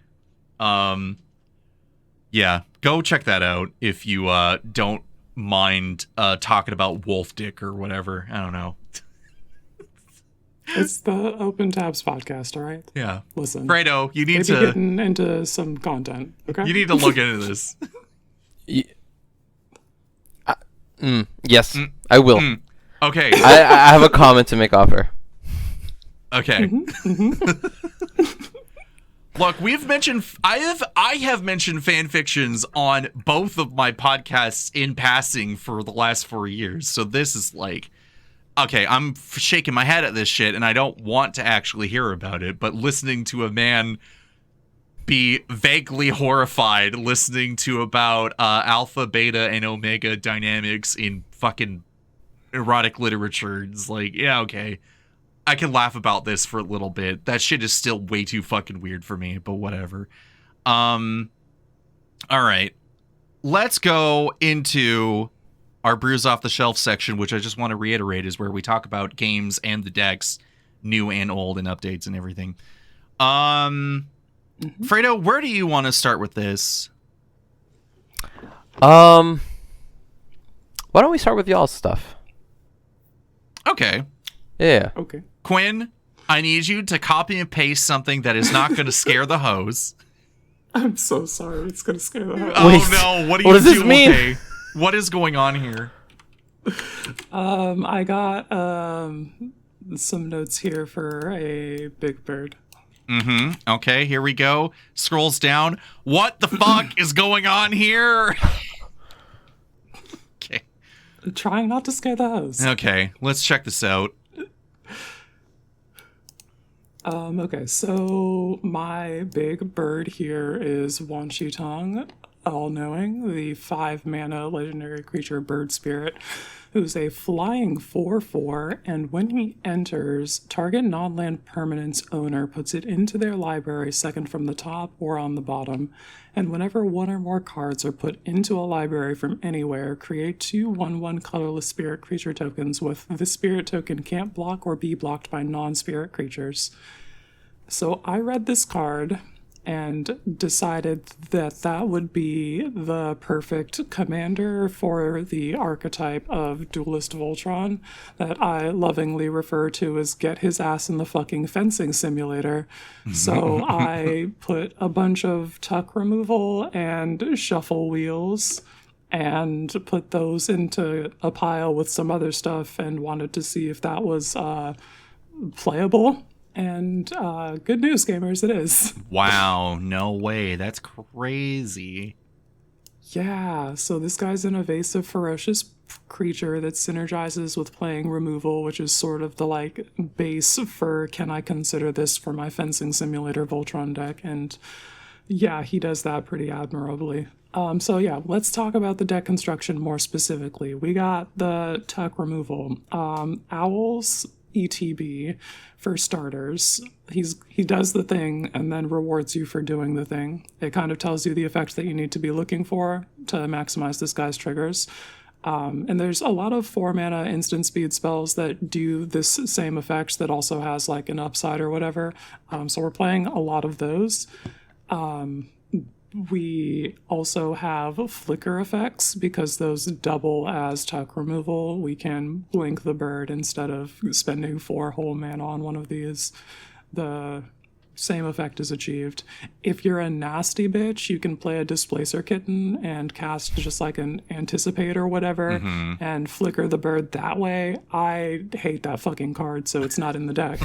Yeah, go check that out if you don't mind talking about wolf dick or whatever. I don't know. It's the Open Tabs podcast, all right? Yeah. Listen. Fredo, you need maybe to getting into some content, okay? you need to look into this. Yes, I will. Okay. I have a comment to make off her. Okay. Look, we've mentioned I have mentioned fan fictions on both of my podcasts in passing for the last 4 years. So this is like, okay, I'm shaking my head at this shit and I don't want to actually hear about it, but listening to a man be vaguely horrified listening to about alpha, beta, and omega dynamics in fucking erotic literature, it's like, yeah, okay. I can laugh about this for a little bit. That shit is still way too fucking weird for me, but whatever. All right. Let's go into our brews off the shelf section, which I just want to reiterate is where we talk about games and the decks, new and old, and updates and everything. Fredo, where do you want to start with this? Why don't we start with y'all's stuff? Okay. Yeah. Okay. Quinn, I need you to copy and paste something that is not going to scare the hose. I'm so sorry. It's going to scare the hell Oh Wait, no, what do what you does this do? mean? Okay. What is going on here? I got some notes here for a big bird. Okay, here we go. Scrolls down. What the fuck is going on here? Okay. Trying not to scare the host. Okay, let's check this out. Okay, so my big bird here is Wan Shi Tong, All-Knowing, the 5-mana legendary creature bird spirit, who's a flying 4/4, and when he enters, target non-land permanent's owner puts it into their library second from the top or on the bottom, and whenever one or more cards are put into a library from anywhere, create 2 1/1 colorless spirit creature tokens with the spirit token can't block or be blocked by non-spirit creatures. So I read this card and decided that that would be the perfect commander for the archetype of Duelist Voltron that I lovingly refer to as get his ass in the fucking fencing simulator. So I put a bunch of tuck removal and shuffle wheels and put those into a pile with some other stuff and wanted to see if that was playable. And good news, gamers, it is. Wow, no way. That's crazy. Yeah, so this guy's an evasive, ferocious creature that synergizes with playing removal, which is sort of the like base for can I consider this for my fencing simulator Voltron deck, and yeah, he does that pretty admirably. So yeah, let's talk about the deck construction more specifically. We got the tuck removal. Owl's ETB for starters. He does the thing and then rewards you for doing the thing. It kind of tells you the effect that you need to be looking for to maximize this guy's triggers. And there's a lot of 4-mana instant speed spells that do this same effect that also has like an upside or whatever. So we're playing a lot of those. We also have flicker effects because those double as tuck removal. We can blink the bird instead of spending 4 whole mana on one of these. The same effect is achieved. If you're a nasty bitch, you can play a Displacer Kitten and cast just like an Anticipate or whatever and flicker the bird that way. I hate that fucking card, so it's not in the deck.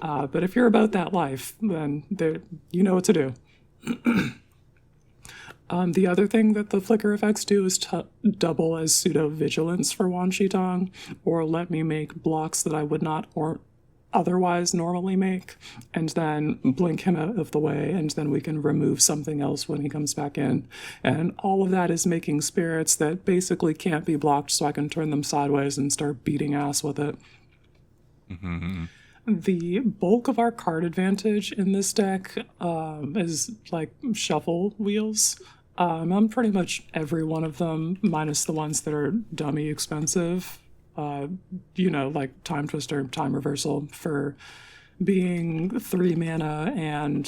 But if you're about that life, then you know what to do. The other thing that the flicker effects do is double as pseudo vigilance for Wan Shi Tong, or let me make blocks that I would not otherwise normally make, and then blink him out of the way, and then we can remove something else when he comes back in. And all of that is making spirits that basically can't be blocked, so I can turn them sideways and start beating ass with it. The bulk of our card advantage in this deck is like shuffle wheels. I'm pretty much every one of them, minus the ones that are dummy expensive. Like Time Twister, Time Reversal for being 3 mana and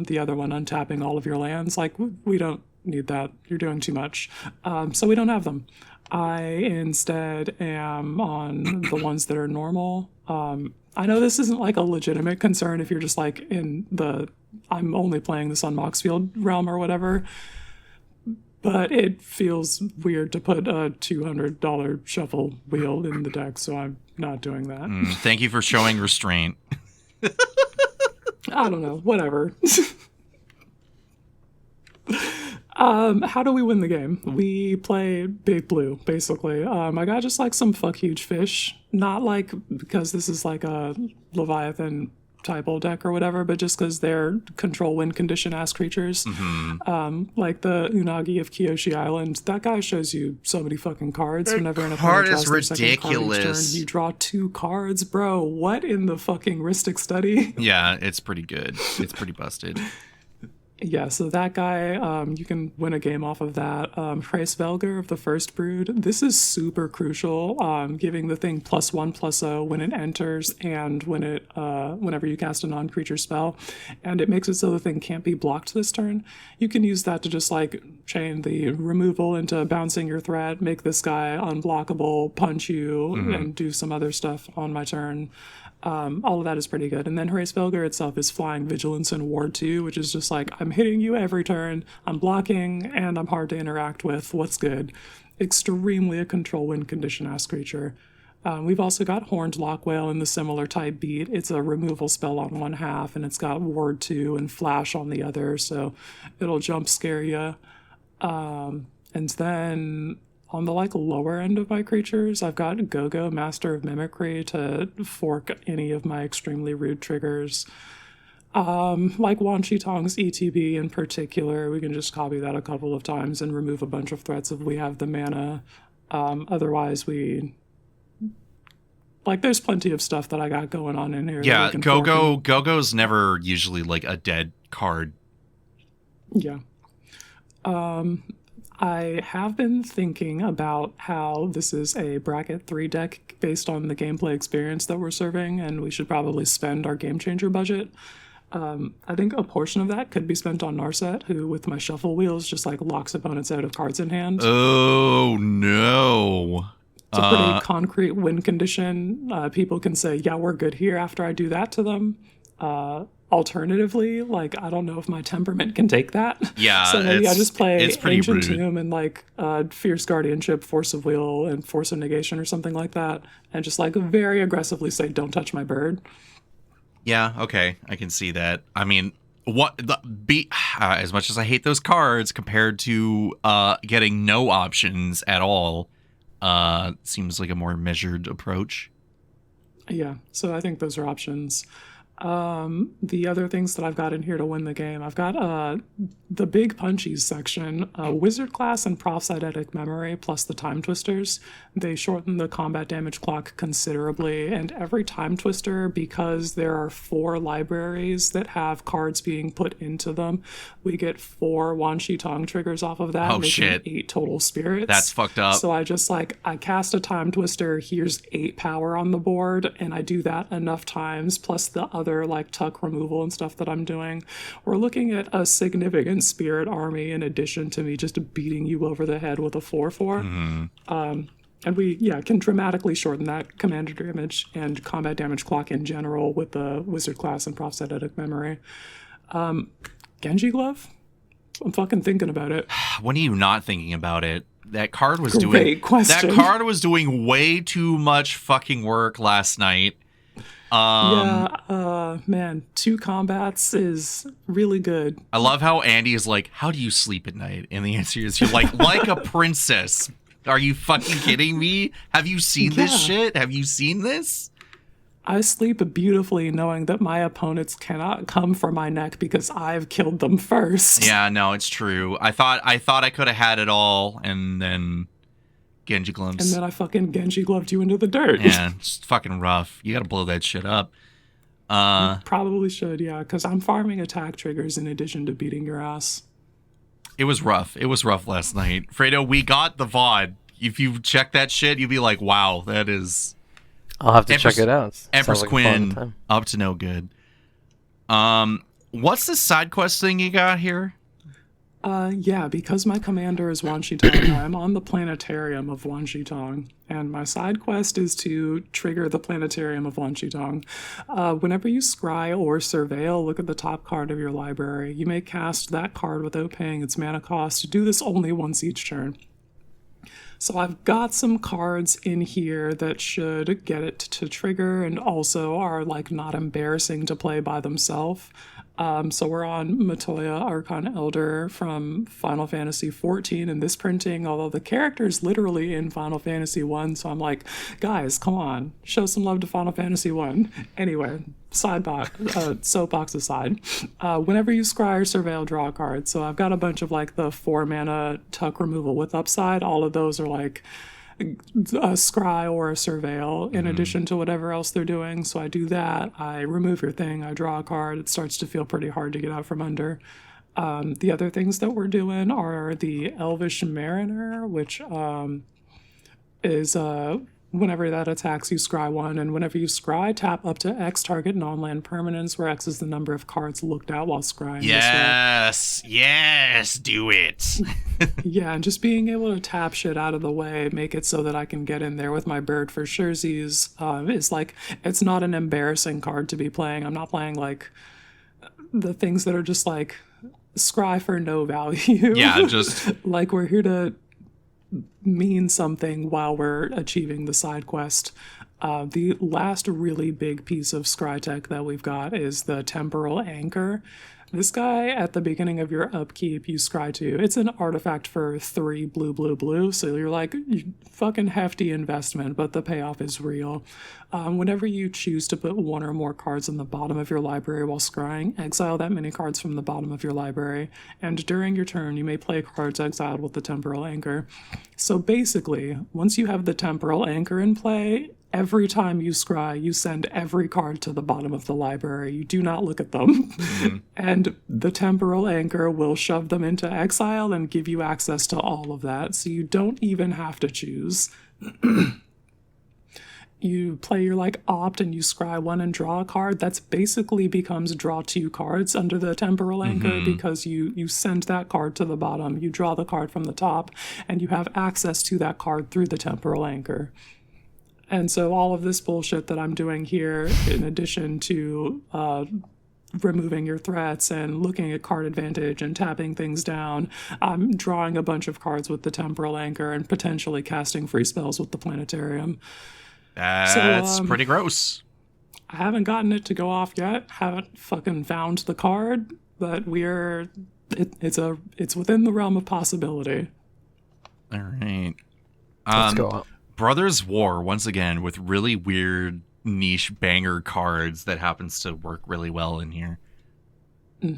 the other one untapping all of your lands. Like, we don't need that. You're doing too much. So we don't have them. I instead am on the ones that are normal. I know this isn't like a legitimate concern if you're just like in the I'm only playing this on Moxfield realm or whatever. But it feels weird to put a $200 shuffle wheel in the deck, so I'm not doing that. Thank you for showing restraint. I don't know, whatever. How do we win the game? We play Big Blue, basically. I got just like some fuck huge fish. Not like because this is like a Leviathan typo deck or whatever, but just because they're control win condition ass creatures. Like the Unagi of Kyoshi Island, that guy shows you so many fucking cards. Whenever an card opponent is draws their second card each ridiculous. turn, you draw 2 cards, bro. What in the fucking Ristic study? Yeah, it's pretty good. It's pretty busted. Yeah, so that guy, you can win a game off of that. Hraesvelgr of the First Brood, this is super crucial, giving the thing +1/+0 when it enters and when it, whenever you cast a non-creature spell, and it makes it so the thing can't be blocked this turn. You can use that to just like chain the removal into bouncing your threat, make this guy unblockable, punch you, and do some other stuff on my turn. All of that is pretty good. And then Hraesvelgr itself is flying Vigilance and Ward 2, which is just like, I'm hitting you every turn, I'm blocking, and I'm hard to interact with. What's good? Extremely a control win condition ass creature. We've also got Horned Lockwhale in the similar type beat. It's a removal spell on one half, and it's got Ward 2 and Flash on the other, so it'll jump scare you. And then on the like lower end of my creatures, I've got Go-Go, Master of Mimicry, to fork any of my extremely rude triggers. Like Wan Shi Tong's ETB in particular, we can just copy that a couple of times and remove a bunch of threats if we have the mana. Otherwise, there's plenty of stuff that I got going on in here. Yeah, Go-Go's never usually like a dead card. Yeah. I have been thinking about how this is a bracket 3 deck based on the gameplay experience that we're serving, and we should probably spend our game changer budget. I think a portion of that could be spent on Narset, who with my shuffle wheels just like locks opponents out of cards in hand. Oh no. It's a pretty concrete win condition. People can say, yeah, we're good here after I do that to them. Alternatively, like, I don't know if my temperament can take that. Yeah, so maybe I just play it's pretty Ancient rude. Tomb and like Fierce Guardianship, Force of Will, and Force of Negation or something like that, and just like very aggressively say, don't touch my bird. Yeah, okay, I can see that. I mean, as much as I hate those cards compared to getting no options at all, seems like a more measured approach. Yeah, so I think those are options. The other things that I've got in here to win the game, I've got the big punchies section, Wizard Class and Prophetic Memory, plus the Time Twisters. They shorten the combat damage clock considerably, and every Time Twister, because there are 4 libraries that have cards being put into them, we get 4 Wan Shi Tong triggers off of that, Oh, making shit. 8 total spirits. That's fucked up. So I just I cast a Time Twister, here's 8 power on the board, and I do that enough times, plus the other like tuck removal and stuff that I'm doing. We're looking at a significant spirit army in addition to me just beating you over the head with a 4/4. And we, can dramatically shorten that commander damage and combat damage clock in general with the Wizard Class and Prophetic Memory. Genji Glove? I'm fucking thinking about it. When are you not thinking about it? That card was Great question. That card was doing way too much fucking work last night. Man, 2 combats is really good. I love how Andy is like, how do you sleep at night? And the answer is, you're like a princess. Are you fucking kidding me? Have you seen this shit? Have you seen this? I sleep beautifully knowing that my opponents cannot come for my neck because I've killed them first. Yeah, no, it's true. I thought I could have had it all, and then Genji gloves. And then I fucking Genji gloved you into the dirt. Yeah, it's fucking rough. You gotta blow that shit up. Probably should, yeah, because I'm farming attack triggers in addition to beating your ass. It was rough. It was rough last night. Fredo, we got the VOD. If you check that shit, you'd be like, wow, that is... I'll have to check it out. Empress Sounds like a fun Quinn, time. up to no good. What's the side quest thing you got here? Yeah, because my commander is Wan Shitong, I'm on the planetarium of Wan Shitong, and my side quest is to trigger the planetarium of Wan Shitong. Whenever you scry or surveil, look at the top card of your library. You may cast that card without paying its mana cost. Do this only once each turn. So I've got some cards in here that should get it to trigger and also are like not embarrassing to play by themselves. So we're on Matoya Archon Elder from Final Fantasy XIV in this printing, although the character's literally in Final Fantasy 1, so I'm like, guys, come on, show some love to Final Fantasy 1. Anyway, soapbox aside, whenever you scry or surveil, draw a card. So I've got a bunch of like the 4 mana tuck removal with upside. All of those are like a scry or a surveil in addition to whatever else they're doing. So I do that, I remove your thing, I draw a card. It starts to feel pretty hard to get out from under. The other things that we're doing are the Elvish Mariner, which is whenever that attacks, you scry 1, and whenever you scry, tap up to X target non-land permanents, where X is the number of cards looked at while scrying. Yes, do it. Yeah, and just being able to tap shit out of the way, make it so that I can get in there with my bird for surezies, is like, it's not an embarrassing card to be playing. I'm not playing like the things that are just like scry for no value. Yeah, just like we're here to mean something while we're achieving the side quest. The last really big piece of scry tech that we've got is the Temporal Anchor. This guy, at the beginning of your upkeep, you scry to. It's an artifact for 3 blue, so you're like, fucking hefty investment, but the payoff is real. Whenever you choose to put 1 or more cards on the bottom of your library while scrying, exile that many cards from the bottom of your library, and during your turn, you may play cards exiled with the Temporal Anchor. So basically, once you have the Temporal Anchor in play, every time you scry, you send every card to the bottom of the library. You do not look at them. And the Temporal Anchor will shove them into exile and give you access to all of that, so you don't even have to choose. You play your like opt and you scry 1 and draw a card. That's basically becomes draw 2 cards under the Temporal Anchor because you send that card to the bottom, you draw the card from the top, and you have access to that card through the Temporal Anchor. And so all of this bullshit that I'm doing here, in addition to removing your threats and looking at card advantage and tapping things down, I'm drawing a bunch of cards with the Temporal Anchor and potentially casting free spells with the Planetarium. That's pretty gross. I haven't gotten it to go off yet. Haven't fucking found the card, but it's within the realm of possibility. All right. Let's go up. Brothers War, once again, with really weird niche banger cards that happens to work really well in here. So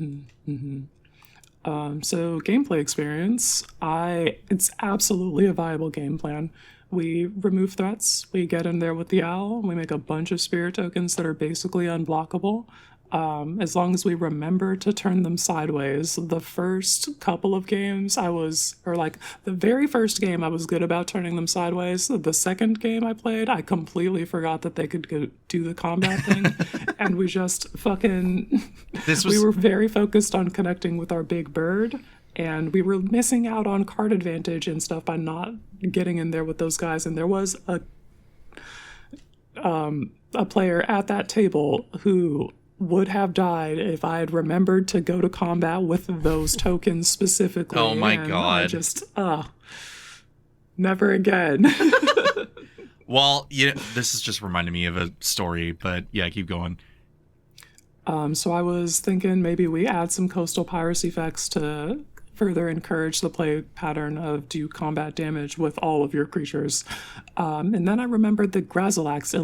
gameplay experience, it's absolutely a viable game plan. We remove threats, we get in there with the owl, we make a bunch of spirit tokens that are basically unblockable. As long as we remember to turn them sideways. The first couple of games the very first game I was good about turning them sideways. The second game I played, I completely forgot that they could do the combat thing. And we just fucking, we were very focused on connecting with our big bird. And we were missing out on card advantage and stuff by not getting in there with those guys. And there was a player at that table who would have died if I had remembered to go to combat with those tokens specifically. Oh my and god. I just, never again. Well, this is just reminding me of a story, but yeah, keep going. So I was thinking maybe we add some coastal piracy effects further encourage the play pattern of do combat damage with all of your creatures. And then I remembered that Grazilax,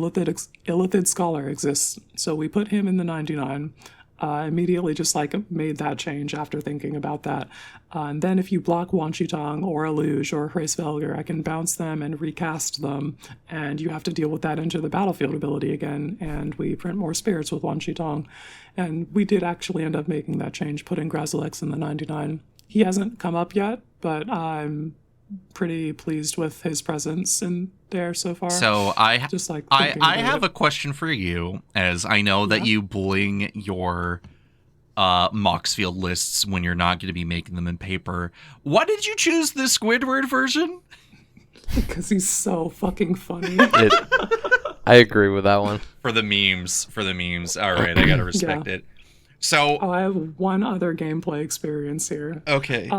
Illithid Scholar, exists. So we put him in the 99. Immediately just like made that change after thinking about that. And then if you block Wan Shi Tong or a Luge or Hraesvelgr, I can bounce them and recast them, and you have to deal with that into the battlefield ability again, and we print more spirits with Wan Shi Tong. And we did actually end up making that change, putting Grazilex in the 99. He hasn't come up yet, but I'm pretty pleased with his presence in there so far. So I just like I have a question for you, as I know that you bling your Moxfield lists when you're not going to be making them in paper. Why did you choose the Squidward version? Because he's so fucking funny. I agree with that one. For the memes. All right, I gotta respect it. So I have one other gameplay experience here. Okay.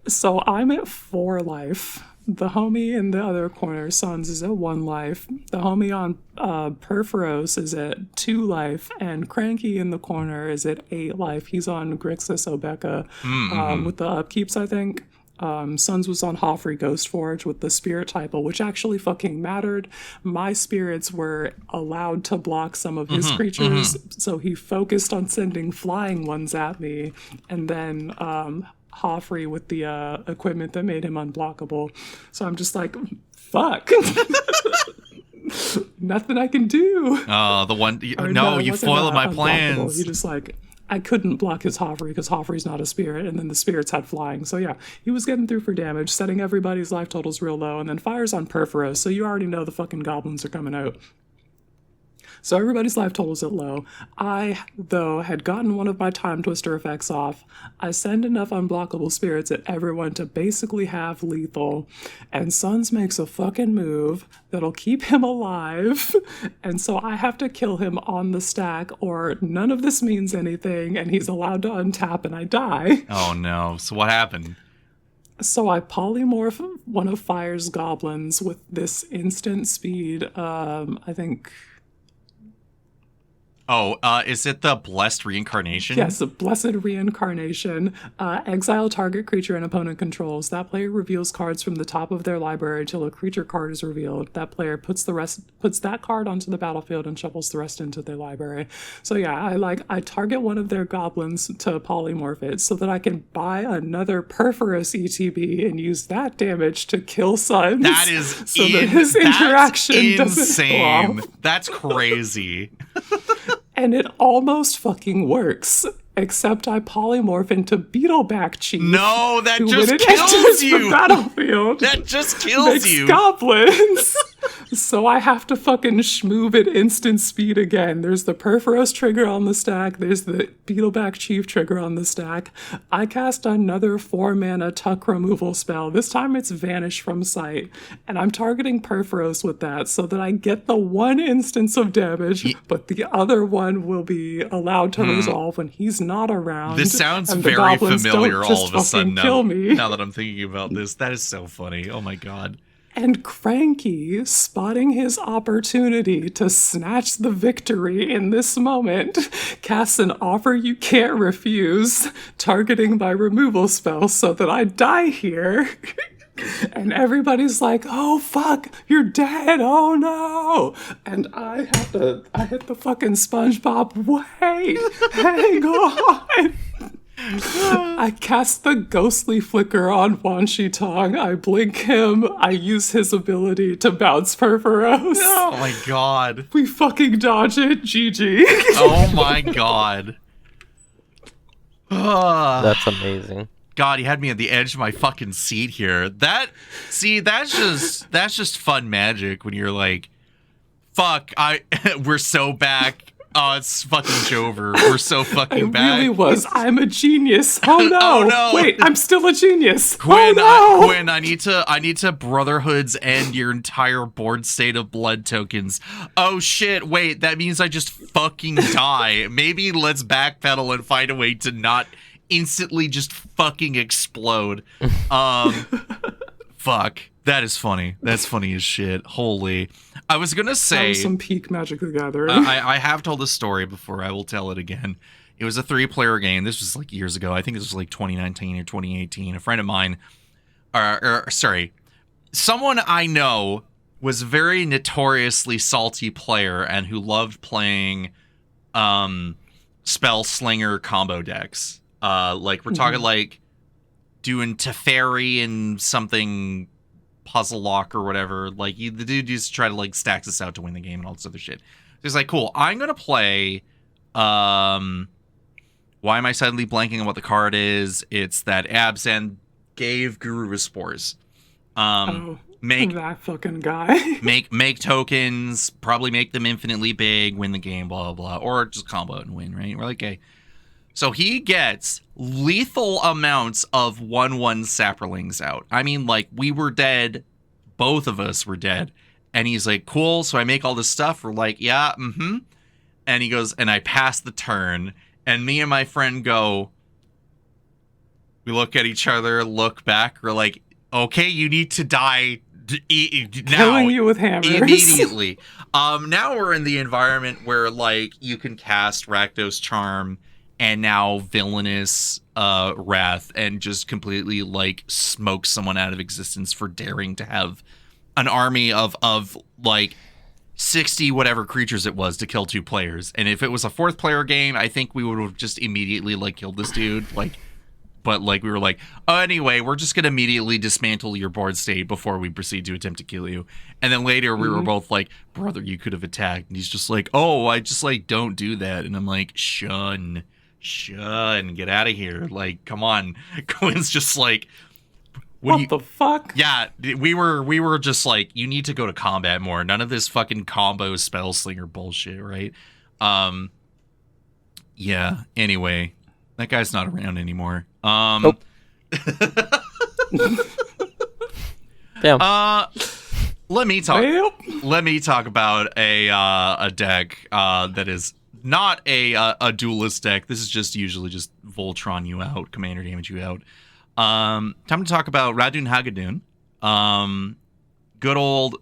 So I'm at 4 life. The homie in the other corner, Suns, is at 1 life. The homie on Perforos is at 2 life. And Cranky in the corner is at 8 life. He's on Grixis Obeka with the upkeeps, I think. Suns was on Hoffrey Ghostforge with the Spirit Typo, which actually fucking mattered. My spirits were allowed to block some of his creatures, so he focused on sending flying ones at me. And then Hoffrey with the equipment that made him unblockable. So I'm just like, fuck. Nothing I can do. The one... No, you foiled my plans. He just like... I couldn't block his Hoffrey because Hoffrey's not a spirit, and then the spirits had flying. So yeah, he was getting through for damage, setting everybody's life totals real low, and then fires on Perforos, so you already know the fucking goblins are coming out. So everybody's life totals at low. I, though, had gotten one of my Time Twister effects off. I send enough unblockable spirits at everyone to basically have lethal. And Suns makes a fucking move that'll keep him alive. And so I have to kill him on the stack, or none of this means anything, and he's allowed to untap and I die. Oh no. So what happened? So I polymorph one of Fire's goblins with this instant speed. I think... Oh, is it the Blessed Reincarnation? Yes, the Blessed Reincarnation. Exile target creature and opponent controls. That player reveals cards from the top of their library until a creature card is revealed. That player puts that card onto the battlefield and shuffles the rest into their library. So yeah, I target one of their goblins to polymorph it so that I can buy another Perforos ETB and use that damage to kill Suns. That is so that his interaction insane. doesn't. That's crazy. And it almost fucking works, except I polymorph into Beetleback Chief. No, that who, just when it kills enters you. The battlefield, That just kills makes you. goblins. So I have to fucking schmoove at instant speed again. There's the Perforos trigger on the stack. There's the Beetleback Chief trigger on the stack. I cast another 4-mana Tuck removal spell. This time it's Vanish from Sight. And I'm targeting Perforos with that so that I get the 1 instance of damage, but the other one will be allowed to resolve when he's not around. This sounds and the very goblins familiar don't all just of a sudden fucking kill me. now that I'm thinking about this. That is so funny. Oh my god. And Cranky, spotting his opportunity to snatch the victory in this moment, casts an Offer You Can't Refuse, targeting my removal spell so that I die here. And everybody's like, oh fuck, you're dead, oh no. And I hit the fucking SpongeBob, wait, hang on. I cast the Ghostly Flicker on Wan Shi Tong. I blink him. I use his ability to bounce Perforos. Oh my god. We fucking dodge it. GG. Oh my god. That's amazing. God, he had me at the edge of my fucking seat here. That's just fun magic when you're like, fuck, we're so back. Oh, it's fucking Jover. We're so fucking back. It really was. I'm a genius. Oh no. Oh, no. Wait, I'm still a genius. Quinn, oh no. Quinn, I need to Brotherhoods end your entire board state of blood tokens. Oh shit, wait, that means I just fucking die. Maybe let's backpedal and find a way to not instantly just fucking explode. Fuck. That is funny. That's funny as shit. Holy. I was gonna say That was some peak Magic the Gathering. I have told this story before. I will tell it again. It was a 3-player game. This was like years ago. I think this was like 2019 or 2018. A friend of mine, someone I know was a very notoriously salty player and who loved playing spell slinger combo decks. Like we're talking like doing Teferi and something puzzle lock or whatever. Like the dude used to try to like stack this out to win the game and all this other shit. So he's like, cool, I'm gonna play why am I suddenly blanking on what the card is? It's that Abzan gave Guru Spores. Make that fucking guy. make tokens, probably make them infinitely big, win the game, blah blah blah, or just combo it and win, right? We're like, okay. So he gets lethal amounts of 1/1 saprolings out. I mean, like, we were dead. Both of us were dead. And he's like, cool. So I make all this stuff. We're like, yeah, mm-hmm. And he goes, and I pass the turn. And me and my friend go, we look at each other, look back. We're like, okay, you need to die now. Killing you with hammers. Immediately. Now we're in the environment where, like, you can cast Rakdos Charm and now Villainous Wrath and just completely, like, smoke someone out of existence for daring to have an army of like 60 whatever creatures it was to kill 2 players. And if it was a 4th player game, I think we would have just immediately like killed this dude. Like, but like we were like, oh, anyway, we're just gonna immediately dismantle your board state before we proceed to attempt to kill you. And then later we were both like, brother, you could have attacked. And he's just like, oh, I just like don't do that. And I'm like, shun, get out of here. Like, come on. Quinn's just like, what the fuck? Yeah, we were just like, you need to go to combat more. None of this fucking combo spell slinger bullshit, right? Yeah, anyway, that guy's not around anymore. Nope. Damn. Let me talk about a deck that is not a duelist deck. This is just usually just Voltron you out, commander damage you out. Time to talk about Radun Hagadoon. Good old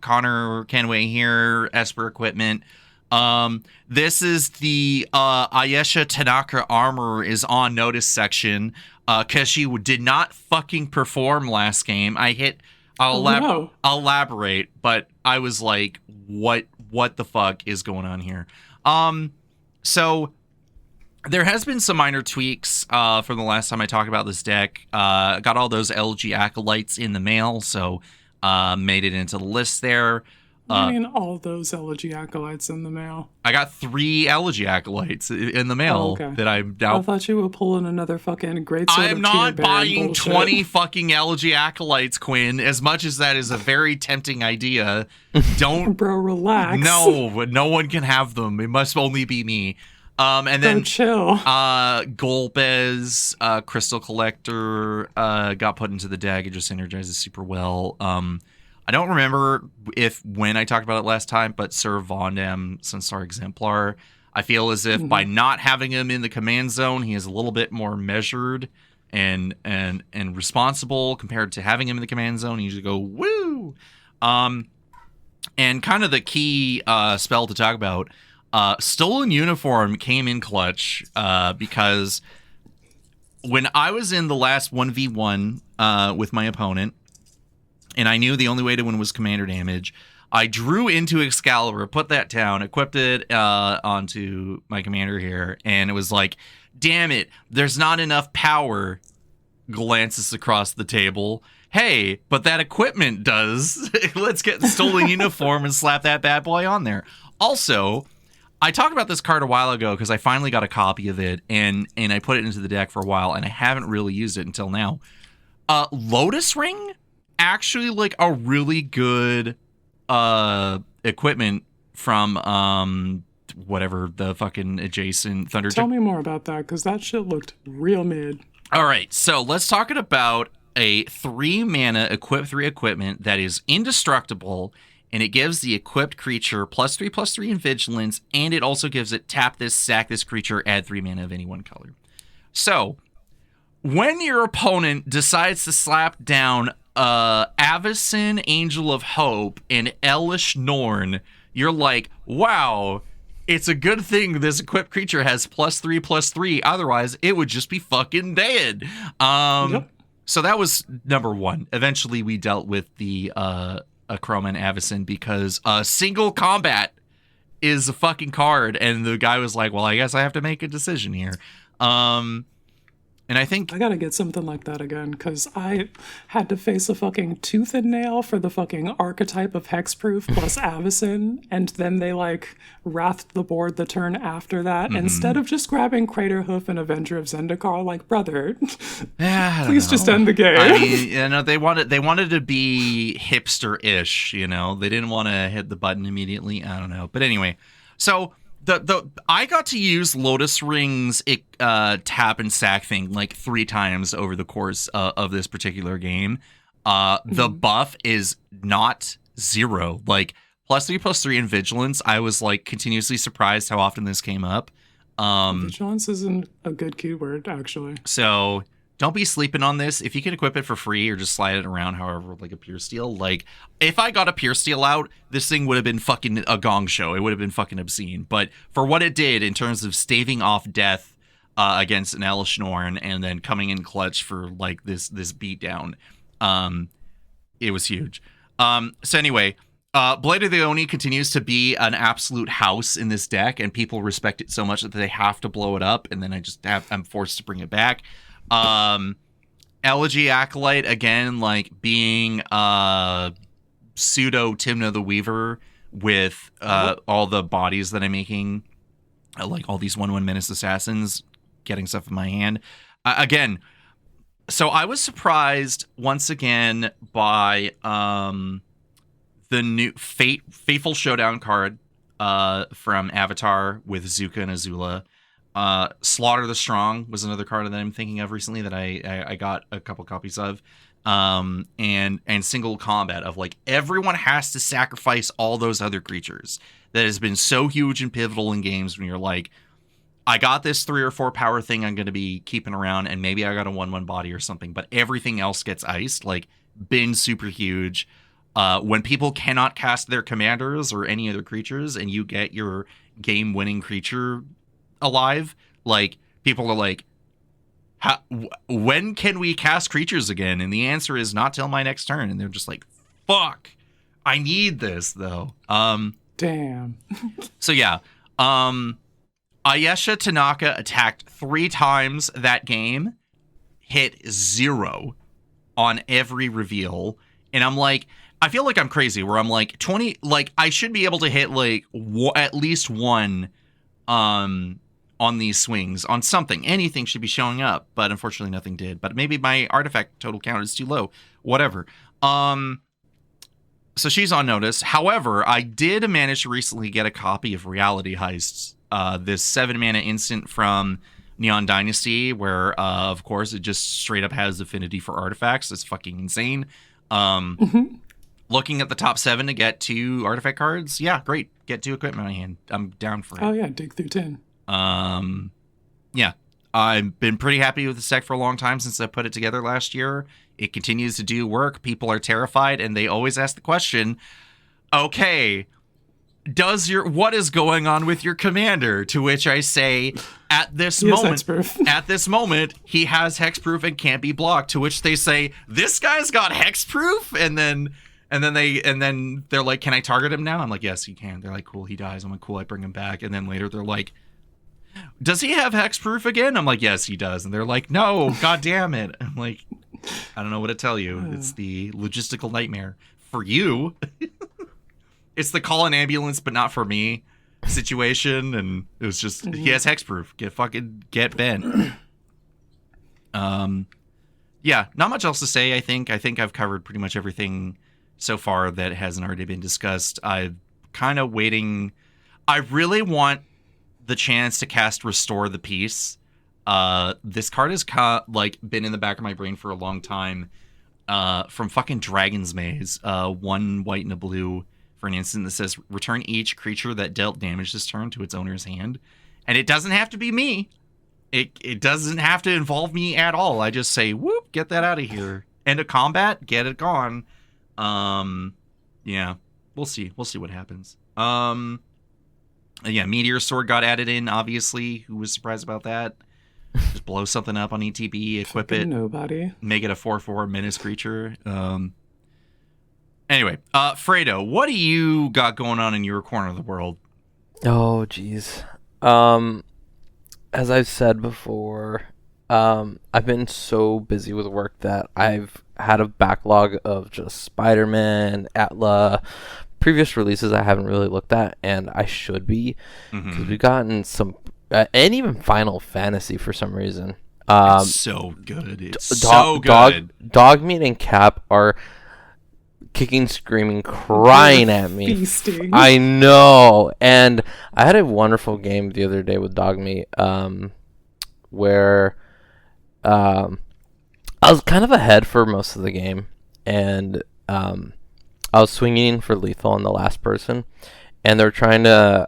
Connor Kenway here, Esper equipment. This is the Ayesha Tanaka armor is on notice section because she did not fucking perform last game. I'll elaborate, but I was like, what the fuck is going on here? So there has been some minor tweaks from the last time I talked about this deck. Got all those LG Acolytes in the mail, so made it into the list there. I mean, all those Elegy Acolytes in the mail. I got 3 Elegy Acolytes in the mail that I'm now. I thought you were pulling another fucking great sword. I'm not buying 20 fucking Elegy Acolytes, Quinn. As much as that is a very tempting idea, don't. Bro, relax. No one can have them. It must only be me. And then chill. Golbez, Crystal Collector, got put into the deck. It just energizes super well. I don't remember when I talked about it last time, but Sir Vondam, Sunstar Exemplar, I feel as if by not having him in the command zone, he is a little bit more measured and responsible compared to having him in the command zone. He usually go woo. And kind of the key spell to talk about. Stolen Uniform came in clutch because when I was in the last 1v1 with my opponent, and I knew the only way to win was commander damage, I drew into Excalibur, put that down, equipped it onto my commander here, and it was like, damn it, there's not enough power. Glances across the table. Hey, but that equipment does. Let's get Stolen Uniform and slap that bad boy on there. Also, I talked about this card a while ago because I finally got a copy of it, and I put it into the deck for a while, and I haven't really used it until now. Lotus Ring? Actually, like, a really good equipment from whatever the fucking adjacent Thunder. Tell me more about that, because that shit looked real mid. All right, so let's talk about a 3-mana equip 3 equipment that is indestructible, and it gives the equipped creature +3/+3 in vigilance, and it also gives it tap this, sack this creature, add 3 mana of any one color. So when your opponent decides to slap down Avacyn, Angel of Hope, and Elish Norn, you're like, wow, it's a good thing this equipped creature has +3/+3. Otherwise, it would just be fucking dead. Yep. So that was number one. Eventually, we dealt with the Chroma and Avacyn because single combat is a fucking card, and the guy was like, "Well, I guess I have to make a decision here." And I think I gotta get something like that again, because I had to face a fucking tooth and nail for the fucking archetype of hexproof plus Avacyn, and then they like wrathed the board the turn after that. Instead of just grabbing Craterhoof and Avenger of Zendikar, like, brother, please just end the game. I mean, you know, they wanted to be hipster-ish, you know. They didn't want to hit the button immediately. I don't know. But anyway, so I got to use Lotus Ring's tap and sack thing like 3 times over the course of this particular game. The buff is not 0. Like +3/+3 in Vigilance. I was like continuously surprised how often this came up. Vigilance isn't a good keyword, actually. So don't be sleeping on this. If you can equip it for free or just slide it around, however, like a Pure Steel. Like, if I got a Pure Steel out, this thing would have been fucking a gong show. It would have been fucking obscene. But for what it did in terms of staving off death against an Elish Norn and then coming in clutch for like this beatdown, it was huge. So anyway, Blade of the Oni continues to be an absolute house in this deck, and people respect it so much that they have to blow it up, and then I'm forced to bring it back. Elegy Acolyte, again, like being pseudo Timna the Weaver with all the bodies that I'm making, like all these 1/1 Menace Assassins, getting stuff in my hand. Again, so I was surprised once again by the new Fateful Showdown card from Avatar with Zuka and Azula. Slaughter the Strong was another card that I'm thinking of recently that I got a couple copies of. And Single Combat of like everyone has to sacrifice all those other creatures. That has been so huge and pivotal in games when you're like, I got this 3 or 4 power thing I'm going to be keeping around, and maybe I got a 1/1 body or something, but everything else gets iced. Like, been super huge. When people cannot cast their commanders or any other creatures, and you get your game-winning creature alive, like, people are like, when can we cast creatures again? And the answer is not till my next turn. And they're just like, fuck, I need this though. Damn. So yeah, Ayesha Tanaka attacked 3 times that game, hit 0 on every reveal, and I'm like, I feel like I'm crazy where I'm like 20, like I should be able to hit like at least 1 on these swings on something. Anything should be showing up, but unfortunately nothing did. But maybe my artifact total count is too low. Whatever. So she's on notice. However, I did manage to recently get a copy of Reality Heists, this 7 mana instant from Neon Dynasty, where of course it just straight up has affinity for artifacts. It's fucking insane. Looking at the top 7 to get 2 artifact cards, yeah, great. Get 2 equipment in my hand. I'm down for it. Oh yeah, dig through 10. Yeah, I've been pretty happy with this deck for a long time since I put it together last year. It continues to do work. People are terrified, and they always ask the question, okay, what is going on with your commander? To which I say, at this moment, he has hexproof and can't be blocked. To which they say, this guy's got hexproof, and then they're like, can I target him now? I'm like, yes, you can. They're like, cool, he dies. I'm like, cool, I bring him back. And then later they're like, does he have hexproof again? I'm like, yes, he does. And they're like, no, god damn it. I'm like, I don't know what to tell you. It's the logistical nightmare for you. It's the call an ambulance, but not for me situation. And it was just, he has hexproof. Get bent. Yeah, not much else to say. I think I've covered pretty much everything so far that hasn't already been discussed. I'm kind of waiting. I really want the chance to cast Restore the Peace. This card has been in the back of my brain for a long time. From fucking Dragon's Maze, 1 white and a blue for an instant that says return each creature that dealt damage this turn to its owner's hand. And it doesn't have to be me. It doesn't have to involve me at all. I just say, whoop, get that out of here. End of combat, get it gone. Yeah, we'll see. We'll see what happens. Yeah, Meteor Sword got added in, obviously. Who was surprised about that? Just blow something up on ETB, equip it, Nobody. make it a 4/4 menace creature. Anyway, Fredo, what do you got going on in your corner of the world? Oh, jeez. As I've said before, I've been so busy with work that I've had a backlog of just Spider-Man, Atla, previous releases I haven't really looked at, and I should be, because we've gotten some, and even Final Fantasy for some reason. It's so good. It's so good. Dogmeat and Cap are kicking, screaming, crying at me. Feasting. I know. And I had a wonderful game the other day with Dogmeat, where I was kind of ahead for most of the game, and I was swinging for lethal on the last person, and they're trying to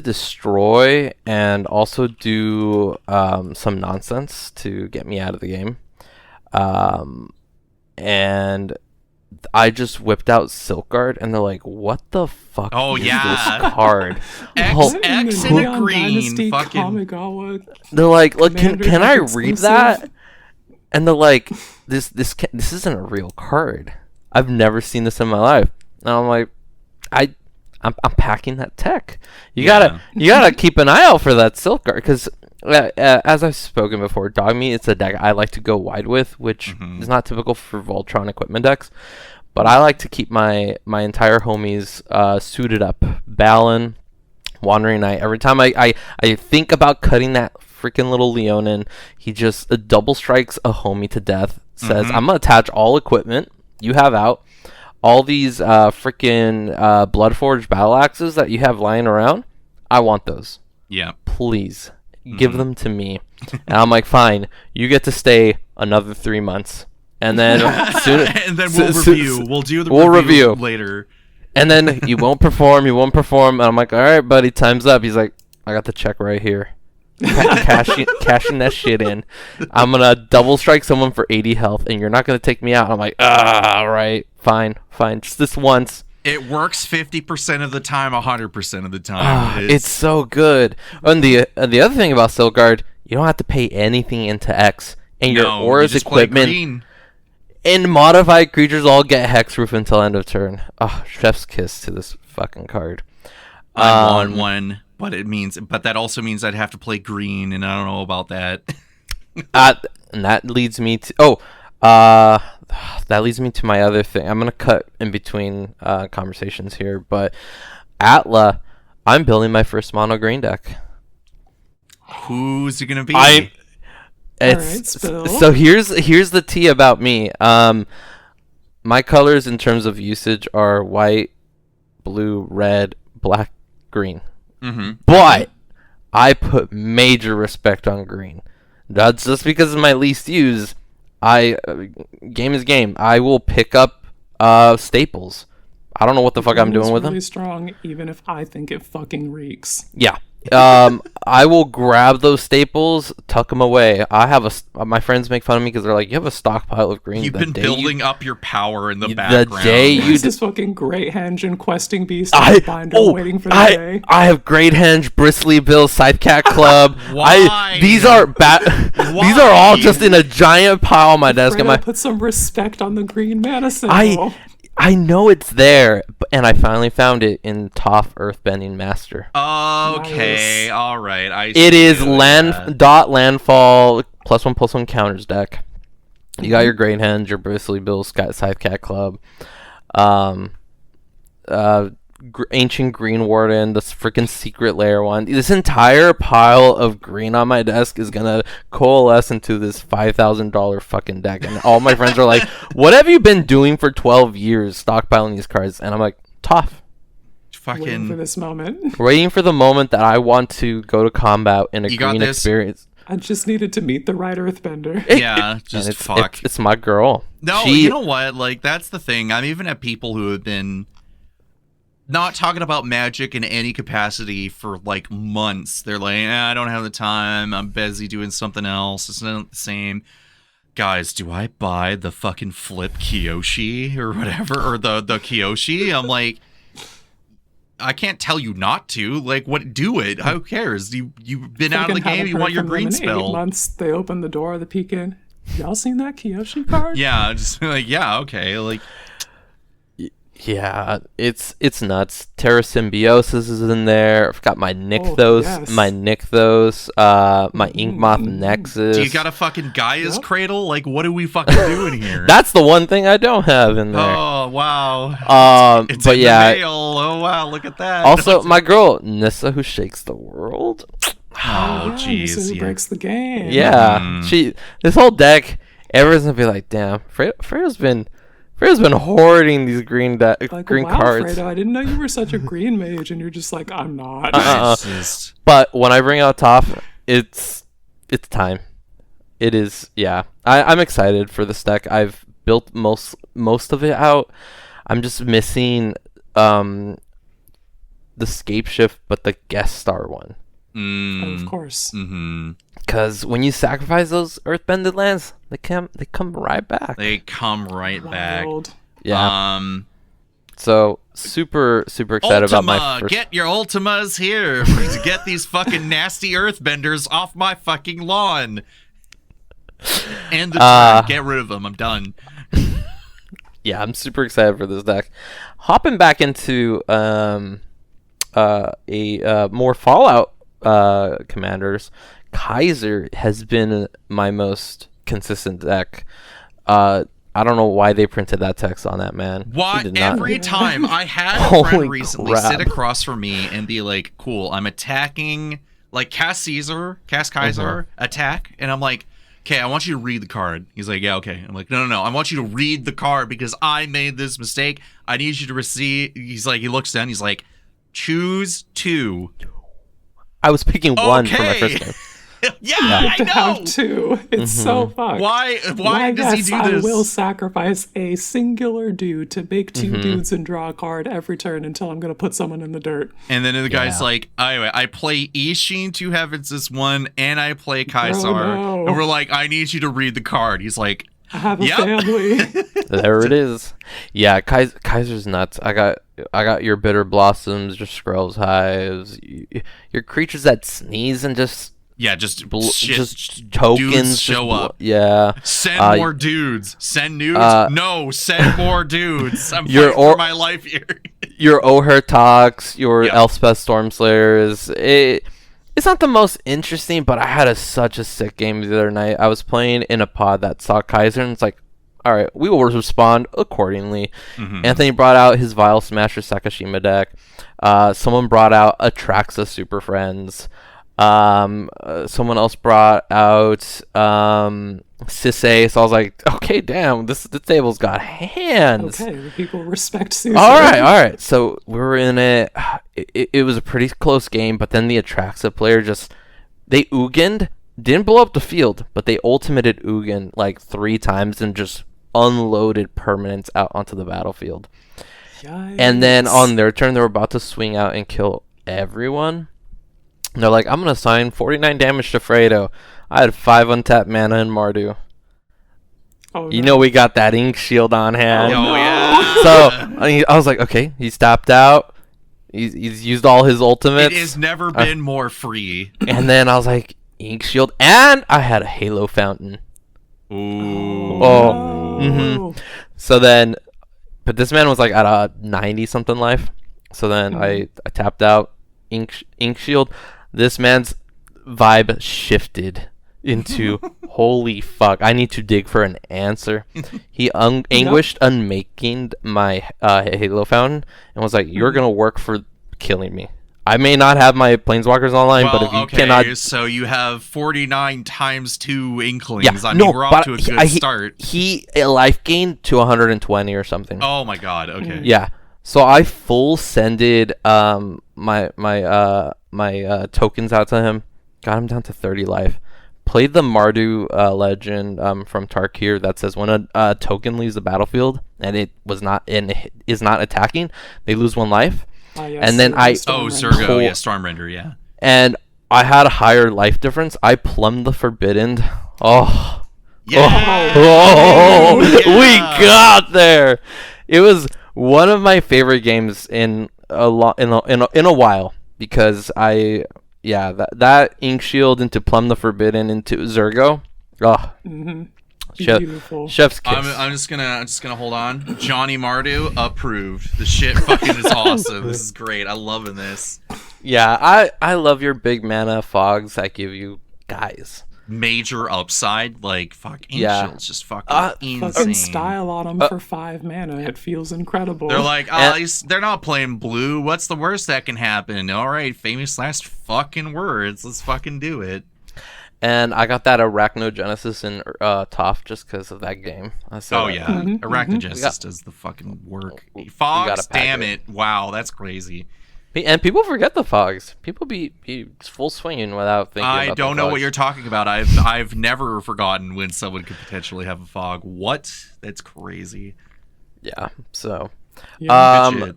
destroy and also do some nonsense to get me out of the game. And I just whipped out Silkguard, and they're like, "What the fuck is this card?" X in a Neon green, Dynasty fucking. Kamigawa. They're like, "Look, Commander can I Deck read exclusive. that?" And they're like, "This isn't a real card. I've never seen this in my life." And I'm like, I'm packing that tech. You gotta keep an eye out for that Silkguard, because as I've spoken before, Dogmeat, it's a deck I like to go wide with, which is not typical for Voltron equipment decks. But I like to keep my entire homies suited up. Balin, Wandering Knight. Every time I think about cutting that freaking little Leonin, he just double strikes a homie to death. Says, I'm going to attach all equipment you have out. All these freaking Bloodforged battle axes that you have lying around, I want those. Yeah. Please. Give them to me. And I'm like, fine, you get to stay another 3 months. And then and then we'll review. We'll do the review later. And then you won't perform. And I'm like, all right, buddy, time's up. He's like, I got the check right here. Cashing that shit in. I'm going to double strike someone for 80 health, and you're not going to take me out. I'm like, all right, fine. Just this once. It works 50% of the time, 100% of the time. It's so good. And the other thing about Silkguard, you don't have to pay anything into X, and your auras, equipment, and modified creatures all get Hexproof until end of turn. Oh, chef's kiss to this fucking card. I want one, but that also means I'd have to play green, and I don't know about that. And that leads me to that leads me to my other thing. I'm gonna cut in between conversations here, but Atla, I'm building my first mono green deck. Who's it gonna be? So here's the tea about me. My colors in terms of usage are white, blue, red, black, green. But I put major respect on green. That's just because of my least use. Game is game. I will pick up staples. I don't know what the fuck I'm doing with them. Really strong, even if I think it fucking reeks. Yeah. I will grab those staples, tuck them away. I have my friends make fun of me because they're like, "You have a stockpile of green." You've been building up your power in the background. The day you this fucking Great Henge and Questing Beast binder waiting for the day. I have Great Henge, Bristly Bill, Scythecat Club. Why? These are all just in a giant pile on my desk. Fredo, put some respect on the green mana symbol. I know it's there, and I finally found it in Toph Earthbending Master. Okay, Nice. All right. It is landfall +1/+1 counters deck. You got your Great Henge, your Bristly Bill, Scythecat Club, Ancient Green Warden, this freaking Secret Lair one. This entire pile of green on my desk is gonna coalesce into this $5,000 fucking deck. And all my friends are like, "What have you been doing for 12 years stockpiling these cards?" And I'm like, "Tough." Waiting for this moment. Waiting for the moment that I want to go to combat in a green experience. I just needed to meet the right Earthbender. Yeah, just fuck. It's my girl. No, you know what? Like, that's the thing. I'm even at people who have been not talking about Magic in any capacity for like months. They're like, I don't have the time. I'm busy doing something else. It's not the same. Guys, do I buy the fucking flip Kyoshi or whatever, or the Kyoshi? I'm like, I can't tell you not to. Like, what? Do it. Who cares? You've been out of the Fucking game. haven't You want heard your from them green in spell. 8 months, they open the door, the peek in. Y'all seen that Kiyoshi card? Yeah, just like, yeah, okay, like, Yeah, it's nuts. Terra Symbiosis is in there. I've got my Nykthos, yes. my Inkmoth Nexus. do you got a fucking Gaia's cradle? Like, what are we fucking doing here? That's the one thing I don't have in there. Oh wow. It's It's but in yeah. the mail. Oh wow, look at that. Also, my girl Nissa, who shakes the world. oh Yeah, jeez. so who breaks the game. Yeah, this whole deck, everyone's gonna be like, damn, Fredo's been hoarding these green Like, green wow, cards. Fredo, I didn't know you were such a green mage, and you're just like, I'm not. It's just- But when I bring out Toph, it's time. It is, yeah. I'm excited for this deck. I've built most of it out. I'm just missing the Scape Shift, but the guest star one. Of course. Mm-hmm. Because when you sacrifice those Earthbended lands, they come right back. They come right back. Wild. Yeah. So super excited about my Ultima, first. get your Ultimas here to get these fucking nasty Earthbenders off my fucking lawn. And the turn. Get rid of them. I'm done. Yeah, I'm super excited for this deck. Hopping back into a more Fallout commanders, Kaiser has been my most consistent deck. I don't know why they printed that text on that, man. He Why did not- every time I had a Holy friend recently crap. sit across from me and be like, "Cool, I'm attacking like cast Kaiser, attack," and I'm like, "Okay, I want you to read the card." He's like, "Yeah, okay." I'm like, "No, I want you to read the card because I made this mistake. I need you to receive." He's like, he looks down. He's like, "Choose 2." I was picking one for my Okay. first game. Yeah, I To have know. 2. It's so fucked. Why Why, does he yes, do I this? will sacrifice a singular dude to make 2 dudes and draw a card every turn until I'm going to put someone in the dirt. And then the guy's Yeah. like, anyway, I play Ishin 2 Heavens this one, and I play Kaisar. no. And we're like, I need you to read the card. He's like, I have a Yep. family. There it is. Yeah, Kaiser's nuts. I got your Bitter Blossoms, your Scrolls Hives, your creatures that sneeze and just yeah, just shit. just tokens dudes show just up. Yeah. Send more dudes. Send nudes? No, send more dudes. I'm Your fighting for my life here. Your Ohertox, your Yep. Elspeth Stormslayers. It's not the most interesting, but I had such a sick game the other night. I was playing in a pod that saw Kaiser, and it's like, all right, we will respond accordingly. Anthony brought out his Vile Smasher Sakashima deck. Someone brought out Atraxa Super Friends. Someone else brought out Sisay, so I was like, okay, damn, this table's got hands. Okay, the people respect Susan. All right. So we were in it. It was a pretty close game, but then the Atraxa player they Ugin, didn't blow up the field, but they ultimated Ugin like 3 times and just unloaded permanents out onto the battlefield. Yikes. And then on their turn, they were about to swing out and kill everyone. And they're like, I'm going to assign 49 damage to Fredo. I had 5 untapped mana in Mardu. Oh, You no. know we got that Ink Shield on hand. Oh, yeah. So I was like, okay, he's tapped out. He's used all his ultimates. It has never been more free. And then I was like, Ink Shield. And I had a Halo Fountain. Ooh. Oh. No. So then, but this man was like at a 90-something life. So then I tapped out Ink Shield. This man's vibe shifted into, holy fuck, I need to dig for an answer. He anguished unmaking my Halo Fountain and was like, you're going to work for killing me. I may not have my Planeswalkers online, but if you cannot... So you have 49 times 2 Inklings. Yeah, I mean, no, we're off but to a good start. He life gained to 120 or something. Oh my god, okay. Yeah. So I full sended my tokens out to him, got him down to 30 life. Played the Mardu legend from Tarkir that says when a token leaves the battlefield and it is not attacking, they lose 1 life. Yes, And then Zergo, Cool. yeah, Stormrender, yeah. And I had a higher life difference. I plumbed the Forbidden. Oh, Yeah! Oh, Yeah! we got there. It was one of my favorite games in in a while, because that Ink Shield into Plum the Forbidden into Zergo. Oh. Beautiful. Chef's kiss. I'm just gonna hold on. Johnny Mardu approved. The shit fucking is awesome. This is great. I'm loving this. Yeah, I love your big mana fogs that give you guys. Major upside, like fuck. Shield's just fucking insane. Fucking style on them for 5 mana. It feels incredible. They're like, they're not playing blue. What's the worst that can happen? All right, famous last fucking words. Let's fucking do it. And I got that Arachnogenesis in Toph just because of that game. Arachnogenesis does the fucking work. Fogs, damn it. Wow, that's crazy. And people forget the fogs. People be full swinging without thinking about I don't know what you're talking about. I've never forgotten when someone could potentially have a fog. What? That's crazy. Yeah, so... Yeah,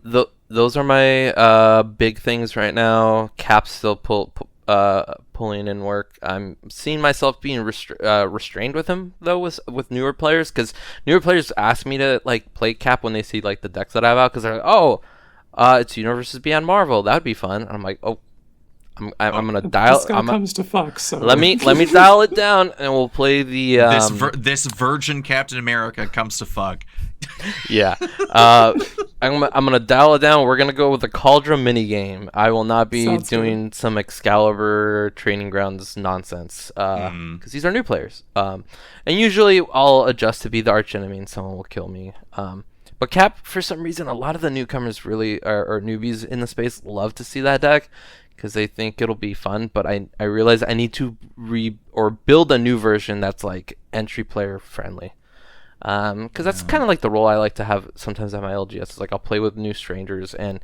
those are my big things right now. Cap's still pulling in work. I'm seeing myself being restrained with him though with newer players, because newer players ask me to like play Cap when they see like the decks that I have out, because they're like, it's Universes Beyond Marvel, that'd be fun. And I'm like, I'm gonna dial. This guy comes to fuck. So let me dial it down, and we'll play the this virgin Captain America comes to fuck. Yeah. I'm gonna dial it down. We're gonna go with the Cauldron mini game. I will not be doing some Excalibur Training Grounds nonsense, because these are new players. And usually I'll adjust to be the arch enemy, and someone will kill me. But Cap, for some reason, a lot of the newcomers really or newbies in the space love to see that deck, because they think it'll be fun. But I realize I need to build a new version that's like entry player friendly. Because that's kind of like the role I like to have sometimes at my LGS. It's like I'll play with new strangers, and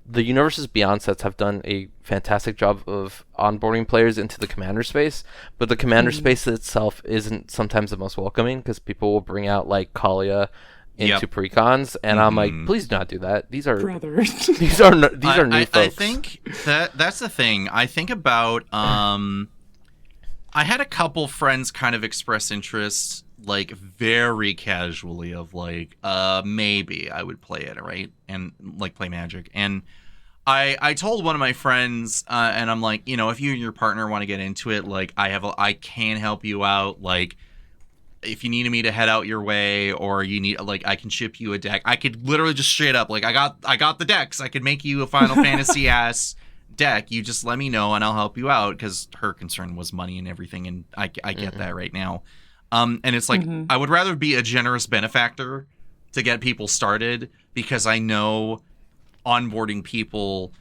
the Universes Beyond sets have done a fantastic job of onboarding players into the commander space, but the commander space itself isn't sometimes the most welcoming, because people will bring out like Kalia into precons, and I'm like, please do not do that. These are these are new folks. I think that's the thing. I think about I had a couple friends kind of express interest, like very casually, of like maybe I would play it, right? And like play Magic. And I told one of my friends, and I'm like, you know, if you and your partner want to get into it, like I can help you out. Like if you needed me to head out your way, or you need, like, I can ship you a deck. I could literally just straight up, like, I got the decks. I could make you a Final Fantasy ass deck. You just let me know and I'll help you out, because her concern was money and everything, and I get that right now. And it's like, I would rather be a generous benefactor to get people started, because I know onboarding people,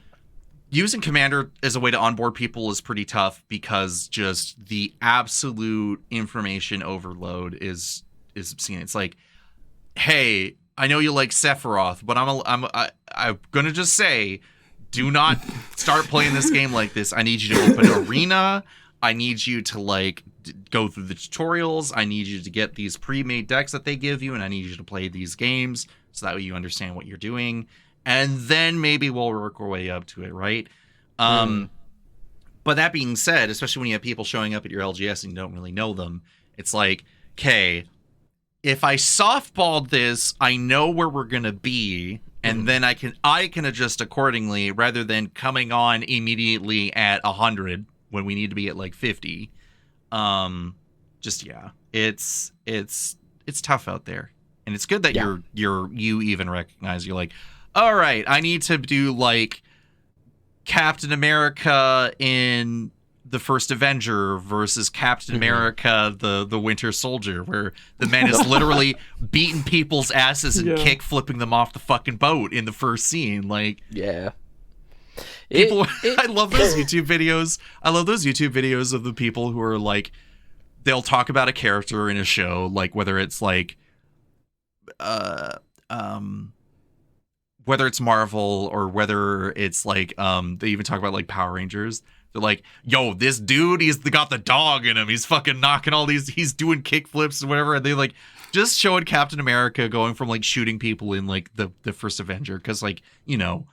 using Commander as a way to onboard people is pretty tough, because just the absolute information overload is obscene. It's like, hey, I know you like Sephiroth, but I'm gonna just say, do not start playing this game like this. I need you to open Arena. I need you to like go through the tutorials. I need you to get these pre-made decks that they give you, and I need you to play these games so that way you understand what you're doing. And then maybe we'll work our way up to it, right? But that being said, especially when you have people showing up at your LGS and you don't really know them, it's like, okay, if I softballed this, I know where we're gonna be, and then I can adjust accordingly, rather than coming on immediately at 100 when we need to be at like 50. It's tough out there, and it's good that you even recognize, you're like, all right, I need to do like Captain America in the first Avenger versus Captain America the Winter Soldier, where the man is literally beating people's asses and kick flipping them off the fucking boat in the first scene. Like, people, I love those YouTube videos. I love those YouTube videos of the people who are like, they'll talk about a character in a show, like whether it's like whether it's Marvel or whether it's like they even talk about like Power Rangers. They're like, yo, this dude, he's got the dog in him. He's fucking knocking all these, he's doing kick flips and whatever. And they like just showing Captain America going from like shooting people in like the first Avenger, because like, you know,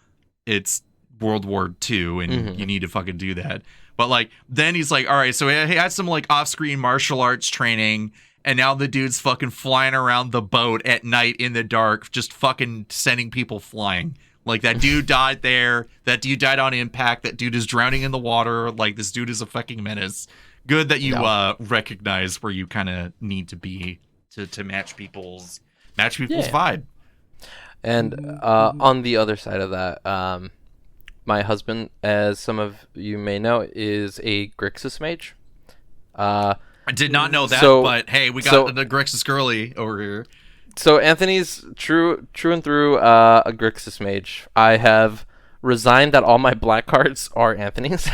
it's World War II and you need to fucking do that. But like then he's like, all right, so he had some like off-screen martial arts training, and now the dude's fucking flying around the boat at night in the dark, just fucking sending people flying. Like, that dude died there. That dude died on impact. That dude is drowning in the water. Like, this dude is a fucking menace. Good that you recognize where you kind of need to be to match people's vibe. And on the other side of that, my husband, as some of you may know, is a Grixis mage. I did not know that, but hey, we got the Grixis girly over here. So Anthony's true and through a Grixis mage. I have resigned that all my black cards are Anthony's.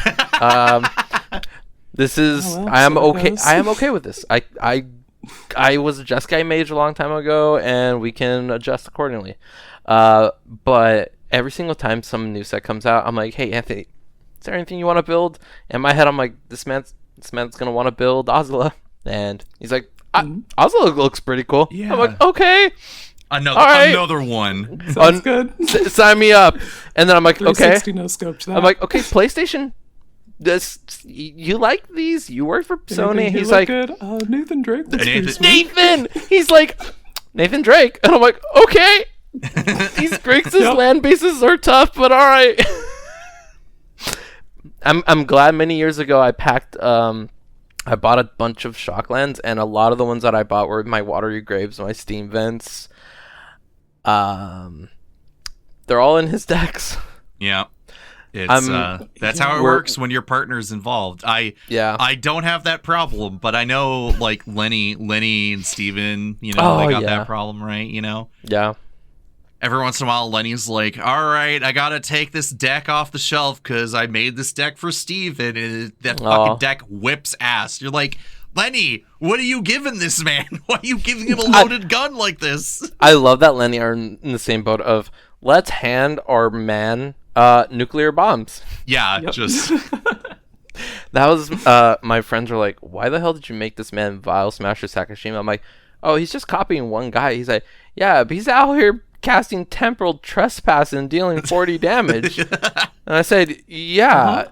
This is I am okay. I am okay with this. I was a Jeskai mage a long time ago, and we can adjust accordingly. But every single time some new set comes out, I'm like, hey Anthony, is there anything you want to build? In my head, I'm like, this man's gonna want to build Azula, and he's like, Azula looks pretty cool. Yeah. I'm like, okay, another one. Sounds good. Sign me up. And then I'm like, okay. 360 no scope to that. I'm like, okay, PlayStation. You like these? You work for Sony. He's like, good. Nathan Drake. Nathan. He's like, Nathan Drake, and I'm like, okay. These Grixis land bases are tough, but all right. I'm glad many years ago I packed. I bought a bunch of Shocklands, and a lot of the ones that I bought were my Watery Graves, my Steam Vents. They're all in his decks. Yeah. It's that's how it works when your partner's involved. I don't have that problem, but I know like Lenny and Steven, they got that problem, right? Yeah. Every once in a while, Lenny's like, all right, I gotta take this deck off the shelf because I made this deck for Steven, and that fucking deck whips ass. You're like, Lenny, what are you giving this man? Why are you giving him a loaded gun like this? I love that Lenny are in the same boat of, let's hand our man nuclear bombs. Yeah, just... That was, my friends were like, why the hell did you make this man Vile Smasher Sakashima? I'm like, oh, he's just copying one guy. He's like, yeah, but he's out here casting Temporal Trespass and dealing 40 damage. And I said, yeah,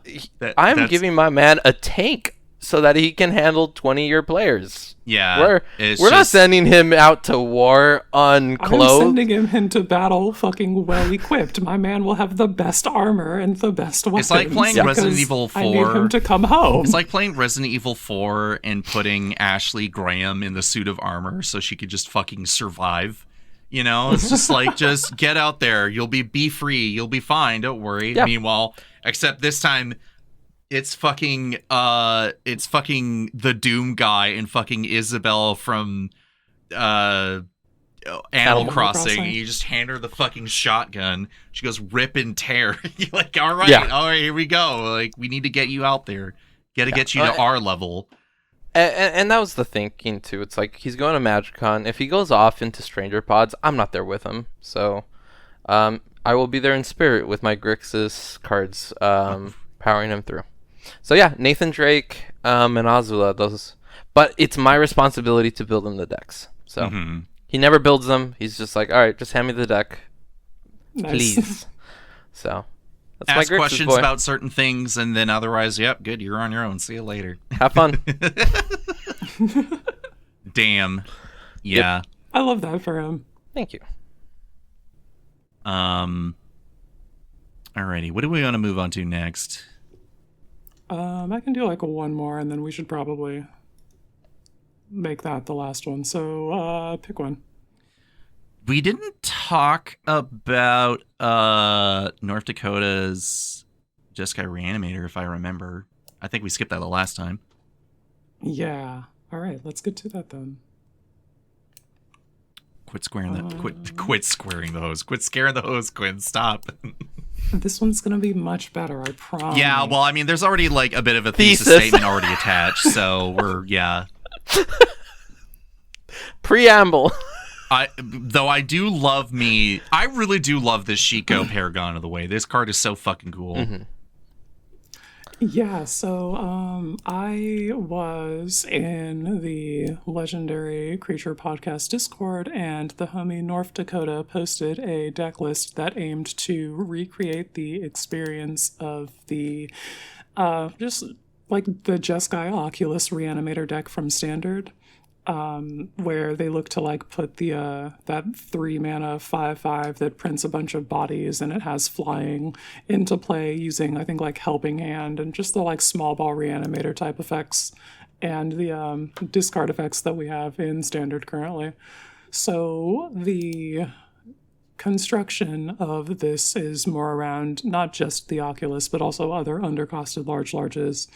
I'm giving my man a tank so that he can handle 20-year players. Yeah. We're not sending him out to war unclothed. I'm sending him into battle fucking well equipped. My man will have the best armor and the best weapons. It's like playing Resident Evil 4. I need him to come home. It's like playing Resident Evil 4 and putting Ashley Graham in the suit of armor so she could just fucking survive. It's just like, just get out there. You'll be free. You'll be fine. Don't worry. Yeah. Meanwhile, except this time, it's fucking the Doom guy and fucking Isabel from Animal Crossing. You just hand her the fucking shotgun. She goes rip and tear. You're like, all right, here we go. Like, we need to get you out there. Get you to our level. And that was the thinking too. It's like, he's going to MagicCon. If he goes off into Stranger Pods, I'm not there with him. So I will be there in spirit with my Grixis cards, powering him through. So yeah, Nathan Drake and Azula, those. But it's my responsibility to build him the decks. So he never builds them. He's just like, all right, just hand me the deck, please. So that's ask my Grixis questions boy. about certain things, and then otherwise, yep, good, you're on your own. See you later. Have fun. Damn. Yeah. Yep. I love that for him. Thank you. Alrighty, what do we want to move on to next? I can do like one more, and then we should probably make that the last one. So pick one. We didn't talk about North Dakota's Jeskai Reanimator, if I remember. I think we skipped that the last time. Yeah. All right, let's get to that then. Quit squaring the hose. Quit scaring the hose, Quinn. Stop. This one's gonna be much better, I promise. Yeah, well, I mean, there's already like a bit of a thesis statement already attached, so we're Preamble. I really do love this Shiko Paragon of the Way. This card is so fucking cool. Mm-hmm. Yeah, so I was in the Legendary Creature Podcast Discord, and the homie North Dakota posted a deck list that aimed to recreate the experience of the just like the Jeskai Oculus Reanimator deck from Standard. where they look to like put the that 3-mana 5/5 that prints a bunch of bodies and it has flying into play using I think like Helping Hand and just the like small ball reanimator type effects and the discard effects that we have in standard currently. So the construction of this is more around not just the Oculus but also other undercosted larges,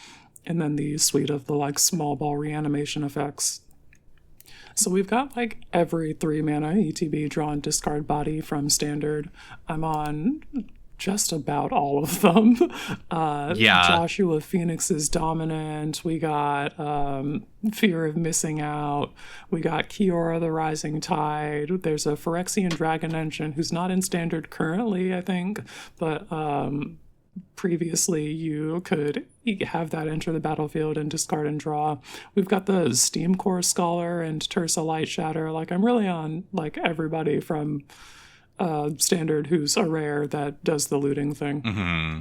and then the suite of the like small ball reanimation effects. So we've got like every 3-mana ETB draw and discard body from standard. I'm on just about all of them. Joshua Phoenix is dominant. We got Fear of Missing Out. We got Kiora the Rising Tide. There's a Phyrexian Dragon Engine who's not in standard currently, I think, but previously you could have that enter the battlefield and discard and draw. We've got the Steam Core Scholar and Tersa Light Shatter. Like I'm really on like everybody from standard who's a rare that does the looting thing. Mm-hmm.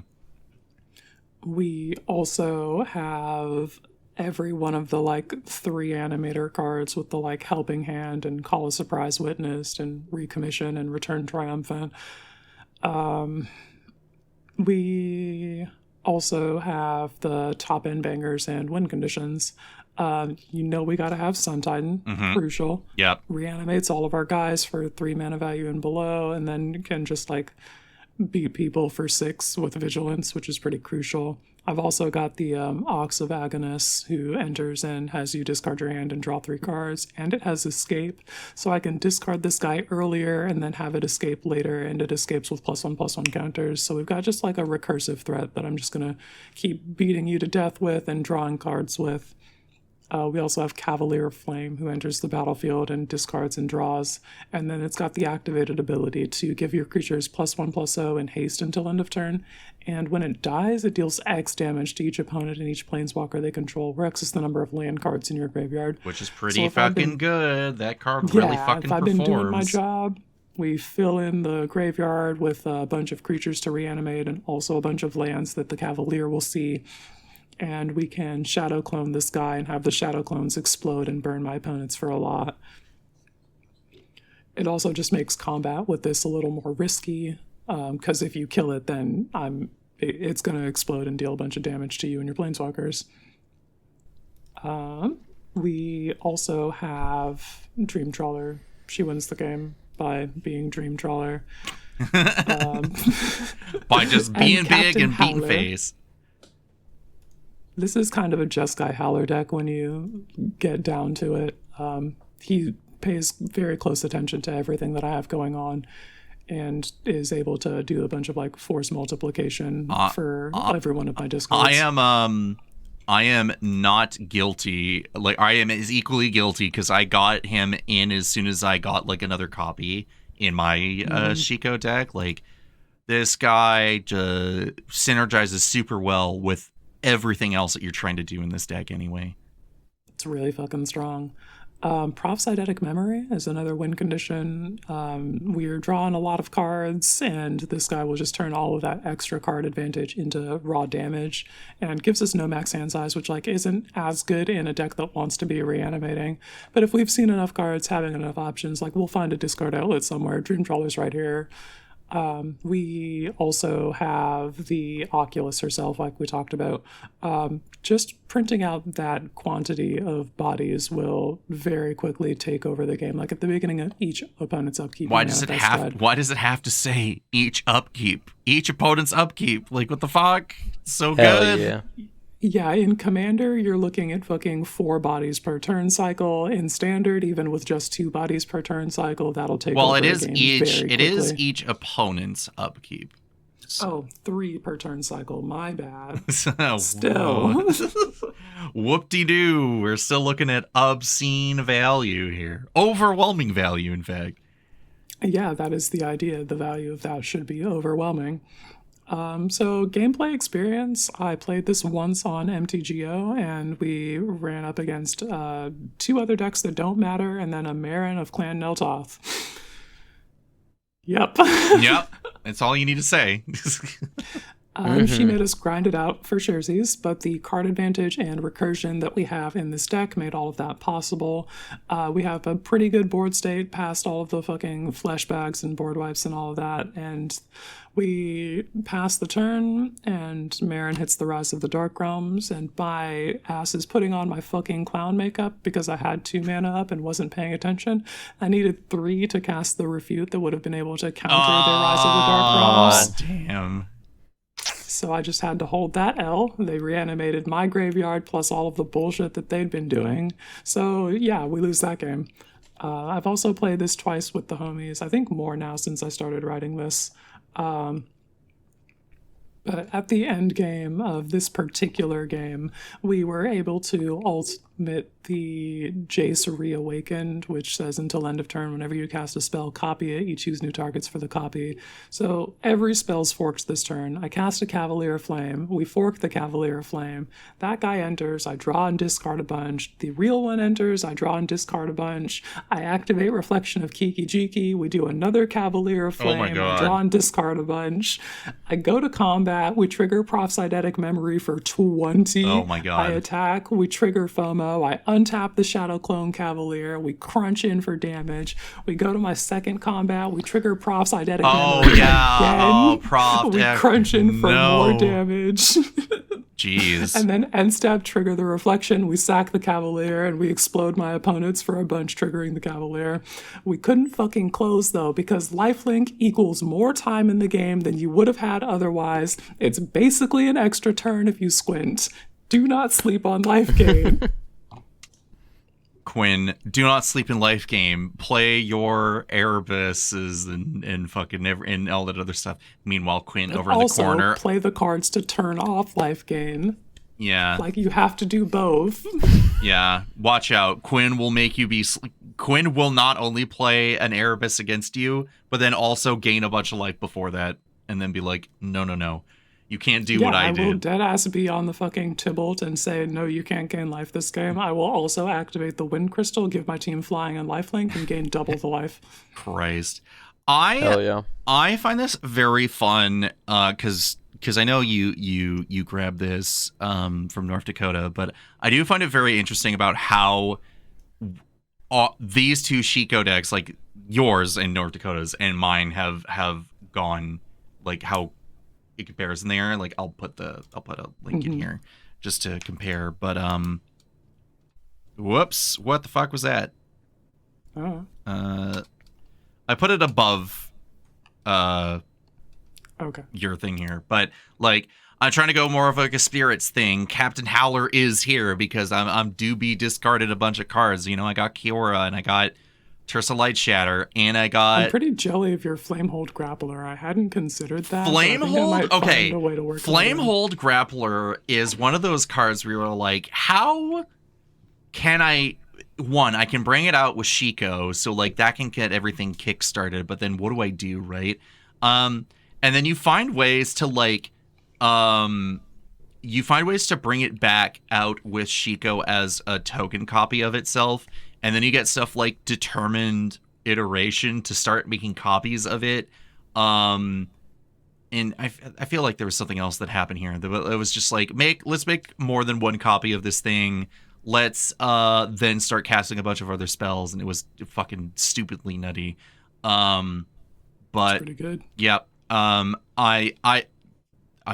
We also have every one of the like 3 animator cards with the like Helping Hand and Call a Surprise Witnessed and Recommission and Return Triumphant. We also have the top end bangers and win conditions. We gotta have Sun Titan, crucial. Yep. Reanimates all of our guys for 3 mana value and below, and then can just like beat people for 6 with vigilance, which is pretty crucial. I've also got the Ox of Agonist, who enters and has you discard your hand and draw 3 cards, and it has escape, so I can discard this guy earlier and then have it escape later, and it escapes with +1/+1 counters. So we've got just like a recursive threat that I'm just gonna keep beating you to death with and drawing cards with. We also have Cavalier of Flame, who enters the battlefield and discards and draws, and then it's got the activated ability to give your creatures +1/+0 and haste until end of turn, and when it dies, it deals X damage to each opponent and each planeswalker they control, where X is the number of land cards in your graveyard. Which is pretty fucking good. That card really fucking if I've performs. been doing my job, we fill in the graveyard with a bunch of creatures to reanimate and also a bunch of lands that the Cavalier will see. And we can shadow clone this guy and have the shadow clones explode and burn my opponents for a lot. It also just makes combat with this a little more risky, because if you kill it, then it's going to explode and deal a bunch of damage to you and your planeswalkers. We also have Dream Trawler. She wins the game by being Dream Trawler. By just being big Captain and beating Howler. face. This is kind of a Just Guy Howler deck when you get down to it. He pays very close attention to everything that I have going on and is able to do a bunch of like force multiplication for every one of my discards. I am not guilty. Like I am as equally guilty because I got him in as soon as I got like another copy in my Shiko deck. Like this guy synergizes super well with everything else that you're trying to do in this deck anyway. It's really fucking strong. Prophysitic Memory is another win condition. We're drawing a lot of cards, and this guy will just turn all of that extra card advantage into raw damage, and gives us no max hand size, which like isn't as good in a deck that wants to be reanimating. But if we've seen enough cards, having enough options, like we'll find a discard outlet somewhere. Dream Trawler's right here. We also have the Oculus herself, like we talked about. Just printing out that quantity of bodies will very quickly take over the game. Like at the beginning of each opponent's upkeep. Why does it have to say each upkeep? Each opponent's upkeep? Like what the fuck? So Hell good. yeah. Yeah, in Commander, you're looking at fucking 4 bodies per turn cycle. In Standard, even with just 2 bodies per turn cycle, that'll take over the game very quickly. It is each opponent's upkeep. Oh, 3 per turn cycle. My bad. Still. Still. Whoop-de-doo. We're still looking at obscene value here. Overwhelming value, in fact. Yeah, that is the idea. The value of that should be overwhelming. So gameplay experience, I played this once on MTGO, and we ran up against 2 other decks that don't matter, and then a Marin of Clan Neltoth. Yep. Yep. That's all you need to say. She made us grind it out for sharesies, but the card advantage and recursion that we have in this deck made all of that possible. We have a pretty good board state past all of the fucking flashbacks and board wipes and all of that, and we pass the turn, and Marin hits the Rise of the Dark Realms, and my ass is putting on my fucking clown makeup because I had 2 mana up and wasn't paying attention. I needed 3 to cast the Refute that would have been able to counter the Rise of the Dark Realms. Damn. So I just had to hold that L. They reanimated my graveyard plus all of the bullshit that they'd been doing. So yeah, we lose that game. I've also played this twice with the homies. I think more now since I started writing this. But at the end game of this particular game, we were able to ultimate the Jace Reawakened, which says until end of turn, whenever you cast a spell, copy it. You choose new targets for the copy. So every spell's forked this turn. I cast a Cavalier of Flame. We fork the Cavalier of Flame. That guy enters. I draw and discard a bunch. The real one enters. I draw and discard a bunch. I activate Reflection of Kiki Jiki. We do another Cavalier of Flame. Oh my God. I draw and discard a bunch. I go to combat. We trigger Prophydetic Memory for 20. Oh my God. I attack. We trigger FOMO. I untap the Shadow Clone Cavalier. We crunch in for damage. We go to my second combat. We trigger Prophydetic Oh Memory yeah. again. Oh, Prof. We crunch in for more damage. Jeez. And then end step, trigger the Reflection. We sack the Cavalier and we explode my opponents for a bunch, triggering the Cavalier. We couldn't fucking close though, because lifelink equals more time in the game than you would have had otherwise. It's basically an extra turn if you squint. Do not sleep on life gain. Quinn, do not sleep in life game. Play your Erebus's and fucking and all that other stuff. Meanwhile, Quinn over in the also, corner. play the cards to turn off life gain. Yeah. Like, you have to do both. Yeah. Watch out. Quinn will make you be. Quinn will not only play an Erebus against you, but then also gain a bunch of life before that, and then be like, no. You can't do what I will do. deadass be on the fucking Tybalt and say, no, you can't gain life this game. I will also activate the Wind Crystal, give my team flying and lifelink, and gain double the life. Christ. Hell yeah. I find this very fun because I know you grabbed this from North Dakota, but I do find it very interesting about how these two Shiko decks, like yours and North Dakota's and mine, have gone, like how it compares in there. Like I'll put a link in here just to compare. But whoops, what the fuck was that? Oh. I put it above Okay. your thing here, but like I'm trying to go more of like a spirits thing. Captain Howler is here because I'm doobie discarded a bunch of cards. You know, I got Kiora and I got Tersa Light Shatter, and I got I'm pretty jelly of your Flamehold Grappler. I hadn't considered that. Flamehold. Okay, Flamehold Grappler is one of those cards where you're like, how can I? One, I can bring it out with Shiko, so like that can get everything kickstarted. But then what do I do, right? And then you find ways to like, you find ways to bring it back out with Shiko as a token copy of itself. And then you get stuff like Determined Iteration to start making copies of it. And I feel like there was something else that happened here. It was just like, let's make more than one copy of this thing. Let's then start casting a bunch of other spells. And it was fucking stupidly nutty. But That's pretty good. Yep. I'm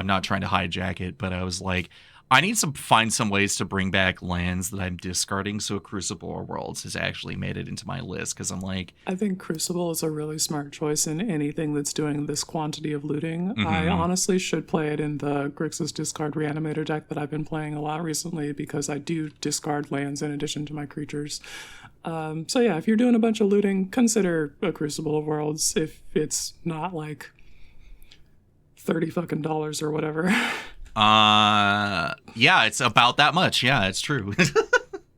not trying to hijack it, but I was like, I need to find some ways to bring back lands that I'm discarding, so Crucible or Worlds has actually made it into my list, because I'm like... I think Crucible is a really smart choice in anything that's doing this quantity of looting. I honestly should play it in the Grixis Discard Reanimator deck that I've been playing a lot recently, because I do discard lands in addition to my creatures. So yeah, if you're doing a bunch of looting, consider a Crucible of Worlds, if it's not like $30 fucking or whatever. Yeah, it's about that much. Yeah, it's true.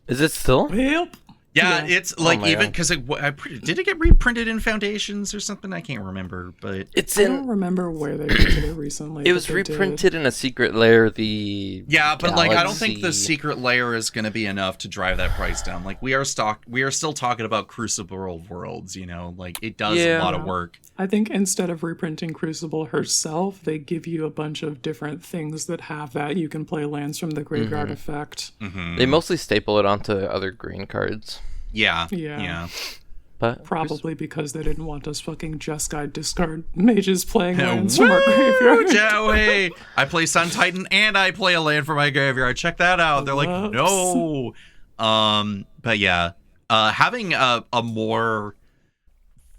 Is it still? Yep. Yeah, Yeah. it's like my even God. because did it get reprinted in Foundations or something? I can't remember, but It's I don't in. remember where they printed it recently. It but was they did. reprinted in a secret layer. The yeah, but like I don't think the Galaxy- secret layer is going to be enough to drive that price down. Like we are still talking about Crucible Worlds, you know, like it does a Yeah. lot of work. I think instead of reprinting Crucible herself, they give you a bunch of different things that have that. You can play lands from the graveyard effect. They mostly staple it onto other green cards. Yeah, Yeah. yeah. But Probably because they didn't want us fucking Just Guide discard mages playing lands from our graveyard. Joey! I play Sun Titan and I play a land for my graveyard. Check that out. They're like, Whoops. no. But yeah, having a more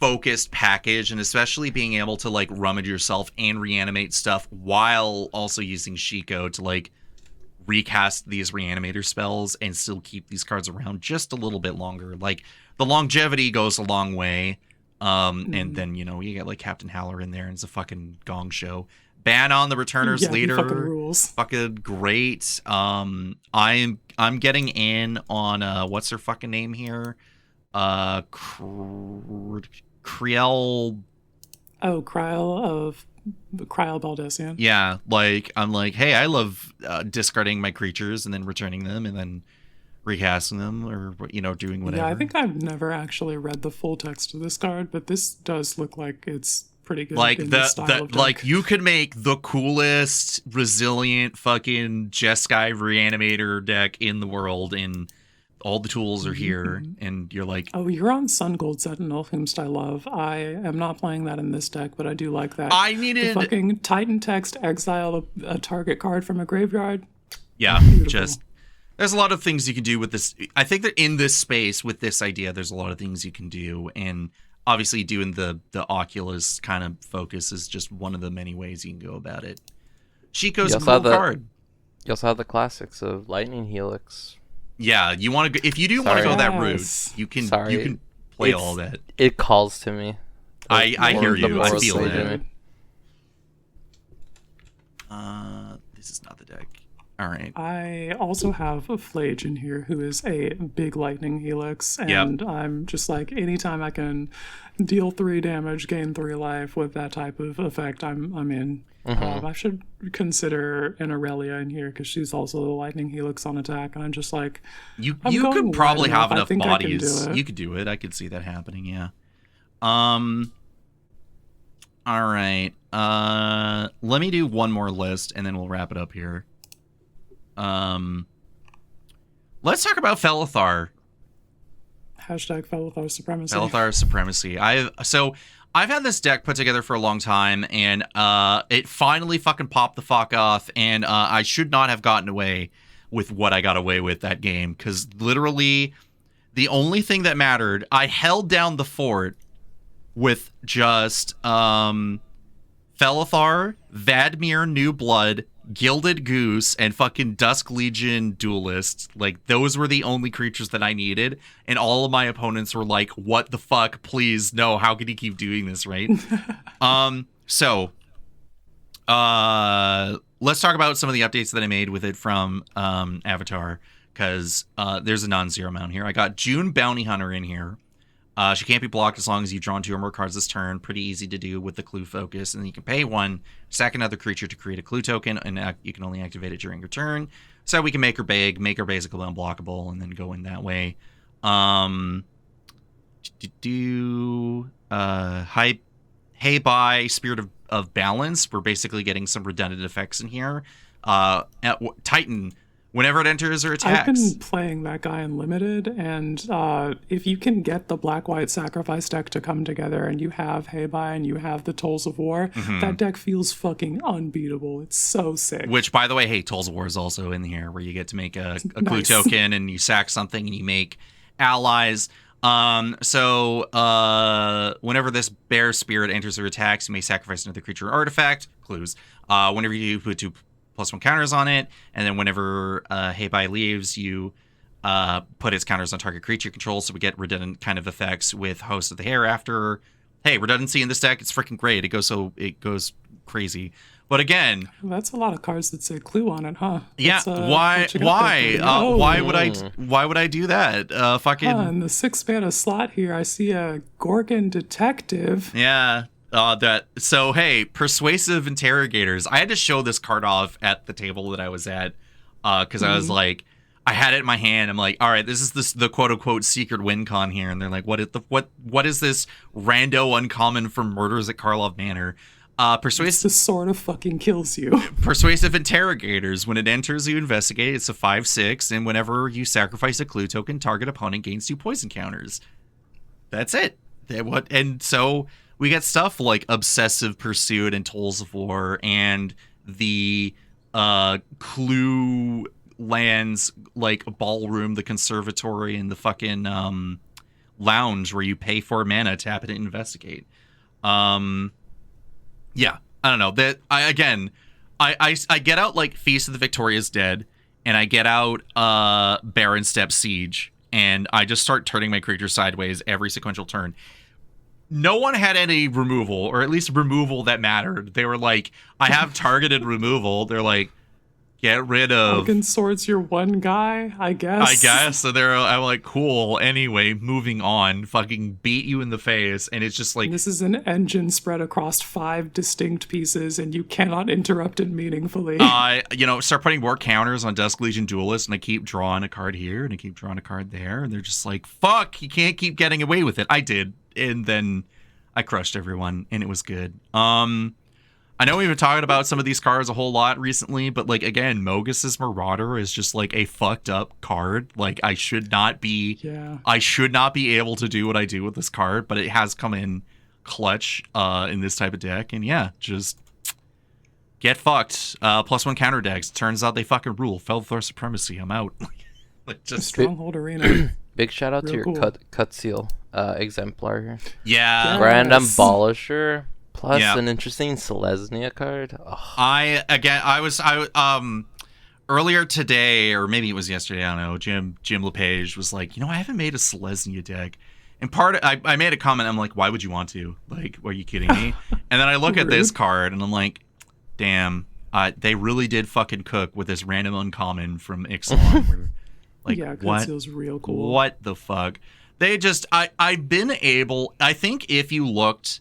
focused package, and especially being able to like rummage yourself and reanimate stuff while also using Shiko to like recast these reanimator spells and still keep these cards around just a little bit longer. Like the longevity goes a long way. And then, you know, you get like Captain Howler in there and it's a fucking gong show. Ban on the returners Yeah, he later. fucking rules. Fucking great. I'm getting in on what's her fucking name here? Kriel. Oh, Kryl Baldessian. Yeah, like I'm like, hey, I love discarding my creatures and then returning them and then recasting them, or you know, doing whatever. Yeah, I think I've never actually read the full text of this card, but this does look like it's pretty good. like in this style of like deck. you could make the coolest resilient fucking Jeskai reanimator deck in the world, and all the tools are here, and you're like, Oh, you're on Sun Gold Sentinel, whomst I love. I am not playing that in this deck, but I do like that. I The needed fucking Titan text, exile a target card from a graveyard. yeah, Beautiful. just there's a lot of things you can do with this. I think that in this space with this idea, there's a lot of things you can do, and obviously doing the Oculus kind of focus is just one of the many ways you can go about it. Shiko's a also cool have the- card. you also have the classics of Lightning Helix. Yeah, you want to if you do want to Sorry. go that route, Yes. you can Sorry. you can play It's- all that. It calls to me. I hear The you. I moral feel side that. in it. This is not the deck. All right. I also have a Flage in here who is a big lightning helix, and I'm just like, anytime I can deal 3 damage, gain 3 life with that type of effect, I'm in. I should consider an Aurelia in here because she's also the lightning helix on attack, and I'm just like, You I'm you going could probably wide have enough. I enough think I can do bodies. it. You could do it. I could see that happening. Yeah. All right. Let me do one more list and then we'll wrap it up here. Let's talk about Felithar. hashtag Felithar supremacy. Felithar supremacy. I've had this deck put together for a long time, and it finally fucking popped the fuck off, and I should not have gotten away with what I got away with that game, because literally the only thing that mattered, I held down the fort with just Felithar, Vadmir New Blood, Gilded Goose, and fucking Dusk Legion Duelist. Like, those were the only creatures that I needed, and all of my opponents were like, what the fuck, please, no, how can you keep doing this, right? Let's talk about some of the updates that I made with it from Avatar, because there's a non-zero amount here. I got June Bounty Hunter in here. She can't be blocked as long as you've drawn 2 or more cards this turn. Pretty easy to do with the clue focus. And then you can pay 1, sack another creature to create a clue token, and you can only activate it during your turn. So we can make her big, make her basically unblockable, and then go in that way. Hey, bye, Spirit of Balance. We're basically getting some redundant effects in here. Titan, whenever it enters or attacks. I've been playing that guy in Limited, and if you can get the Black-White Sacrifice deck to come together and you have Heibai and you have the Tolls of War, that deck feels fucking unbeatable. It's so sick. Which, by the way, hey, Tolls of War is also in here, where you get to make a clue Nice. token and you sack something and you make allies. Whenever this bear spirit enters or attacks, you may sacrifice another creature or artifact. Clues. Whenever you put 2+1 counters on it, and then whenever Heibai leaves, you put its counters on target creature control, so we get redundant kind of effects with Host of the Hereafter. Hey, redundancy in this deck, it's freaking great. It goes crazy. But again, That's a lot of cards that say clue on it, huh? yeah, What you got there, Fredo? why would I do that? Fucking In the 6 mana slot here, I see a Gorgon Detective. yeah. So hey, persuasive interrogators. I had to show this card off at the table that I was at, because I was like, I had it in my hand. I'm like, all right, this is the quote unquote secret win con here, and they're like, what is this rando uncommon from Murders at Karlov Manor? This sort of fucking kills you. Persuasive interrogators. When it enters, you investigate. It's a 5/6, and whenever you sacrifice a clue token, target opponent gains 2 poison counters. That's it. And so we get stuff like Obsessive Pursuit and Tolls of War, and the clue lands like Ballroom, the Conservatory, and the fucking lounge where you pay 4 mana, tap it, and investigate. Yeah, I don't know. That I get out like Feast of the Victorious Dead, and I get out Baron Step Siege, and I just start turning my creature sideways every sequential turn. No one had any removal, or at least removal that mattered. They were like, I have targeted removal. They're like, get rid of Fucking Swords, your one guy, I guess. So I'm like, cool. Anyway, moving on. Fucking beat you in the face, and it's just like, This is an engine spread across 5 distinct pieces, and you cannot interrupt it meaningfully. Start putting more counters on Dusk Legion Duelist, and I keep drawing a card here, and I keep drawing a card there, and they're just like, fuck, you can't keep getting away with it. I did, and then I crushed everyone, and it was good. I know we've been talking about some of these cards a whole lot recently, but like again, Mogus's Marauder is just like a fucked up card. Like I should not be able to do what I do with this card, but it has come in clutch in this type of deck, and yeah, just get fucked. +1 counter decks. Turns out they fucking rule. Felthor Supremacy. I'm out. Like just Stronghold Arena. Big shout out to your cool. cut seal exemplar here. yeah. Grand Yes. Abolisher. Plus Yeah. an interesting Selesnya card. Oh, I was earlier today, or maybe it was yesterday, I don't know, Jim LePage was like, I haven't made a Selesnya deck. And I made a comment, I'm like, why would you want to? Like, are you kidding me? And then I look at this card and I'm like, damn, they really did fucking cook with this random uncommon from Ixalan. Where, like, Yeah, what? Cutseal's real cool. What the fuck? They just, I've been able, I think if you looked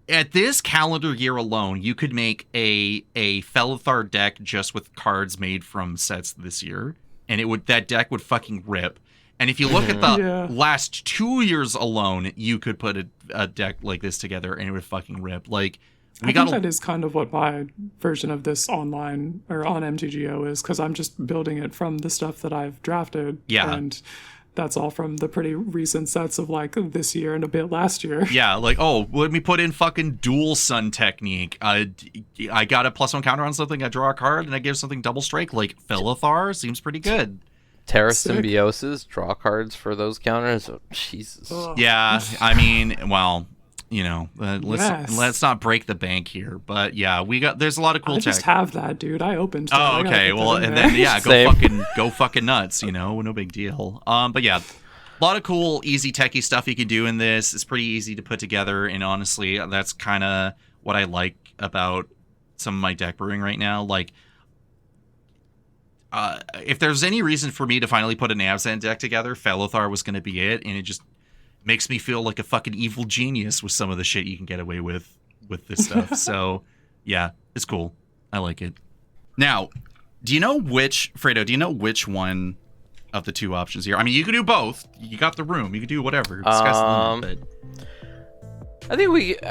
at this calendar year alone, you could make a Felithar deck just with cards made from sets this year, and that deck would fucking rip. And if you look at the last 2 years alone, you could put a deck like this together, and it would fucking rip. Like I think that is kind of what my version of this online or on MTGO is, because I'm just building it from the stuff that I've drafted. Yeah. And that's all from the pretty recent sets of like this year and a bit last year. Yeah, like, oh, let me put in fucking Dual Sun Technique. I got a +1 counter on something, I draw a card, and I give something double strike. Like, Felithar seems pretty good. Terra Sick. Symbiosis, draw cards for those counters. Oh, Jesus. Ugh. Yeah, I mean, well, let's not break the bank here, but yeah, there's a lot of cool I tech. just have that, dude. I opened it. Oh, I gotta okay. put that Well, in and there. then yeah, Same. go fucking nuts. No big deal. But yeah, a lot of cool, easy techie stuff you can do in this. It's pretty easy to put together, and honestly, that's kind of what I like about some of my deck brewing right now. Like, if there's any reason for me to finally put an Abzan deck together, Felithar was going to be it, and it just makes me feel like a fucking evil genius with some of the shit you can get away with this stuff. So, yeah, it's cool. I like it. Now, do you know which one of the two options here? I mean, you can do both. You got the room. You can do whatever. Discuss them, but I think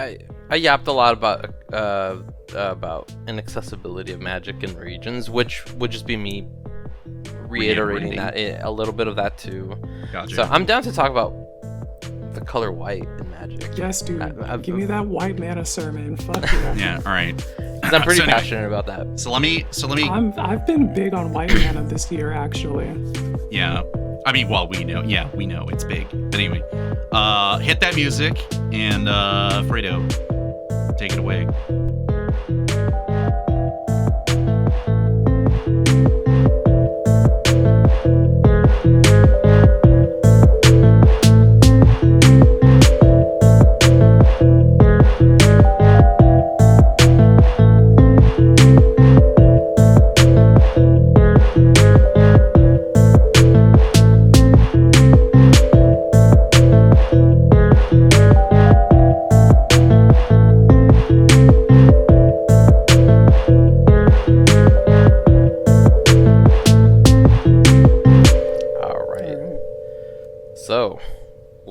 I yapped a lot about inaccessibility of Magic in regions, which would just be me reiterating that a little bit of that too. Gotcha. So I'm down to talk about the color white in Magic. Yes, dude. I've- Give me that white mana sermon. Fuck yeah. Yeah. All right. 'Cause I'm pretty So anyway, passionate about that. So let me. I've been big on white mana this year, actually. Yeah. I mean, well, we know. Yeah, we know it's big. But anyway, hit that music, and Fredo, take it away.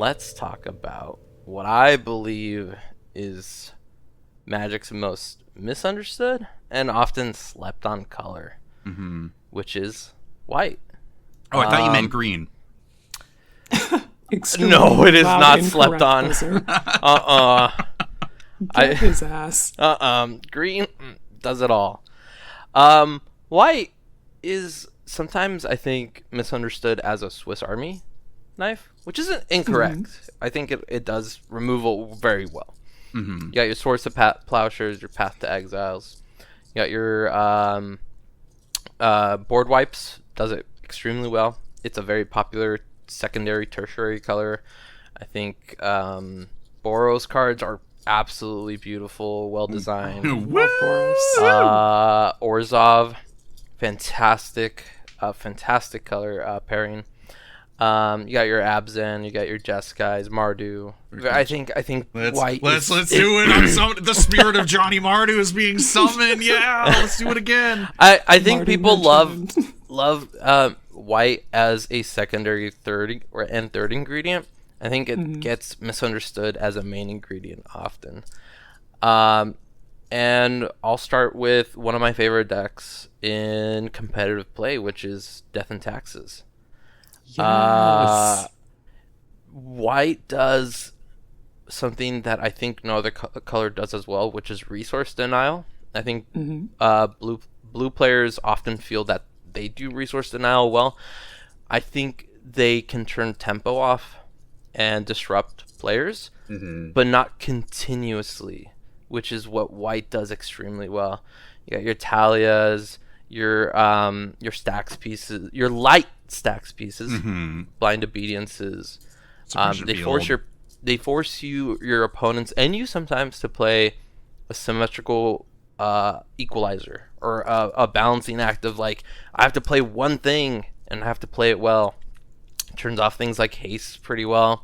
let's talk about what I believe is Magic's most misunderstood and often slept on color, which is white. Oh, I thought you meant green. No, it is loud, not incorrect slept on. buzzer. I- Get his ass. Green does it all. White is sometimes, I think, misunderstood as a Swiss Army knife, which isn't incorrect. I think it does removal very well. You got your Swords to Plowshares, your Path to Exiles. You got your Board Wipes, does it extremely well. It's a very popular secondary, tertiary color. I think Boros cards are absolutely beautiful, well designed. Love Boros. Orzhov, fantastic color pairing. You got your Abzan, you got your Jeskai's, Mardu. I think white. Let's do it. The spirit of Johnny Mardu is being summoned. Yeah, let's do it again. I think Marty people mentioned. love white as a secondary third ingredient. I think it gets misunderstood as a main ingredient often. And I'll start with one of my favorite decks in competitive play, which is Death and Taxes. Yes. White does something that I think no other color does as well, which is resource denial. I think blue players often feel that they do resource denial well. I think they can turn tempo off and disrupt players, but not continuously, which is what white does extremely well. You got your Talias, your stacks pieces, your light stacks pieces, blind obediences. They force your opponents and you sometimes to play a symmetrical equalizer or a balancing act of like, I have to play one thing and I have to play it well. Turns off things like haste pretty well.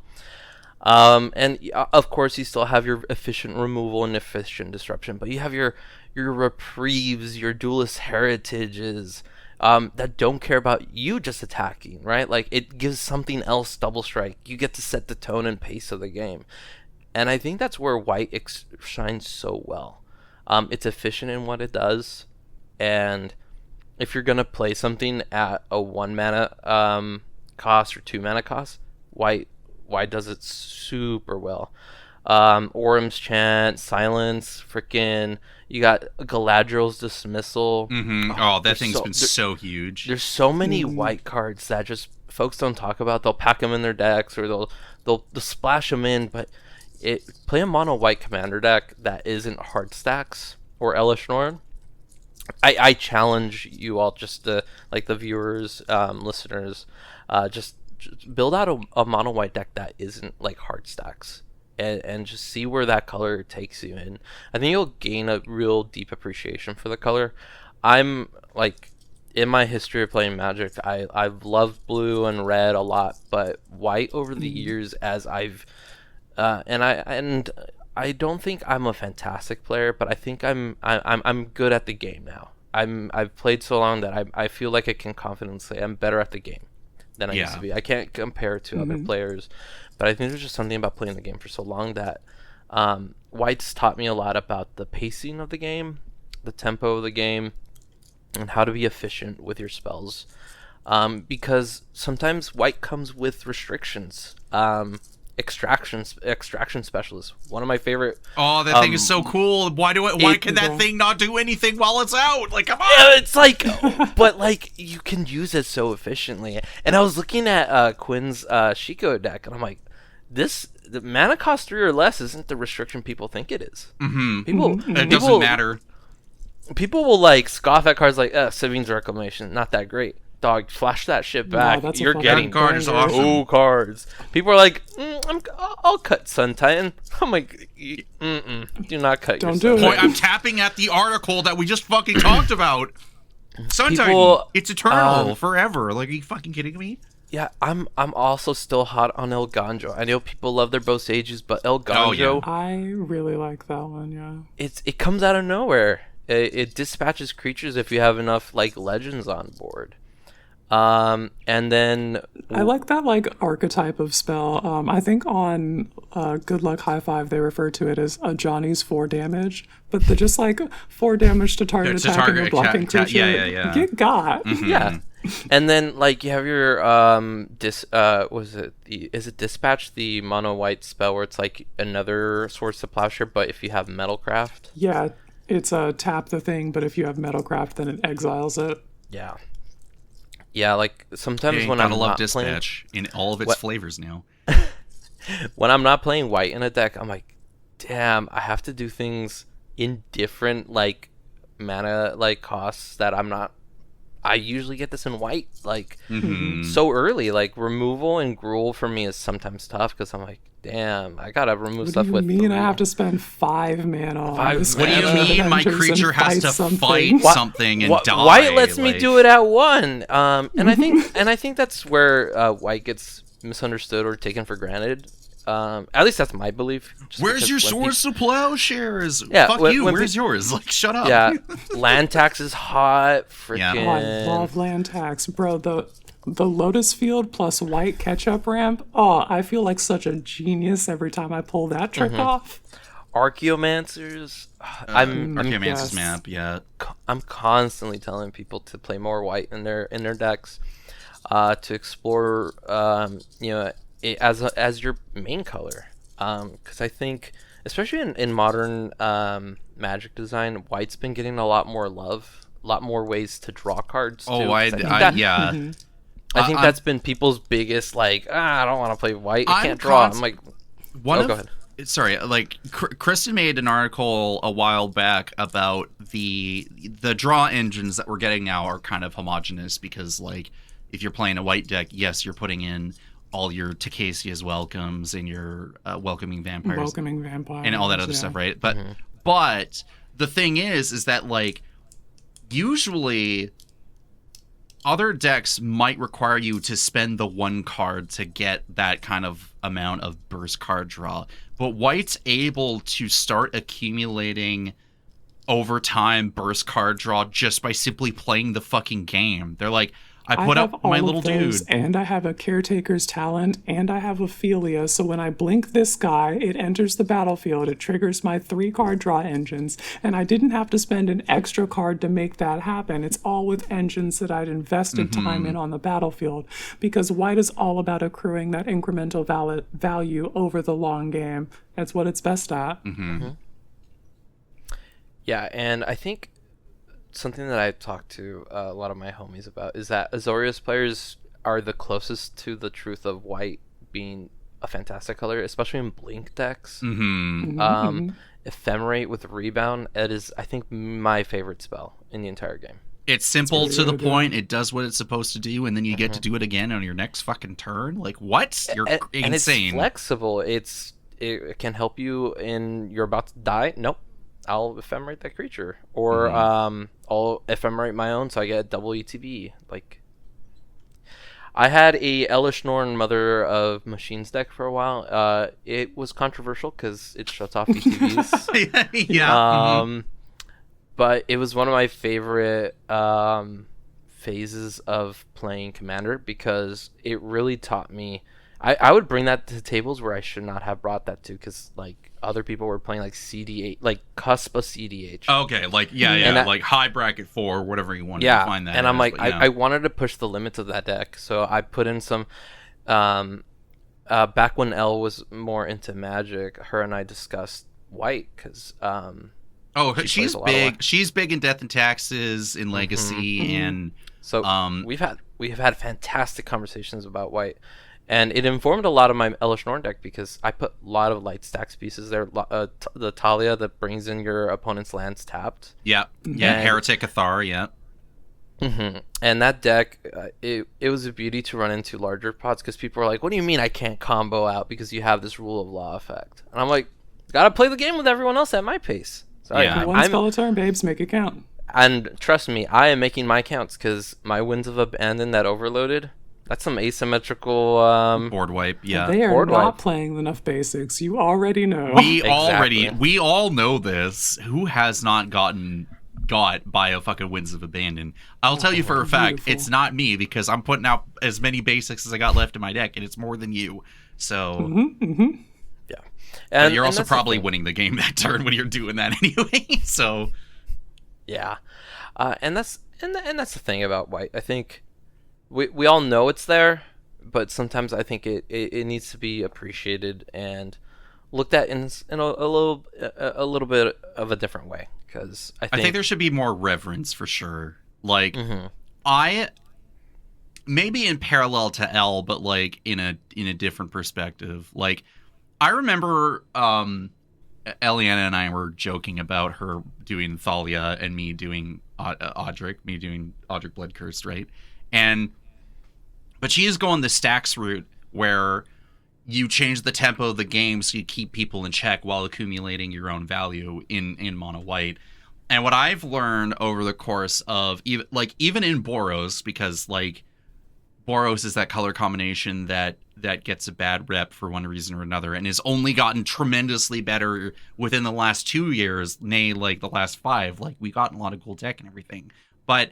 And of course you still have your efficient removal and efficient disruption, but you have your reprieves, your duelist heritages that don't care about you just attacking, right? Like it gives something else double strike. You get to set the tone and pace of the game. And I think that's where white shines so well. It's efficient in what it does, and if you're gonna play something at a 1 mana cost or 2 mana cost, white does it super well. Orum's Chant, Silence, frickin' you got Galadriel's Dismissal. Oh, that thing's been so huge. There's so many white cards that just folks don't talk about. They'll pack them in their decks or they'll splash them in, but play a mono white commander deck that isn't hard stacks or Elish Norn. I challenge you all, just to, like the viewers, listeners, just build out a mono white deck that isn't like hard stacks, and just see where that color takes you in. I think you'll gain a real deep appreciation for the color. I'm like, in my history of playing Magic, I've loved blue and red a lot, but white over the years, as I've and I don't think I'm a fantastic player, but I think I'm good at the game now. I've played so long that I feel like I can confidently say I'm better at the game than I used to be. I can't compare to other players, but I think there's just something about playing the game for so long that white's taught me a lot about the pacing of the game, the tempo of the game, and how to be efficient with your spells. Because sometimes white comes with restrictions. Extraction specialist, one of my favorite. Oh, that thing is so cool. Why can that thing not do anything while it's out? Like, come on. Yeah, it's like, but like you can use it so efficiently. And I was looking at Quinn's Shiko deck, and I'm like, the mana cost 3 or less isn't the restriction people think it is. It doesn't matter. People will like scoff at cards like Savine's Reclamation, not that great. Dog, flash that shit back. that's a You're fucking getting card is awesome. cool cards. People are like, I'll cut Sun Titan. I'm like, do not cut. Don't your do Sun it. Titan. I'm tapping at the article that we just fucking talked about. Sun Titan, People- it's eternal, forever. Like, are you fucking kidding me? Yeah, I'm also still hot on El Ganjo. I know people love their both sages, but El Ganjo, I really like that one, yeah. it comes out of nowhere. It dispatches creatures if you have enough like legends on board. And then I like that like archetype of spell. I think on Good Luck High Five they refer to it as a Johnny's 4 damage, but they're just like 4 damage to target To attacking target or blocking attack- creature. yeah. Get got. yeah, and then like you have your is it Dispatch, the mono white spell where it's like another Swords to Plowshare, but if you have Metalcraft. Yeah, it's a tap the thing, but if you have Metalcraft, then it exiles it. Yeah. Yeah, like sometimes Hey, when gotta I'm love not Dispatch in all of its flavors now. when I'm not playing white in a deck, I'm like, damn, I have to do things in different like mana like costs that I usually get this in white like so early. Like removal and Gruul for me is sometimes tough because I'm like, damn, I gotta remove What stuff do you with mean 3. I have to spend 5 mana on Five this? mana? What do you creature mean my and creature has to something? fight something and die? White lets me like- do it at 1. And I think that's where white gets misunderstood or taken for granted. At least that's my belief. just Where's because your when Swords to Plowshares? Yeah, Fuck when- you. when Where's yours? Like, shut up. Yeah, land tax is hot. Yeah. Oh, I love land tax, bro. The Lotus Field plus white catch-up ramp. Oh, I feel like such a genius every time I pull that trick off. Archaeomancers. I'm Archaeomancer's yes. map, yeah. I'm constantly telling people to play more white in their decks, to explore it as your main color. Because I think, especially in modern Magic design, white's been getting a lot more love, a lot more ways to draw cards. Too, Oh, 'cause yeah. I think I'm- that's been people's biggest I don't want to play white. I I'm can't draw. const- I'm like, One go of ahead. sorry, like Kristen made an article a while back about the draw engines that we're getting now are kind of homogenous because like if you're playing a white deck, yes, you're putting in all your Takesia's welcomes and your welcoming vampires Welcoming vampires and all that other yeah. stuff, right? But the thing is that like usually other decks might require you to spend the 1 card to get that kind of amount of burst card draw. But white's able to start accumulating over time burst card draw just by simply playing the fucking game. They're like, I put have up my all little of those, dude. and I have a Caretaker's Talent, and I have Ophelia, so when I blink this guy, it enters the battlefield, it triggers my 3-card draw engines, and I didn't have to spend an extra card to make that happen. It's all with engines that I'd invested time in on the battlefield, because white is all about accruing that incremental value over the long game. That's what it's best at. Yeah, and I think something that I've talked to a lot of my homies about is that Azorius players are the closest to the truth of white being a fantastic color, especially in blink decks. Ephemerate with Rebound, it is, I think, my favorite spell in the entire game. It's simple It's to the really good. point. It does what it's supposed to do, and then you get to do it again on your next fucking turn. Like, what? You're And it's insane. flexible. It can help you in you're about to die. Nope. I'll ephemerate that creature, or I'll ephemerate my own, so I get a double ETB. Like, I had a Elish Norn Mother of Machines deck for a while. It was controversial because it shuts off ETBs. yeah. But it was one of my favorite phases of playing Commander because it really taught me. I would bring that to tables where I should not have brought that to, because like other people were playing like CDH, like cusp of CDH. Okay, like like high bracket 4, whatever you want to define that. And I'm as, like, but yeah. I wanted to push the limits of that deck, so I put in some. Back when Elle was more into Magic, her and I discussed white because. Oh, she she's plays a lot of big. white. She's big in Death and Taxes, in Legacy, and So we've had fantastic conversations about white, and it informed a lot of my Elish Norn deck because I put a lot of light stacks pieces there. The Talia that brings in your opponent's lands tapped. yeah, And- Heretic Athar, yeah. And that deck, it was a beauty to run into larger pots because people were like, "What do you mean I can't combo out because you have this rule of law effect?" And I'm like, "Gotta play the game with everyone else at my pace." Sorry, Yeah. One spell a turn, babes, make it count. And trust me, I am making my counts because my Winds of Abandon that overloaded, that's some asymmetrical. Board wipe, yeah. They are Board not wipe. playing enough basics. You already know. We Exactly. we all know this. Who has not gotten got by a fucking Winds of Abandon. I'll tell you for a fact, beautiful. it's not me because I'm putting out as many basics as I got left in my deck, and it's more than you. So Yeah. and you're also that's the probably thing. winning the game that turn when you're doing that anyway. So Yeah, and that's the thing about white. I think we all know it's there, but sometimes I think it needs to be appreciated and looked at in a little bit of a different way. Because I I think there should be more reverence for sure. Like I maybe in parallel to L, but like in a different perspective. Like I remember Eliana and I were joking about her doing Thalia and me doing Audric Blood Cursed, right? But she is going the stacks route where you change the tempo of the game so you keep people in check while accumulating your own value in mono white. And what I've learned over the course of even in Boros, because like Boros is that color combination that gets a bad rep for one reason or another and has only gotten tremendously better within the last 2 years, nay, like the last 5. Like, we got a lot of cool tech and everything. But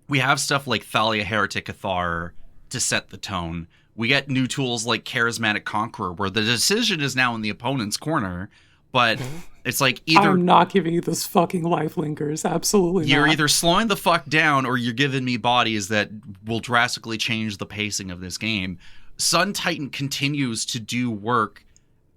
we have stuff like Thalia Heretic Cathar to set the tone. We get new tools like Charismatic Conqueror, where the decision is now in the opponent's corner, but it's like either I'm not giving you those fucking life linkers. Absolutely you're not. either slowing the fuck down or you're giving me bodies that will drastically change the pacing of this game. Sun Titan continues to do work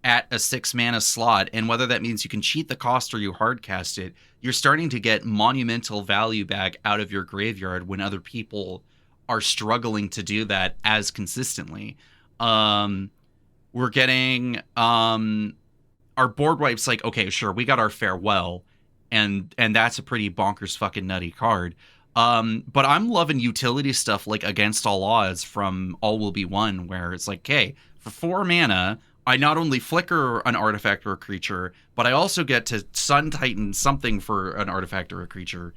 at a 6 mana slot, and whether that means you can cheat the cost or you hardcast it, you're starting to get monumental value back out of your graveyard when other people are struggling to do that as consistently. We're getting our board wipes like, okay, sure, we got our farewell, and that's a pretty bonkers fucking nutty card. But I'm loving utility stuff like Against All Odds from All Will Be One, where it's like, okay, for 4 mana, I not only flicker an artifact or a creature, but I also get to Sun Titan something for an artifact or a creature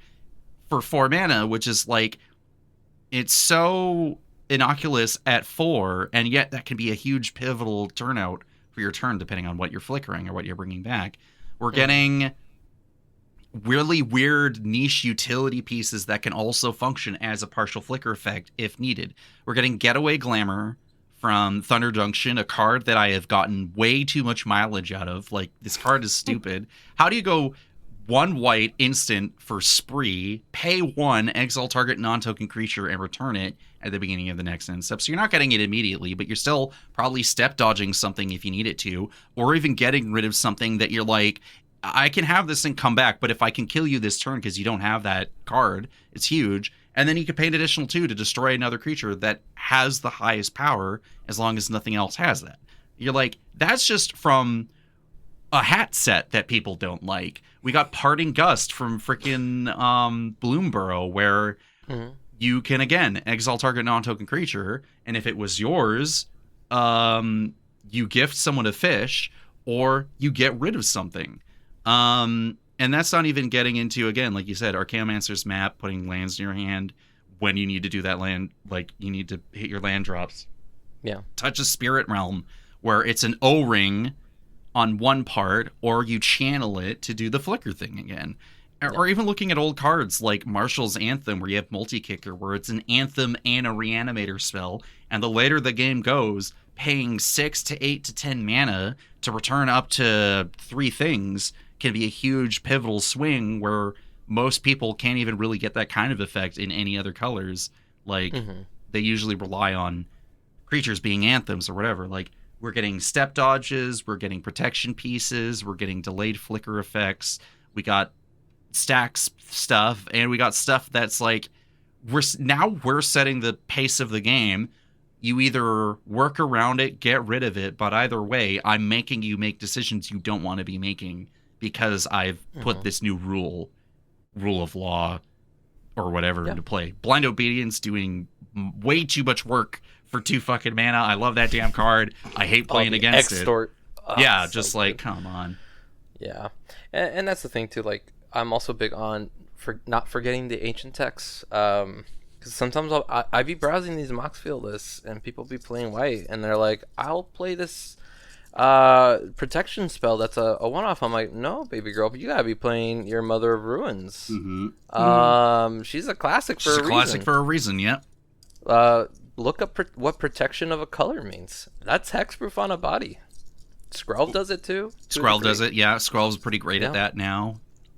for 4 mana, which is like, it's so innocuous at 4, and yet that can be a huge pivotal turnout for your turn, depending on what you're flickering or what you're bringing back. We're getting really weird niche utility pieces that can also function as a partial flicker effect if needed. We're getting Getaway Glamour from Thunder Junction, a card that I have gotten way too much mileage out of. Like, this card is stupid. How do you go 1 white instant for Spree, pay 1, exile target non-token creature, and return it at the beginning of the next end step? So you're not getting it immediately, but you're still probably step dodging something if you need it to, or even getting rid of something that you're like, I can have this thing come back, but if I can kill you this turn because you don't have that card, it's huge. And then you can pay an additional 2 to destroy another creature that has the highest power, as long as nothing else has that. You're like, that's just from a hat set that people don't like. We got Parting Gust from freaking Bloomborough, where you can, again, exile target non-token creature, and if it was yours, you gift someone a fish, or you get rid of something. And that's not even getting into, again, like you said, Archaeomancer's Map, putting lands in your hand when you need to do that land, like you need to hit your land drops. Yeah. Touch a Spirit Realm, where it's an O-ring on one part, or you channel it to do the flicker thing again. Or even looking at old cards like Marshall's Anthem, where you have Multi-Kicker, where it's an Anthem and a Reanimator spell, and the later the game goes, paying 6 to 8 to 10 mana to return up to 3 things can be a huge pivotal swing where most people can't even really get that kind of effect in any other colors. Like, they usually rely on creatures being anthems or whatever. Like, we're getting step dodges, we're getting protection pieces, we're getting delayed flicker effects, we got stacks stuff, and we got stuff that's like, we're setting the pace of the game. You either work around it, get rid of it, but either way, I'm making you make decisions you don't want to be making because I've put this new rule of law or whatever into play. Blind Obedience doing way too much work for 2 fucking mana. I love that damn card. I hate playing against Extort. it. Oh, Yeah, so just like, good. come on. Yeah, and that's the thing too. Like, I'm also big on not forgetting the ancient texts. Because sometimes I be browsing these Mox Field lists and people be playing white and they're like, I'll play this Protection spell, that's a one-off. I'm like, no, baby girl, but you gotta be playing your Mother of Ruins. She's a classic for a reason. She's a classic for a reason, yeah. Look up what protection of a color means. That's hexproof on a body. Skrull does it too. Skrull does it, yeah. Skrull's pretty great at that now.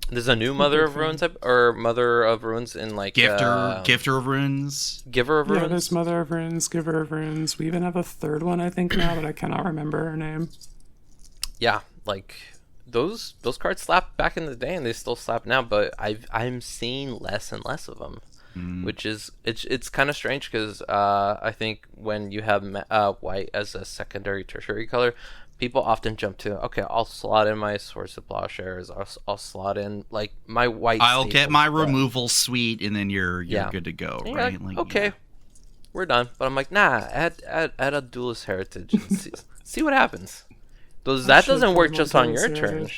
There's a new Mother of Ruins or Mother of Ruins in like Gifter of Runes. Giver of Runes. Yeah, there's Mother of Runes, Giver of Runes. We even have a third one, I think, now, but I cannot remember her name. Yeah, like those cards slapped back in the day, and they still slap now. But I'm seeing less and less of them, which is it's kind of strange because I think when you have white as a secondary, tertiary color, people often jump to, okay, I'll slot in my Swords of Plowshares, I'll slot in like my white. I'll get my removal suite, and then you're good to go, right? Like, okay, we're done. But I'm like, nah, add a Duelist Heritage and see what happens. That doesn't work just on your turn,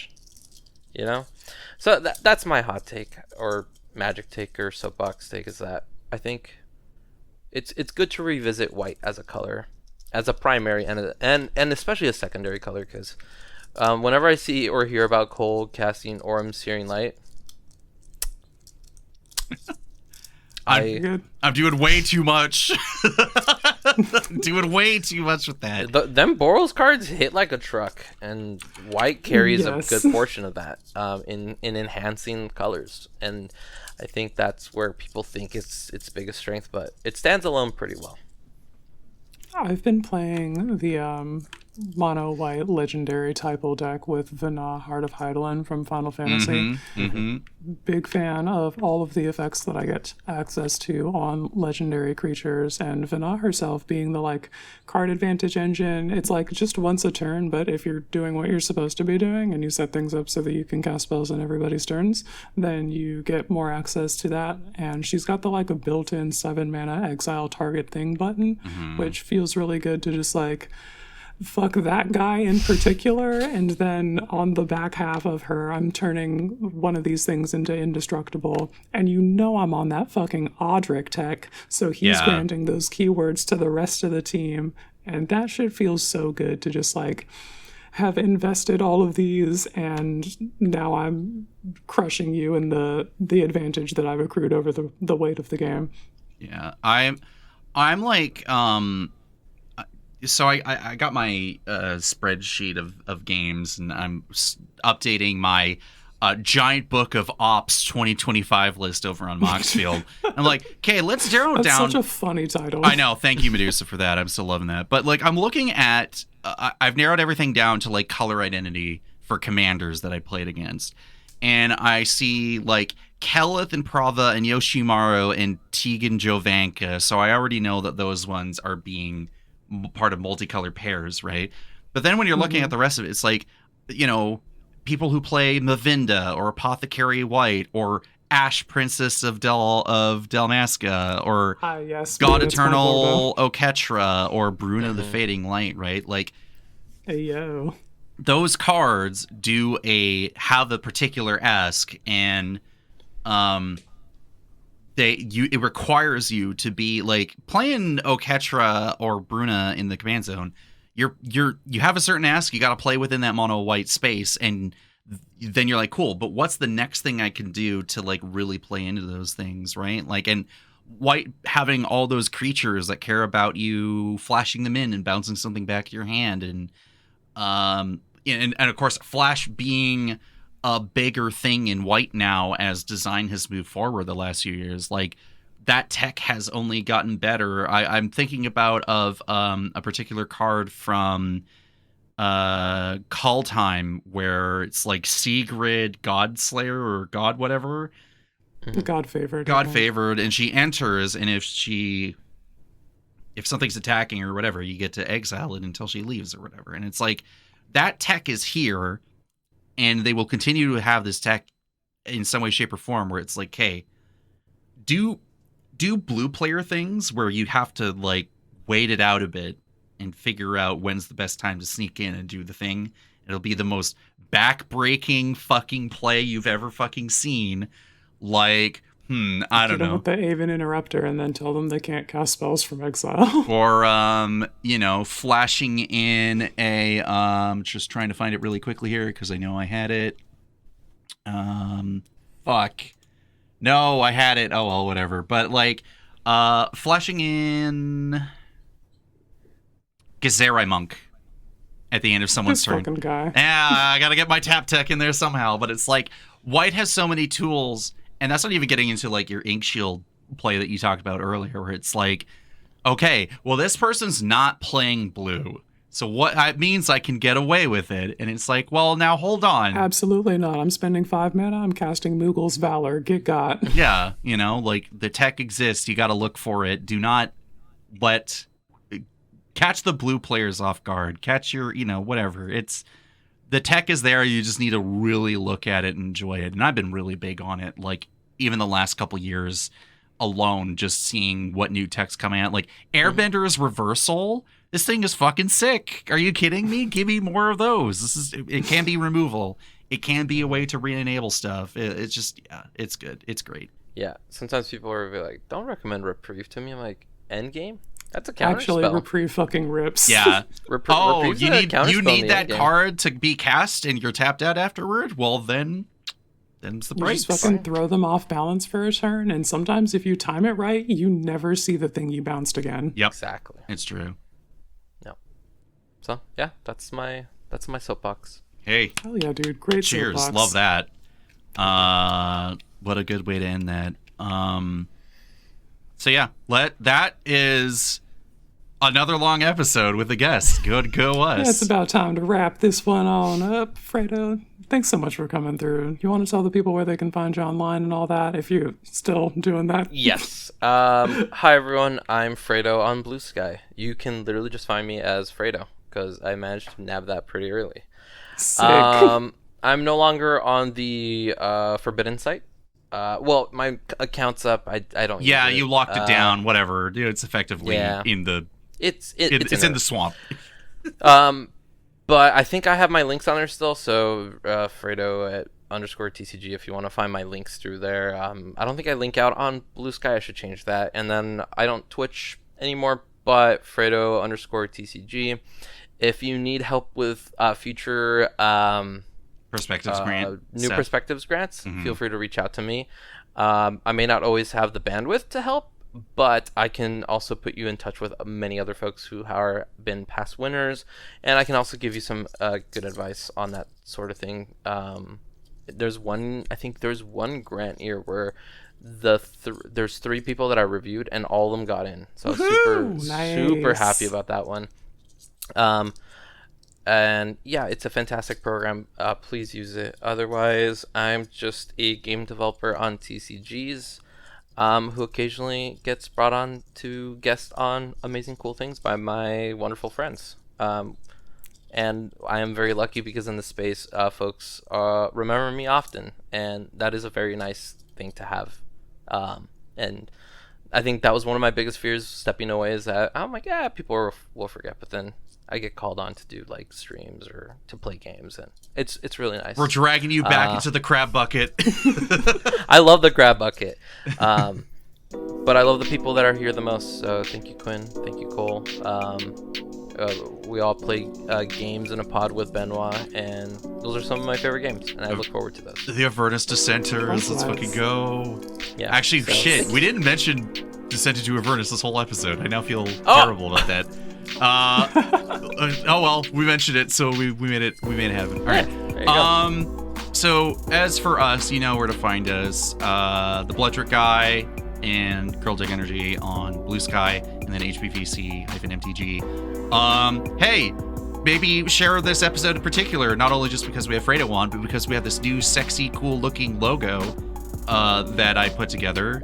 you know. So that's my hot take or magic take or soapbox take, is that I think it's good to revisit white as a color, as a primary and especially a secondary color, because whenever I see or hear about cold casting Aurum Searing Light, I'm doing way too much. Doing way too much with that. Them Boros cards hit like a truck, and white carries a good portion of that in enhancing colors. And I think that's where people think it's biggest strength, but it stands alone pretty well. I've been playing the mono white legendary typo deck with Vana, Heart of Hydaelyn from Final Fantasy. Big fan of all of the effects that I get access to on legendary creatures, and Vana herself being the like card advantage engine. It's like just once a turn, but if you're doing what you're supposed to be doing and you set things up so that you can cast spells on everybody's turns, then you get more access to that. And she's got the like a built-in 7 mana exile target thing button, which feels really good to just like fuck that guy in particular, and then on the back half of her, I'm turning one of these things into indestructible, and you know I'm on that fucking Audric tech, so he's granting those keywords to the rest of the team, and that shit feels so good to just like have invested all of these, and now I'm crushing you in the advantage that I've accrued over the weight of the game. Yeah, I'm like so I got my spreadsheet of games, and I'm updating my giant book of ops 2025 list over on Moxfield. I'm like, okay, let's narrow That's down. Such a funny title. I know. Thank you, Medusa, for that. I'm still loving that. But like, I'm looking at, I've narrowed everything down to like color identity for commanders that I played against, and I see like Kelith and Prava and Yoshimaru and Tegan Jovanka. So I already know that those ones are being part of multicolored pairs, right? But then when you're looking at the rest of it, it's like, you know, people who play Mavinda or Apothecary White or Ash Princess of Dalmasca or God Eternal Oketra or Bruna the Fading Light, right? Like, Ayo. Those cards have a particular ask, and it requires you to be like playing Oketra or Bruna in the command zone. You have a certain ask, you got to play within that mono white space, and then you're like, cool, but what's the next thing I can do to like really play into those things, right? Like, and white having all those creatures that care about you flashing them in and bouncing something back to your hand, and of course flash being a bigger thing in white now as design has moved forward the last few years. Like, that tech has only gotten better. I'm thinking about a particular card from Call Time where it's like Sigrid Godslayer or God whatever. God favored. God favored, and she enters, and if something's attacking or whatever, you get to exile it until she leaves or whatever. And it's like, that tech is here, and they will continue to have this tech in some way, shape, or form where it's like, hey, do blue player things where you have to like wait it out a bit and figure out when's the best time to sneak in and do the thing. It'll be the most back-breaking fucking play you've ever fucking seen. Like I don't Get them know. with the Aven Interrupter and then tell them they can't cast spells from exile. Or, flashing in a, just trying to find it really quickly here because I know I had it. Fuck. No, I had it. Oh, well, whatever. But, flashing in Gezerai Monk at the end of someone's This turn. fucking guy. Yeah, I gotta get my tap tech in there somehow. But it's like, white has so many tools, and that's not even getting into, your Ink Shield play that you talked about earlier, where it's like, okay, well, this person's not playing blue. So what that means I can get away with it. And it's like, well, now hold on. Absolutely not. I'm spending 5 mana. I'm casting Moogle's Valor. Get got. Yeah, the tech exists. You got to look for it. Do not catch the blue players off guard. Catch your, whatever. The tech is there. You just need to really look at it and enjoy it. And I've been really big on it. Even the last couple years alone, just seeing what new tech's coming out. Airbenders Reversal. This thing is fucking sick. Are you kidding me? Give me more of those. It can be removal. It can be a way to re-enable stuff. It's just, it's good. It's great. Yeah, sometimes people are like, don't recommend Reprieve to me. I'm like, Endgame? That's a counter Actually, spell. Reprieve fucking rips. Yeah. Reprieve's you a need counter spell in the that endgame. card to be cast and you're tapped out afterward? Well, them's the You price. just fucking throw them off balance for a turn, and sometimes if you time it right, you never see the thing you bounced again. Yep. Exactly. It's true. Yep. So yeah, that's my soapbox. Hey, Hell yeah, dude. Great cheers. soapbox. Love that. What a good way to end that. So yeah, that is another long episode with a guest. Good go us. Yeah, it's about time to wrap this one on up. Fredo, thanks so much for coming through. You want to tell the people where they can find you online and all that, if you're still doing that? Yes. Hi everyone, I'm Fredo on Bluesky. You can literally just find me as Fredo because I managed to nab that pretty early. Sick. I'm no longer on the Forbidden site. Well, my account's up. I don't. Yeah, use it. you locked it down. Whatever. It's effectively in the. It's in the swamp. But I think I have my links on there still. So Fredo at _TCG if you want to find my links through there. I don't think I link out on Bluesky. I should change that. And then I don't Twitch anymore, but Fredo _TCG. If you need help with future Perspectives grant. new Seth. perspectives grants, feel free to reach out to me. I may not always have the bandwidth to help, but I can also put you in touch with many other folks who have been past winners, and I can also give you some good advice on that sort of thing. There's one grant year where there's 3 people that I reviewed and all of them got in, so I was super happy about that one. And yeah, it's a fantastic program. Please use it. Otherwise, I'm just a game developer on TCGs who occasionally gets brought on to guest on amazing cool things by my wonderful friends. And I am very lucky because in the space, folks remember me often, and that is a very nice thing to have. And I think that was one of my biggest fears stepping away, is that I'm like, yeah, people will forget, but then I get called on to do streams or to play games, and it's really nice. We're dragging you back into the crab bucket. I love the grab bucket, but I love the people that are here the most. So thank you, Quinn. Thank you, Cole. We all play games in a pod with Benoit, and those are some of my favorite games, and I look forward to those. The Avernus Dissenters. Let's fucking go. Yeah. Actually, so- shit. We didn't mention Descended to Avernus this whole episode. I now feel terrible about that. Oh well, we mentioned it, so we made it happen. All right. There you go. So as for us, you know where to find us. The Bloodrick Guy and Curl Dig Energy on Bluesky, and then HBVC-MTG. Hey, maybe share this episode in particular, not only just because we have Fredo on, but because we have this new sexy, cool-looking logo that I put together.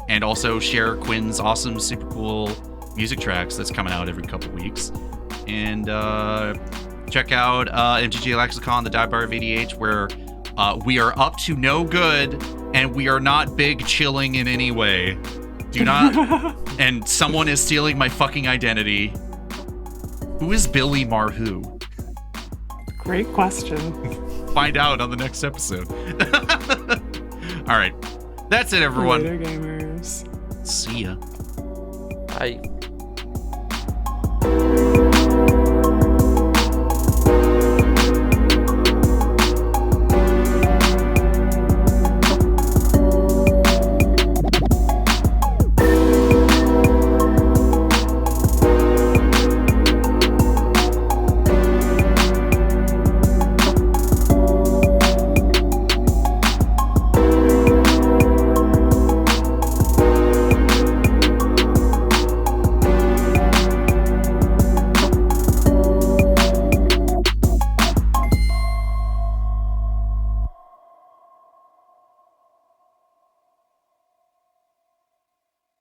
And also share Quinn's awesome, super cool music tracks that's coming out every couple weeks. And check out MTG Lexicon, the Dive Bar of ADH, where we are up to no good, and we are not big chilling in any way. Do not. And someone is stealing my fucking identity. Who is Billy Marhu? Great question. Find out on the next episode. All right. That's it, everyone. Later, gamers. See ya. Bye.